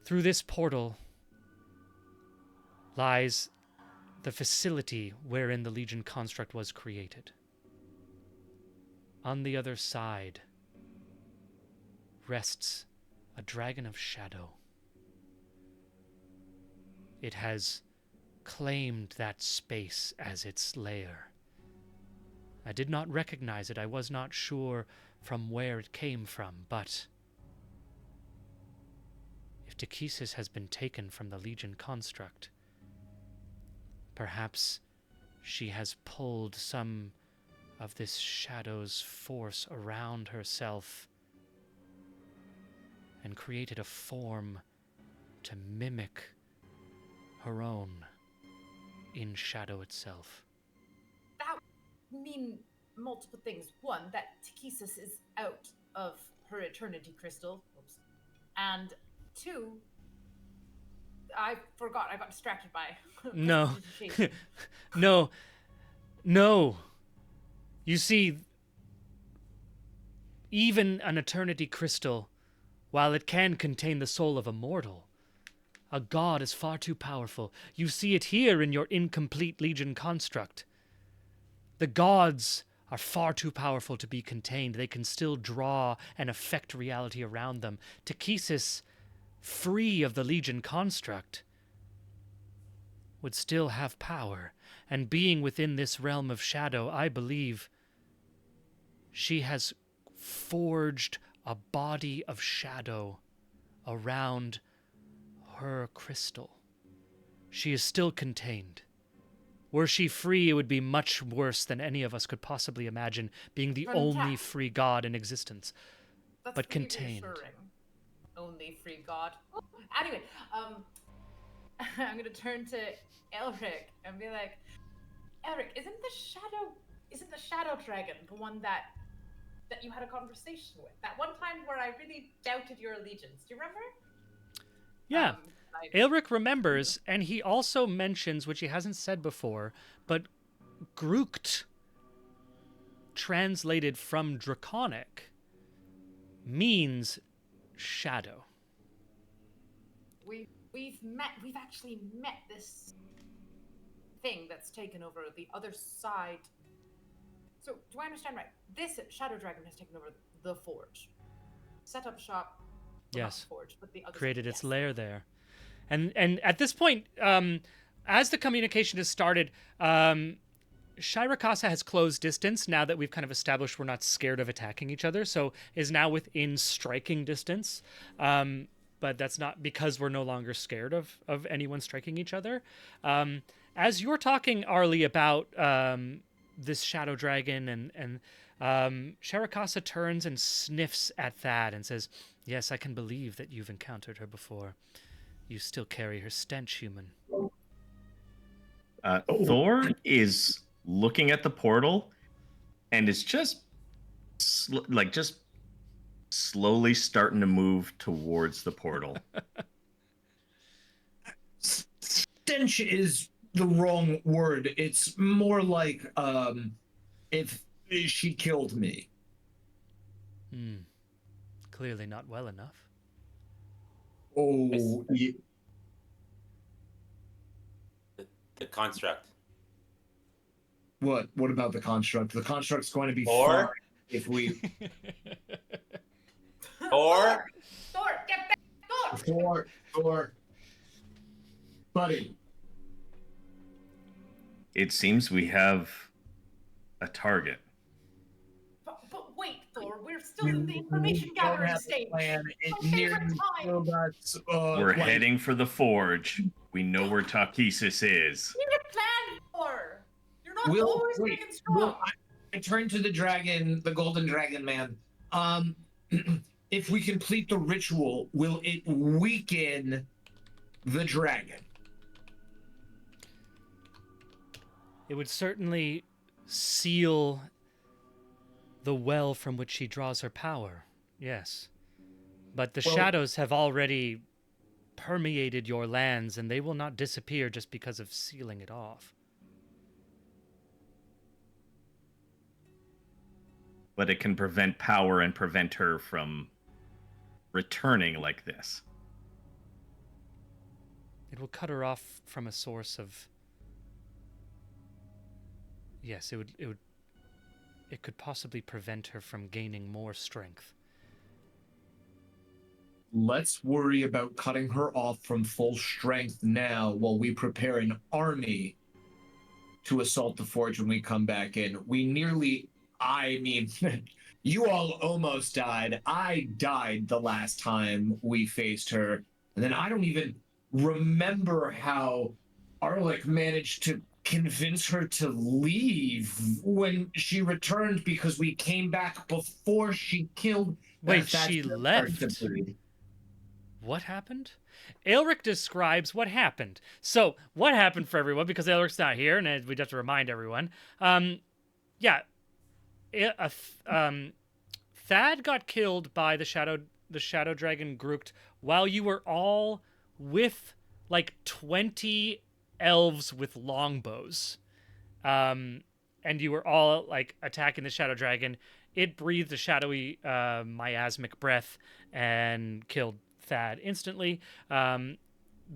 through this portal lies the facility wherein the Legion construct was created. On the other side rests a dragon of shadow. It has claimed that space as its lair. I did not recognize it. I was not sure from where it came from, but if Takisis has been taken from the Legion construct, perhaps she has pulled some of this shadow's force around herself and created a form to mimic her own in shadow itself. That would mean multiple things. One, that Takisis is out of her Eternity Crystal. Oops. And two, I forgot. I got distracted by... No. No. No. You see, even an Eternity Crystal, while it can contain the soul of a mortal, a god is far too powerful. You see it here in your incomplete Legion construct. The gods are far too powerful to be contained. They can still draw and affect reality around them. Takisis, free of the Legion construct, would still have power. And being within this realm of shadow, I believe she has forged a body of shadow around her crystal. She is still contained. Were she free, it would be much worse than any of us could possibly imagine, being the only free god in existence. That's but pretty contained. reassuring. Only free god. Anyway, I'm gonna turn to Elric and be like, Elric, isn't the shadow dragon the one that you had a conversation with? That one time where I really doubted your allegiance. Do you remember? Yeah. Aelric remembers, and he also mentions, which he hasn't said before, but Grucht, translated from Draconic, means shadow. We've actually met this thing that's taken over the other side. So do I understand right? This shadow dragon has taken over the forge. Set up shop. Well, not Yes. the forge, but the other Created side. its Yes. lair there. And at this point, as the communication has started, Shirakasa has closed distance now that we've kind of established we're not scared of attacking each other, so is now within striking distance. But that's not because we're no longer scared of anyone striking each other. As you're talking, Arlie, about this shadow dragon, and Shirakasa turns and sniffs at Thad and says, "Yes, I can believe that you've encountered her before. You still carry her stench, human." Thor is looking at the portal and is just slowly starting to move towards the portal. Stench is the wrong word. It's more like if she killed me. Clearly not well enough. Oh, The construct. what? What about the construct? The construct's going to be Or- fine if we Or Thor, get back! Thor! Thor, buddy. It seems we have a target. But wait, Thor, we're still in the information We don't gathering have a stage. plan. It My favorite nearly time. killed us. We're like- heading for the forge. We know where Takesis is. We need a plan, Thor. You're not We'll, always wait, big and strong. we'll- I turn to the dragon, the golden dragon man. If we complete the ritual, will it weaken the dragon? It would certainly seal the well from which she draws her power. Yes. But the Well- shadows have already permeated your lands, and they will not disappear just because of sealing it off. But it can prevent power and prevent her from returning like this. It will cut her off from a source of... Yes, it could possibly prevent her from gaining more strength. Let's worry about cutting her off from full strength now while we prepare an army to assault the forge when we come back in. You all almost died. I died the last time we faced her. And then I don't even remember how Arlick managed to convince her to leave when she returned because we came back before she killed. Wait, That's she the left? part that- What happened? Aelric describes what happened. So, what happened for everyone, because Aelric's not here, and we'd have to remind everyone. Thad got killed by the shadow dragon Groot while you were all with like 20 elves with longbows. And you were all like attacking the shadow dragon. It breathed a shadowy miasmic breath and killed Thad instantly. The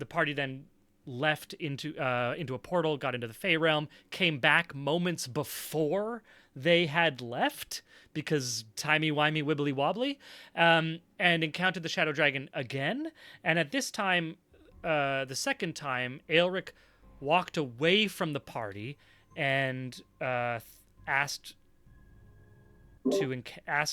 party then left into a portal, got into the Fey realm, came back moments before they had left because timey-wimey, wibbly-wobbly, and encountered the shadow dragon again. And at this time, the second time, Aelric walked away from the party and asked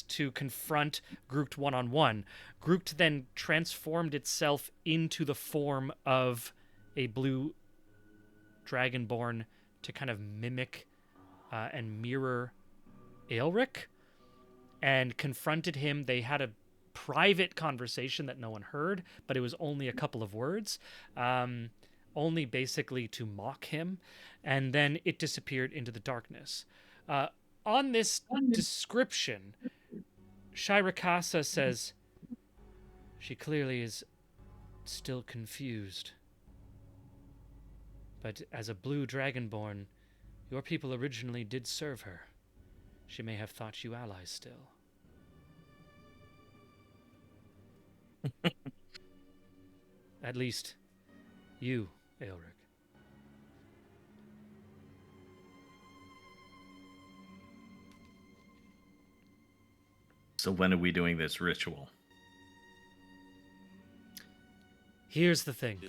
to confront Groot one-on-one. Groot then transformed itself into the form of a blue dragonborn to kind of mimic and mirror Aelric, and confronted him. They had a private conversation that no one heard, but it was only a couple of words, only basically to mock him, and then it disappeared into the darkness. On this description, Shirakasa says, "She clearly is still confused. But as a blue dragonborn, your people originally did serve her. She may have thought you allies still." At least you, Aelric. So when are we doing this ritual? Here's the thing.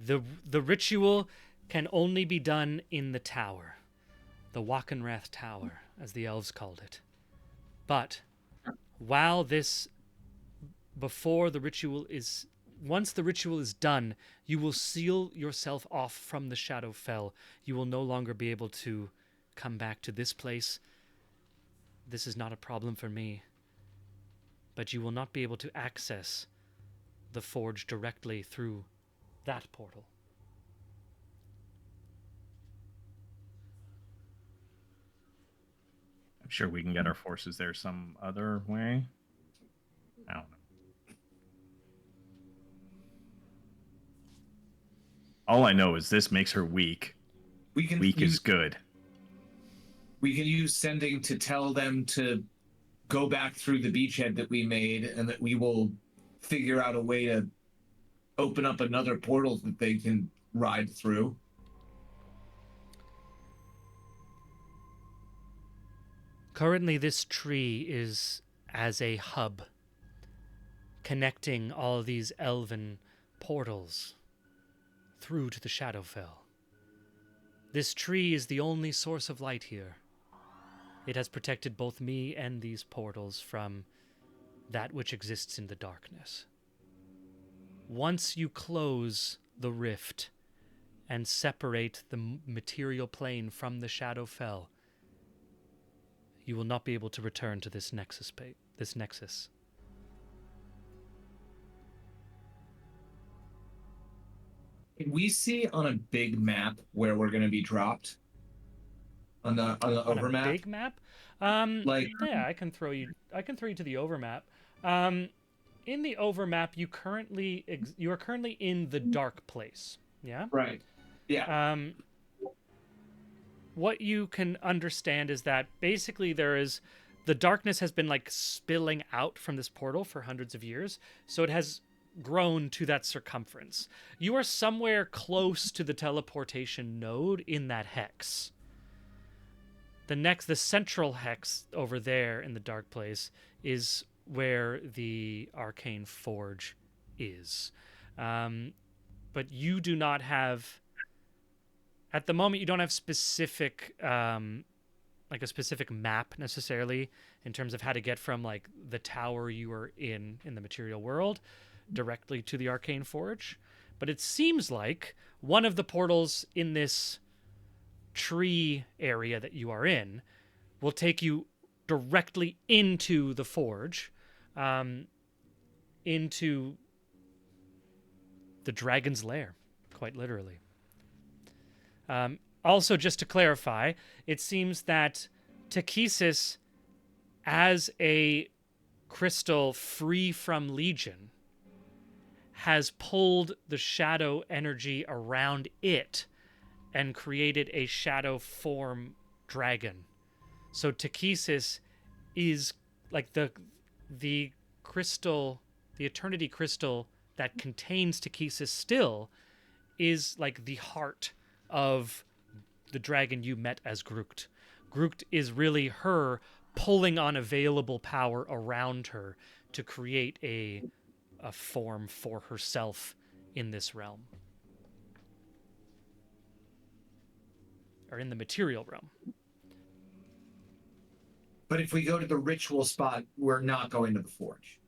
The ritual can only be done in the tower. The Wachenrath Tower, as the elves called it. But once the ritual is done, you will seal yourself off from the Shadowfell. You will no longer be able to come back to this place. This is not a problem for me. But you will not be able to access the forge directly through that portal. I'm sure we can get our forces there some other way. I don't know. All I know is this makes her weak. Weak is good. We can use sending to tell them to go back through the beachhead that we made, and that we will figure out a way to open up another portal that they can ride through. Currently, this tree is as a hub, connecting all these elven portals through to the Shadowfell. This tree is the only source of light here. It has protected both me and these portals from that which exists in the darkness. Once you close the rift and separate the material plane from the Shadowfell, you will not be able to return to this nexus. Can we see on a big map where we're going to be dropped? On the On overmap? a big map? Like- yeah, I can throw you to the overmap. In the overmap, you are currently in the dark place. Yeah? Right. Yeah. What you can understand is that basically the darkness has been like spilling out from this portal for hundreds of years, so it has grown to that circumference. You are somewhere close to the teleportation node in that hex. The central hex over there in the dark place is where the arcane forge is. But you do not have, at the moment, you don't have specific, like a specific map necessarily in terms of how to get from like the tower you are in the material world directly to the arcane forge. But it seems like one of the portals in this tree area that you are in will take you directly into the forge, into the dragon's lair, quite literally. Also, just to clarify, it seems that Takesis, as a crystal free from Legion, has pulled the shadow energy around it and created a shadow form dragon. So Takesis is like the crystal, the eternity crystal that contains Takesis still is like the heart of the dragon you met as Grucht. Grucht is really her pulling on available power around her to create a form for herself in this realm. Or in the material realm. But if we go to the ritual spot, we're not going to the forge.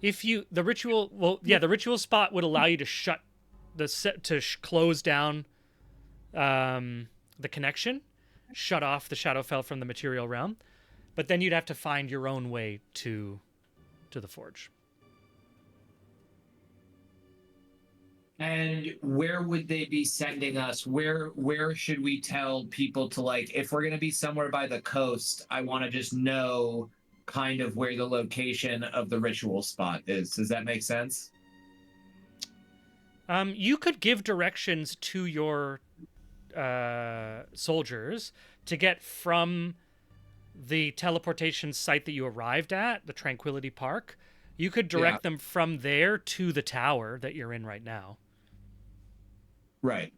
The ritual spot would allow you to close down the connection, shut off the Shadowfell from the material realm, but then you'd have to find your own way to the forge. And where would they be sending us? Where should we tell people to, like, if we're going to be somewhere by the coast, I want to just know kind of where the location of the ritual spot is. Does that make sense? You could give directions to your soldiers to get from the teleportation site that you arrived at, the Tranquility Park. You could direct them from there to the tower that you're in right now. Right.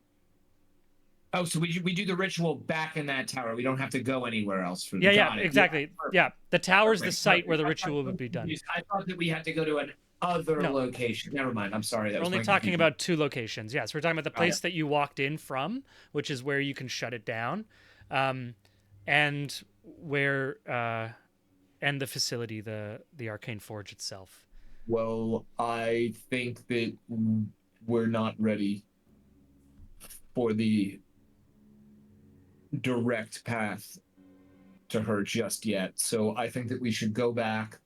Oh, so we do the ritual back in that tower. We don't have to go anywhere else for Yeah, Got it. exactly. Yeah, the tower's the Perfect, site where the perfect. ritual would be done. I thought that we had to go to an other No. location. Never mind. I'm sorry. That We're was only my talking confusion. about 2 locations. Yes, we're talking about the Got it. place that you walked in from, which is where you can shut it down, and where and the facility, the Arcane Forge itself. Well, I think that we're not ready for the direct path to her just yet. So I think that we should go back,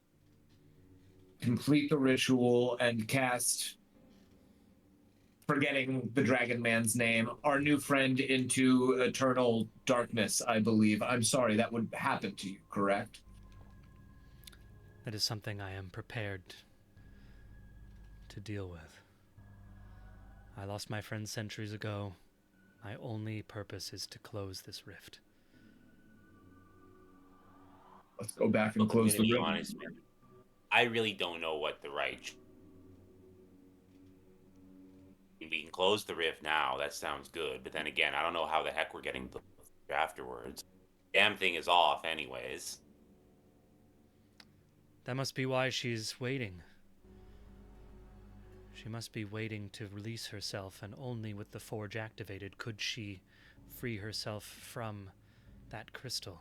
complete the ritual, and cast, forgetting the Dragon Man's name, our new friend into eternal darkness, I believe. I'm sorry, that would happen to you, correct? That is something I am prepared to deal with. I lost my friend centuries ago. My only purpose is to close this rift. Let's go back and Look, I'm close gonna the be rift. honest, man. I really don't know what the right. We can close the rift now. That sounds good, but then again, I don't know how the heck we're getting the afterwards. Damn thing is off, anyways. That must be why she's waiting. She must be waiting to release herself, and only with the forge activated could she free herself from that crystal.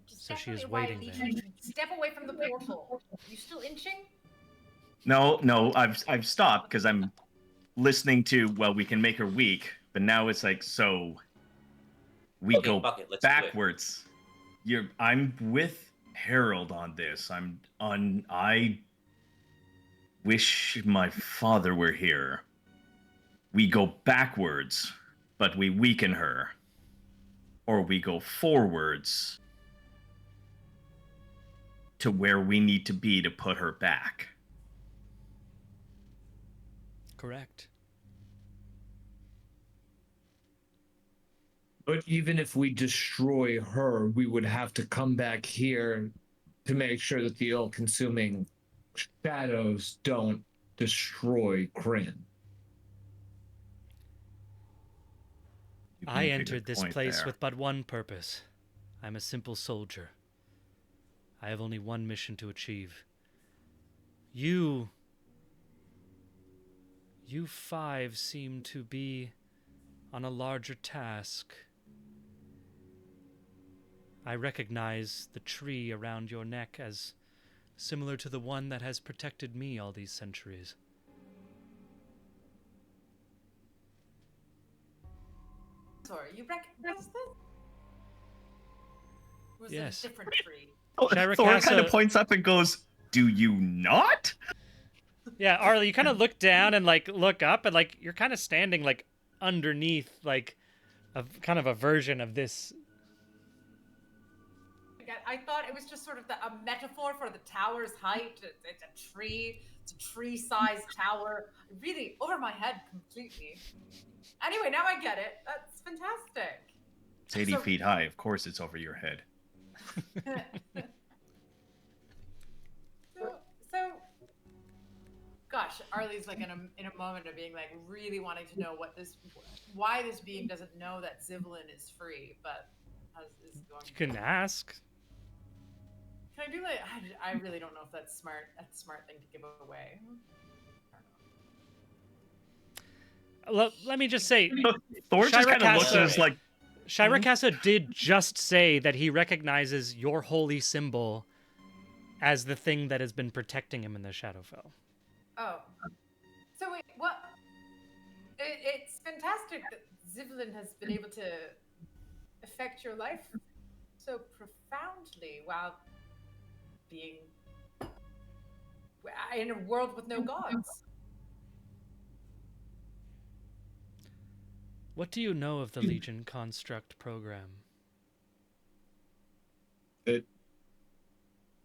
So she is waiting there. Step away from the portal. You still inching? No, I've stopped because I'm listening to, well, we can make her weak, but now it's like, so we Okay, go fuck it, let's do it. backwards. I'm with Harold on this. I wish my father were here. We go backwards, but we weaken her. Or we go forwards to where we need to be to put her back. Correct. But even if we destroy her, we would have to come back here to make sure that the all-consuming shadows don't destroy Kryn. I entered this place with but one purpose. I'm a simple soldier. I have only one mission to achieve. You 5 seem to be on a larger task. I recognize the tree around your neck as similar to the one that has protected me all these centuries. Sorry, you recognize this? Or was Yes. it a different tree? Thor Shirakaza- kind of points up and goes, "Do you not?" Yeah, Arlie, you kind of look down and look up, and you're kind of standing underneath a kind of a version of this. I thought it was just sort of a metaphor for the tower's height. It's a tree. It's a tree-sized tower. Really over my head completely. Anyway, now I get it. That's fantastic. It's 80 So- feet high. Of course it's over your head. So, gosh, Arlie's in a moment of being really wanting to know why this being doesn't know that Zivlin is free, but is going. You can ask. Can I do I really don't know if that's smart. That's a smart thing to give away. Let me just say, Thor just kind of looks at Shirakasa- us like, Shirakasa did just say that he recognizes your holy symbol as the thing that has been protecting him in the Shadowfell. Oh. So wait, what? It's fantastic that Zivlin has been able to affect your life so profoundly while being in a world with no gods. What do you know of the Legion Construct program?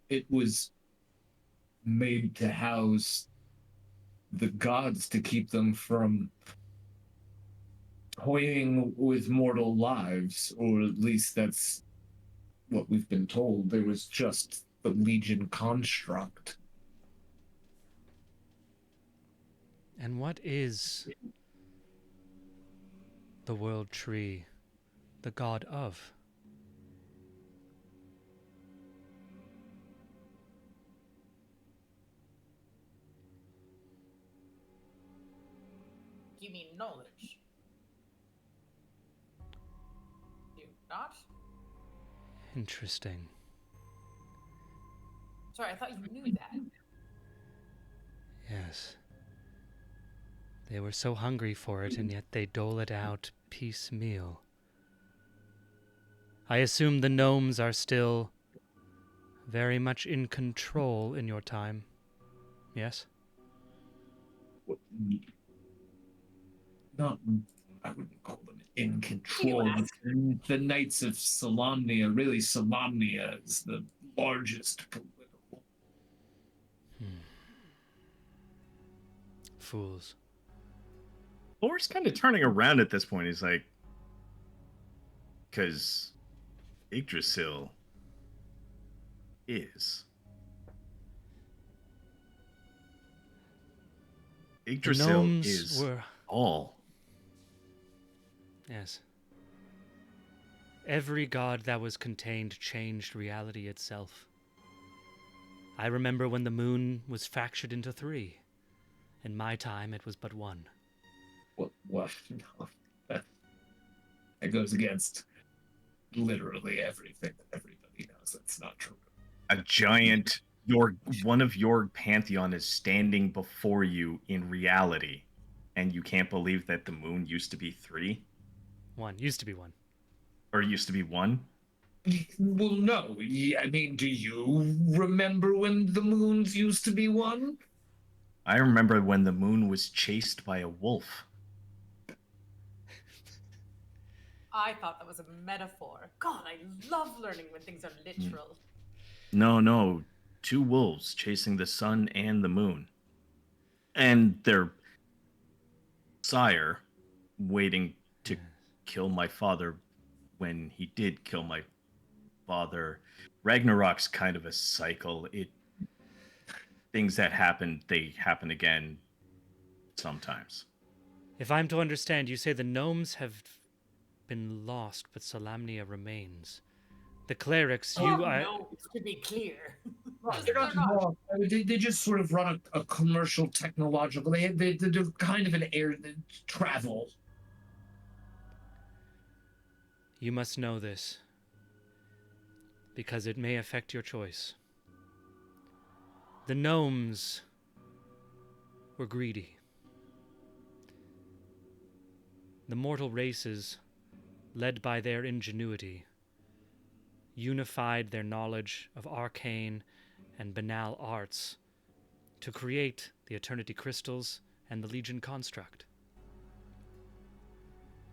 It was made to house the gods to keep them from toying with mortal lives, or at least that's what we've been told. There was just the Legion construct. And what is the World Tree the god of? You mean knowledge? You not? Interesting. Sorry, I thought you knew that. Yes. They were so hungry for it, and yet they dole it out piecemeal. I assume the gnomes are still very much in control in your time. Yes? Not, I wouldn't call them in control. ask? The Knights of Solamnia, really, Solamnia is the largest political. Fools. Thor's kind of turning around at this point. He's like, because Yggdrasil is. The Yggdrasil gnomes is were... all. Yes. Every god that was contained changed reality itself. I remember when the moon was fractured into 3. In my time, it was but 1. What? No, that goes against literally everything that everybody knows. That's not true. A giant, one of your pantheon is standing before you in reality, and you can't believe that the moon used to be 3? 1. Used to be 1. Or used to be 1? Well, no. I mean, do you remember when the moons used to be 1? I remember when the moon was chased by a wolf. I thought that was a metaphor. God, I love learning when things are literal. No. 2 wolves chasing the sun and the moon. And their sire waiting to kill my father when he did kill my father. Ragnarok's kind of a cycle. Things that happen, they happen again sometimes. If I'm to understand, you say the gnomes have been lost, but Solamnia remains. The clerics, No, to be clear. They're not involved. They just sort of run a commercial technological. They do kind of an air travel. You must know this, because it may affect your choice. The gnomes were greedy. The mortal races, led by their ingenuity, unified their knowledge of arcane and banal arts to create the Eternity Crystals and the Legion construct.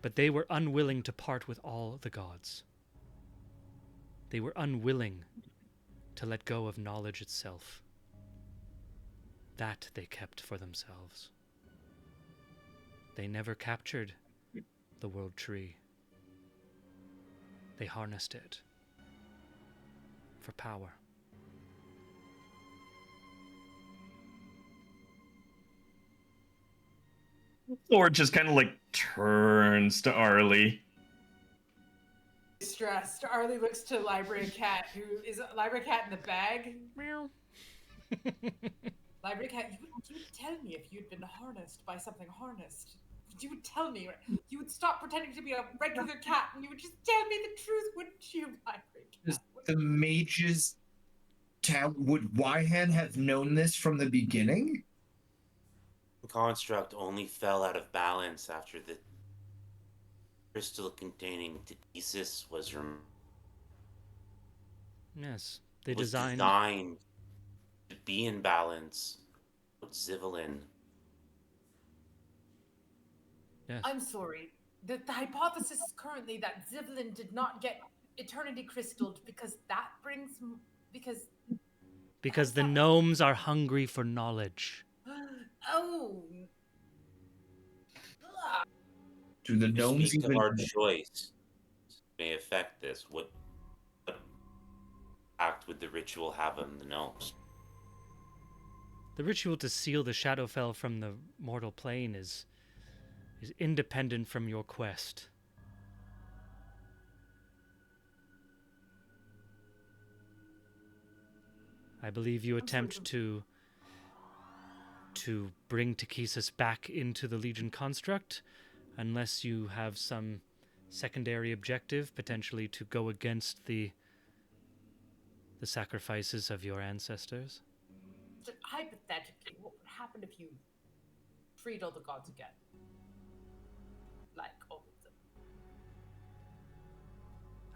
But they were unwilling to part with all the gods. They were unwilling to let go of knowledge itself. That they kept for themselves. They never captured the World Tree. They harnessed it for power. Thor just kind of like turns to Arlie. Stressed. Arlie looks to Library Cat, who is Library Cat in the bag. Meow. Library Cat, you would tell me if you'd been harnessed by something harnessed. You would tell me. You would stop pretending to be a regular cat, and you would just tell me the truth, wouldn't you, Library Cat? The mages would Wyhan have known this from the beginning? The construct only fell out of balance after the crystal containing Thesis was Yes, they was designed... designed to be in balance with Zivelin. Yes. I'm sorry. The hypothesis is currently that Zivelin did not get Eternity Crystalled because that brings... Because the gnomes are hungry for knowledge. Oh. Do the To gnomes speak even... of our choice may affect this. What act would the ritual have on the gnomes? The ritual to seal the Shadowfell from the mortal plane is independent from your quest. I believe you attempt to bring Takesis back into the Legion construct, unless you have some secondary objective, potentially to go against the sacrifices of your ancestors. So hypothetically, what would happen if you freed all the gods again? Like all of them.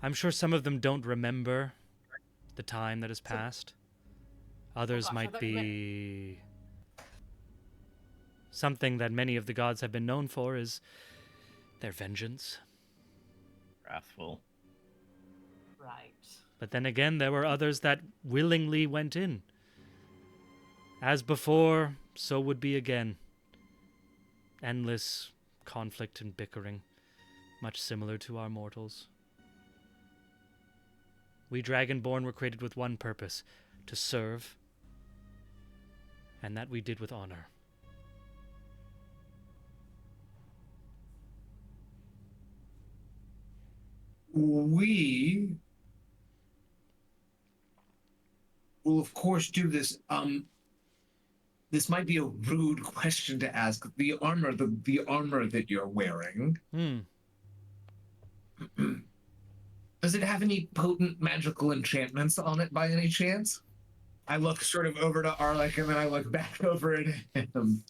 I'm sure some of them don't remember the time that has passed. Others gosh, I might thought you be... Something that many of the gods have been known for is their vengeance. Wrathful. Right. But then again, there were others that willingly went in. As before, so would be again. Endless conflict and bickering, much similar to our mortals. We Dragonborn were created with one purpose, to serve, and that we did with honor. We will, of course, do this. This might be a rude question to ask. The armor that you're wearing, does it have any potent magical enchantments on it by any chance? I look sort of over to Arlek, and then I look back over at him.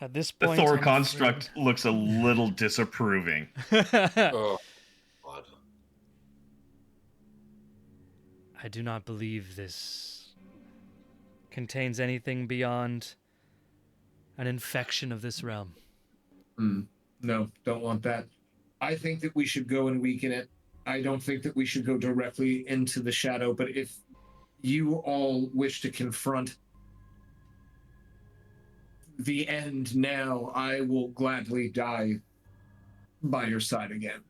At this The point, Thor I'm construct looks a little disapproving. Oh, God. I do not believe this contains anything beyond an infection of this realm. No, don't want that. I think that we should go and weaken it. I don't think that we should go directly into the shadow, but if you all wish to confront the end now, I will gladly die by your side again.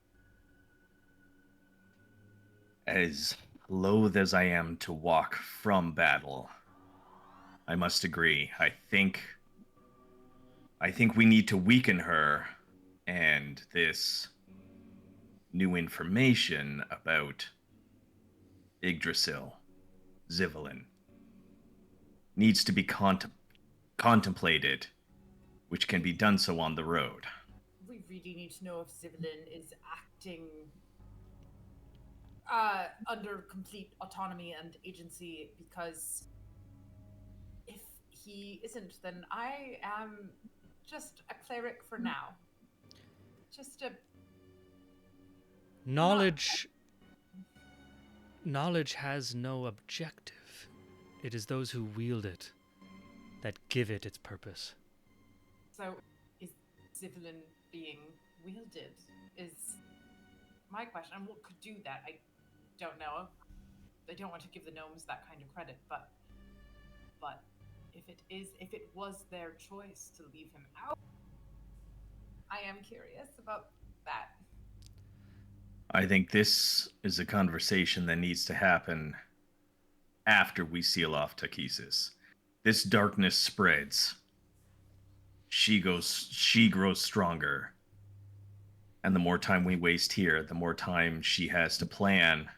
As loath as I am to walk from battle, I must agree. I think we need to weaken her, and this new information about Yggdrasil, Zivelin, needs to be contemplated, which can be done so on the road. We really need to know if Zivelin is acting under complete autonomy and agency, because if he isn't, then I am just a cleric for now. Just a... Knowledge has no objective. It is those who wield it that give it its purpose. So, is Zivelin being wielded? Is my question. And what could do that? I don't know. I don't want to give the gnomes that kind of credit, but if it was their choice to leave him out, I am curious about that. I think this is a conversation that needs to happen after we seal off Takesis. This darkness spreads. She grows stronger. And the more time we waste here, the more time she has to plan,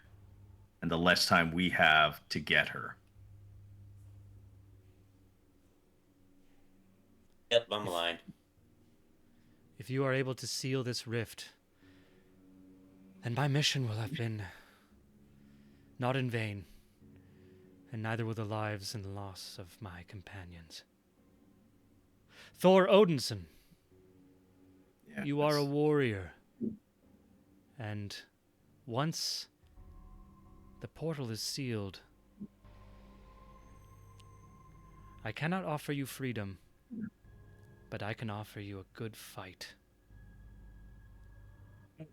and the less time we have to get her. Yep, I'm aligned. If you are able to seal this rift, then my mission will have been not in vain, and neither will the lives and the loss of my companions. Thor Odinson, Yeah, you are a warrior, and once the portal is sealed, I cannot offer you freedom, but I can offer you a good fight.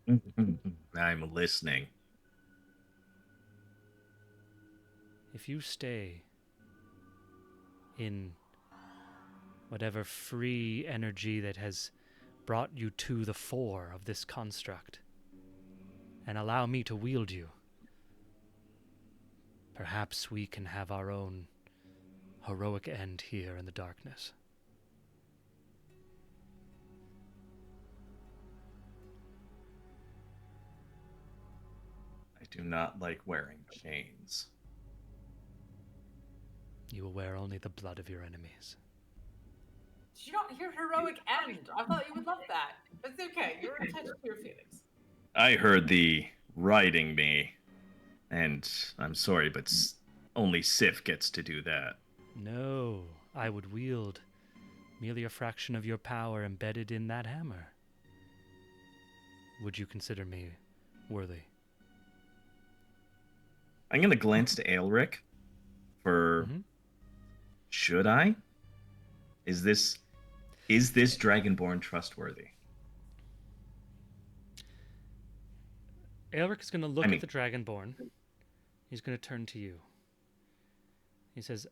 I'm listening. If you stay in whatever free energy that has brought you to the fore of this construct, and allow me to wield you, Perhaps we can have our own heroic end here in the darkness. I do not like wearing chains. You will wear only the blood of your enemies. Did you not hear heroic end? I thought you would love that. It's okay. You're attached to your feelings. I heard thee riding me, and I'm sorry, but only Sif gets to do that. No, I would wield merely a fraction of your power embedded in that hammer. Would you consider me worthy? I'm gonna glance to Aelric for should I? Is this Dragonborn trustworthy? Aelric is going to look at the Dragonborn. He's going to turn to you. He says,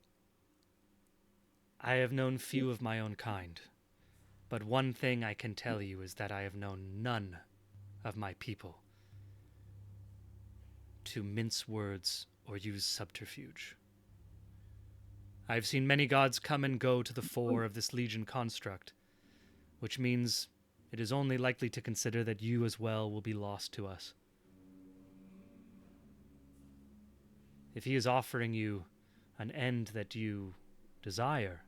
I have known few of my own kind, but one thing I can tell you is that I have known none of my people to mince words or use subterfuge. I have seen many gods come and go to the fore of this Legion construct, which means it is only likely to consider that you as well will be lost to us. If he is offering you an end that you desire,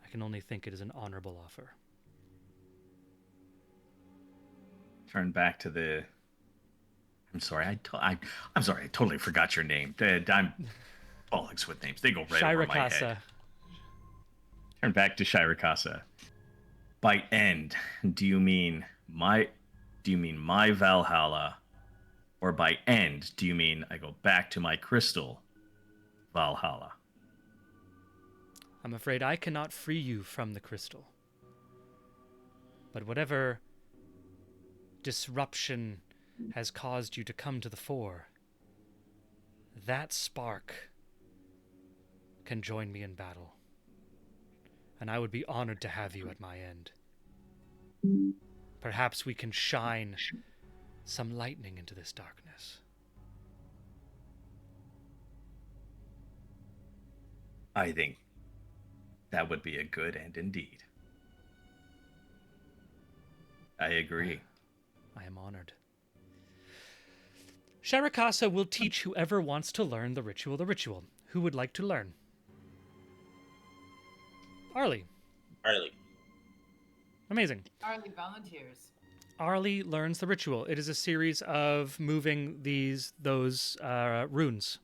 I can only think it is an honorable offer. Turn back to the... I'm sorry, I'm sorry, I totally forgot your name. I'm bollocks with names. They go right over my head. Turn back to Shirakasa. By end, do you mean my Valhalla? Or by end, do you mean I go back to my crystal Valhalla? I'm afraid I cannot free you from the crystal. But whatever disruption has caused you to come to the fore, that spark can join me in battle. And I would be honored to have you at my end. Perhaps we can shine some lightning into this darkness. I think that would be a good end indeed. I agree. I am honored. Shirakasa will teach whoever wants to learn the ritual. Who would like to learn? Arlie. Amazing. Arlie volunteers. Arlie learns the ritual. It is a series of moving those runes.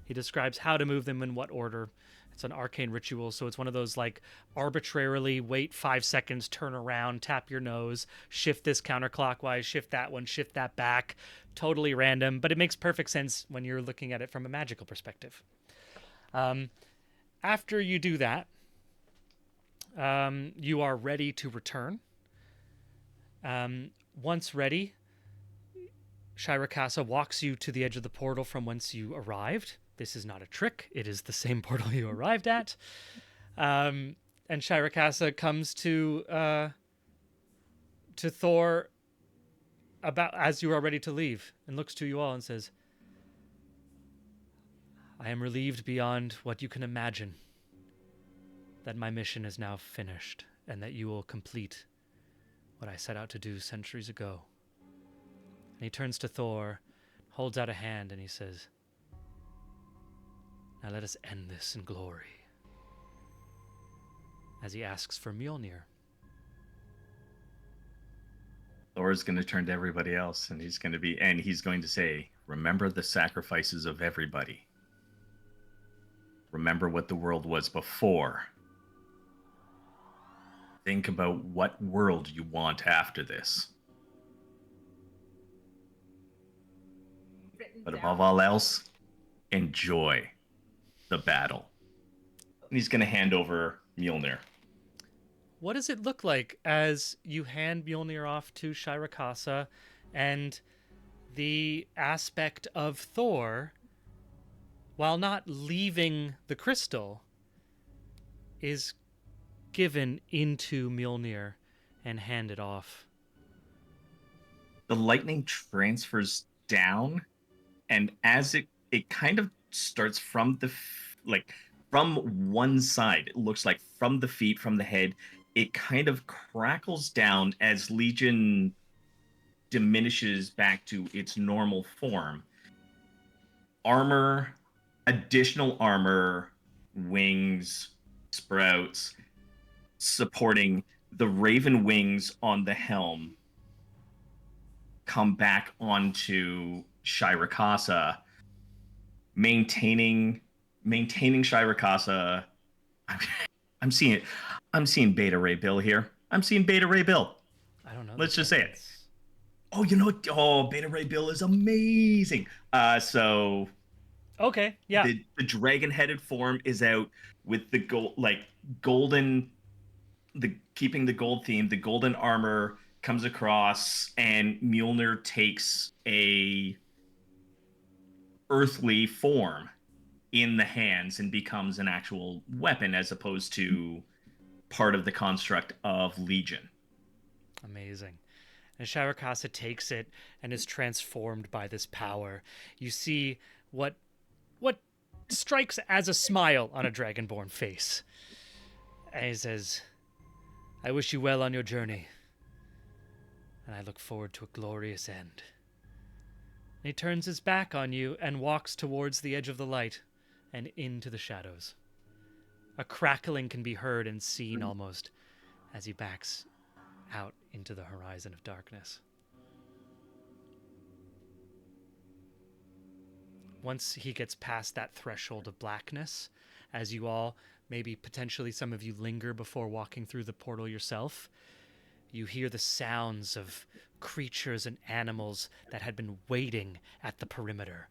He describes how to move them in what order. It's an arcane ritual, so it's one of those like arbitrarily wait 5 seconds, turn around, tap your nose, shift this counterclockwise, shift that one, shift that back. Totally random, but it makes perfect sense when you're looking at it from a magical perspective. After you do that, you are ready to return. Once ready, Shirakasa walks you to the edge of the portal from whence you arrived. This is not a trick. It is the same portal you arrived at. And Shirakasa comes to Thor about as you are ready to leave and looks to you all and says, I am relieved beyond what you can imagine that my mission is now finished and that you will complete what I set out to do centuries ago. And he turns to Thor, holds out a hand, and he says, now let us end this in glory. As he asks for Mjolnir. Thor's going to turn to everybody else, and he's going to say, remember the sacrifices of everybody. Remember what the world was before. Think about what world you want after this. But above all else, enjoy the battle. And he's going to hand over Mjolnir. What does it look like as you hand Mjolnir off to Shirakasa and the aspect of Thor, while not leaving the crystal, is given into Mjolnir and handed off? The lightning transfers down, and as it it kind of starts from from one side. It looks like from the feet, from the head. It kind of crackles down as Legion diminishes back to its normal form. Armor, additional armor, wings, sprouts, supporting the raven wings on the helm come back onto Shirakasa, maintaining Shirakasa. I'm seeing Beta Ray Bill here. I'm seeing Beta Ray Bill. I don't know. Let's just say it. Oh, you know what? Oh, Beta Ray Bill is amazing. So Okay, yeah. the dragon-headed form is out with the golden, keeping the gold theme. The golden armor comes across, and Mjolnir takes a earthly form in the hands and becomes an actual weapon, as opposed to part of the construct of Legion. Amazing. And Shirakasa takes it and is transformed by this power. You see what strikes as a smile on a dragonborn face. And he says, "I wish you well on your journey, and I look forward to a glorious end." And he turns his back on you and walks towards the edge of the light and into the shadows. A crackling can be heard and seen almost as he backs out into the horizon of darkness. Once he gets past that threshold of blackness, as you all, maybe potentially some of you linger before walking through the portal yourself, you hear the sounds of creatures and animals that had been waiting at the perimeter,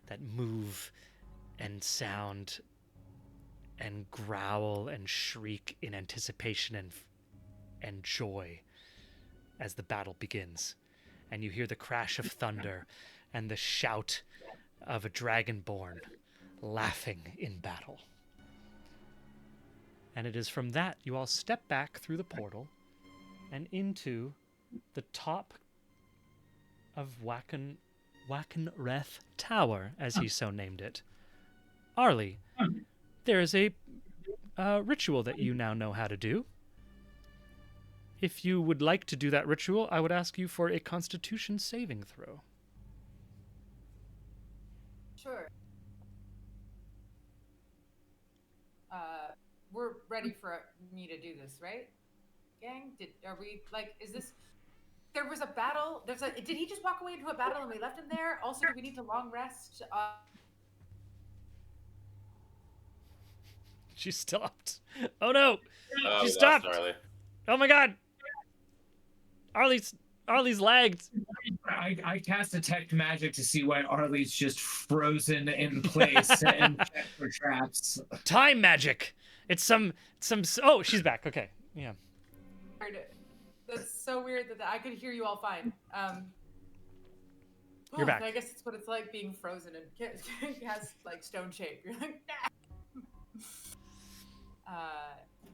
that move and sound and growl and shriek in anticipation and joy as the battle begins. And you hear the crash of thunder and the shout of a dragonborn laughing in battle. And it is from that you all step back through the portal and into the top of Wackenreth Tower, as he so named it. Arlie, there is a ritual that you now know how to do. If you would like to do that ritual, I would ask you for a Constitution saving throw. Sure. We're ready for me to do this, right? Gang? Are we, is this... There was a battle. Did he just walk away into a battle and we left him there? Also, do we need to long rest? She stopped. Oh no! Oh, She we stopped! lost Arlie. Oh my god! Arlie's lagged. I cast detect magic to see why Arlie's just frozen in place and check for traps. Time magic. It's some. Oh, she's back. Okay. Yeah. That's so weird that I could hear you all fine. You're back. I guess it's what it's like being frozen and has like stone shape. You're like,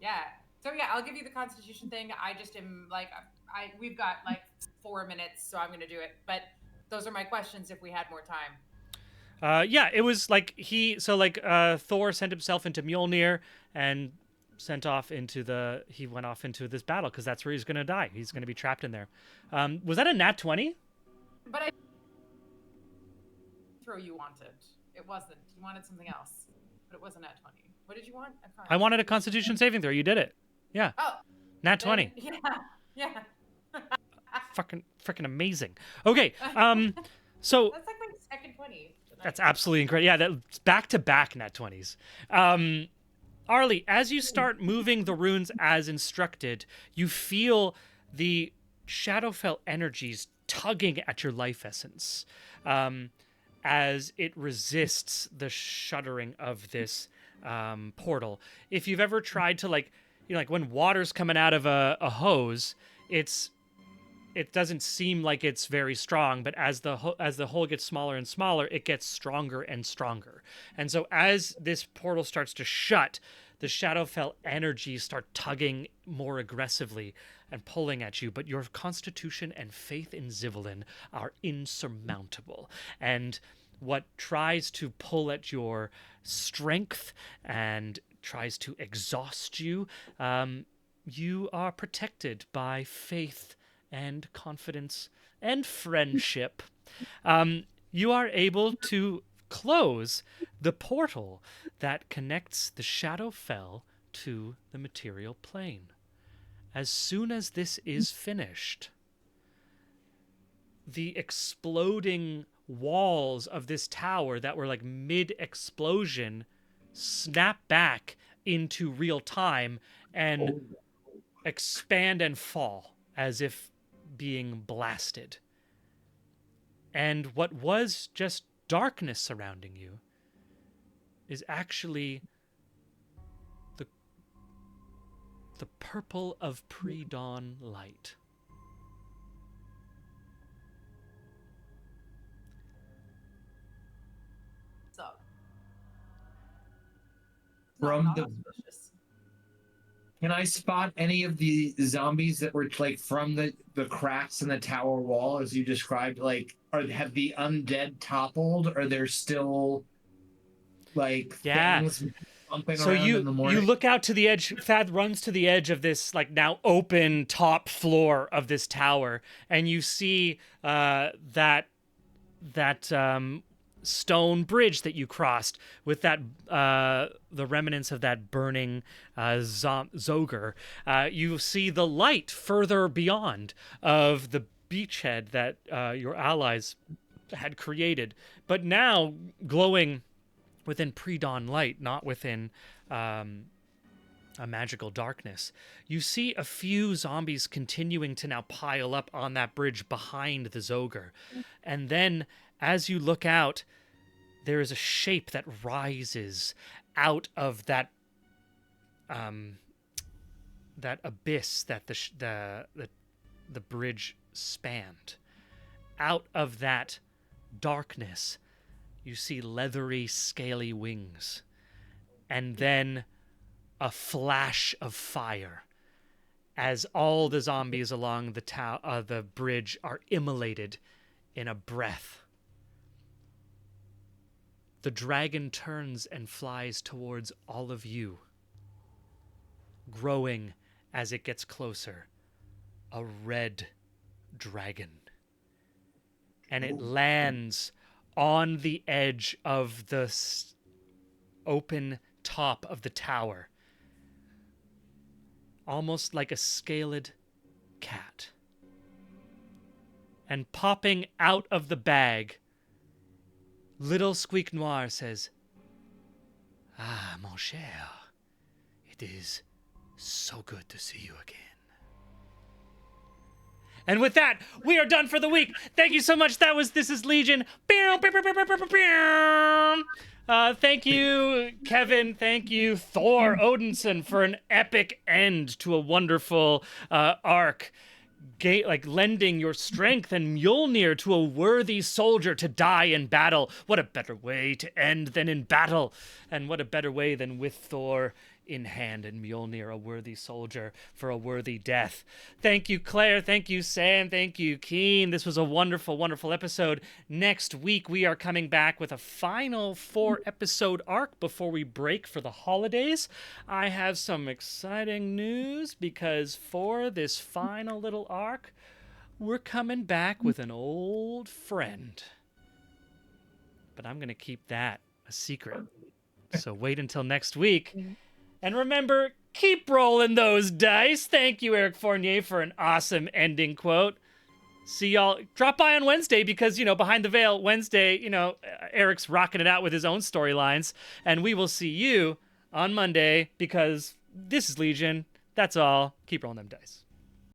yeah. So yeah, I'll give you the Constitution thing. I just am like, we've got like 4 minutes, so I'm gonna do it. But those are my questions. If we had more time. Yeah, it was like Thor sent himself into Mjolnir and went off into this battle because that's where he's going to die. He's going to be trapped in there. Was that a nat 20? But I throw you wanted. It wasn't. You wanted something else, but it wasn't nat 20. What did you want? I wanted a Constitution saving throw. You did it. Yeah. Oh. Nat 20. Yeah. Freaking amazing. Okay. So that's like my second 20. That's absolutely incredible. Yeah, that's back-to-back nat 20s. Arlie, as you start moving the runes as instructed, you feel the Shadowfell energies tugging at your life essence as it resists the shuddering of this portal. If you've ever tried to, like when water's coming out of a hose, it doesn't seem like it's very strong, but as the hole gets smaller and smaller, it gets stronger and stronger. And so as this portal starts to shut, the Shadowfell energies start tugging more aggressively and pulling at you, but your constitution and faith in Zivelin are insurmountable. And what tries to pull at your strength and tries to exhaust you, you are protected by faith and confidence and friendship. You are able to close the portal that connects the Shadowfell to the material plane. As soon as this is finished, the exploding walls of this tower that were like mid-explosion snap back into real time and expand and fall as if being blasted. And what was just darkness surrounding you is actually the purple of pre-dawn light. So, From not the- auspicious. Can I spot any of the zombies that were like from the cracks in the tower wall as you described? Like, have the undead toppled? Or they're still like things bumping So around you in the morning? you look out to the edge. Thad runs to the edge of this like now open top floor of this tower, and you see that stone bridge that you crossed with that the remnants of that burning Zoger. You see the light further beyond of the beachhead that your allies had created, but now glowing within pre-dawn light, not within a magical darkness. You see a few zombies continuing to now pile up on that bridge behind the Zoger. And then as you look out, there is a shape that rises out of that that abyss that the bridge spanned. Out of that darkness, you see leathery, scaly wings, and then a flash of fire as all the zombies along the bridge are immolated in a breath. The dragon turns and flies towards all of you, growing as it gets closer, a red dragon. And it lands on the edge of the open top of the tower, almost like a scaled cat. And popping out of the bag, little Squeak Noir says, "Ah, mon cher, it is so good to see you again." And with that, we are done for the week. Thank you so much. This is Legion. Thank you, Kevin. Thank you, Thor Odinson, for an epic end to a wonderful arc. Lending your strength and Mjolnir to a worthy soldier to die in battle. What a better way to end than in battle. And what a better way than with Thor in hand and Mjolnir, a worthy soldier for a worthy death. Thank you, Claire. Thank you, Sam. Thank you, Keen. This was a wonderful, wonderful episode. Next week, we are coming back with a final 4-episode arc before we break for the holidays. I have some exciting news because for this final little arc, we're coming back with an old friend. But I'm going to keep that a secret. So wait until next week. And remember, keep rolling those dice. Thank you, Eric Fournier, for an awesome ending quote. See y'all. Drop by on Wednesday because, Behind the Veil, Wednesday, Eric's rocking it out with his own storylines. And we will see you on Monday because this is Legion. That's all. Keep rolling them dice.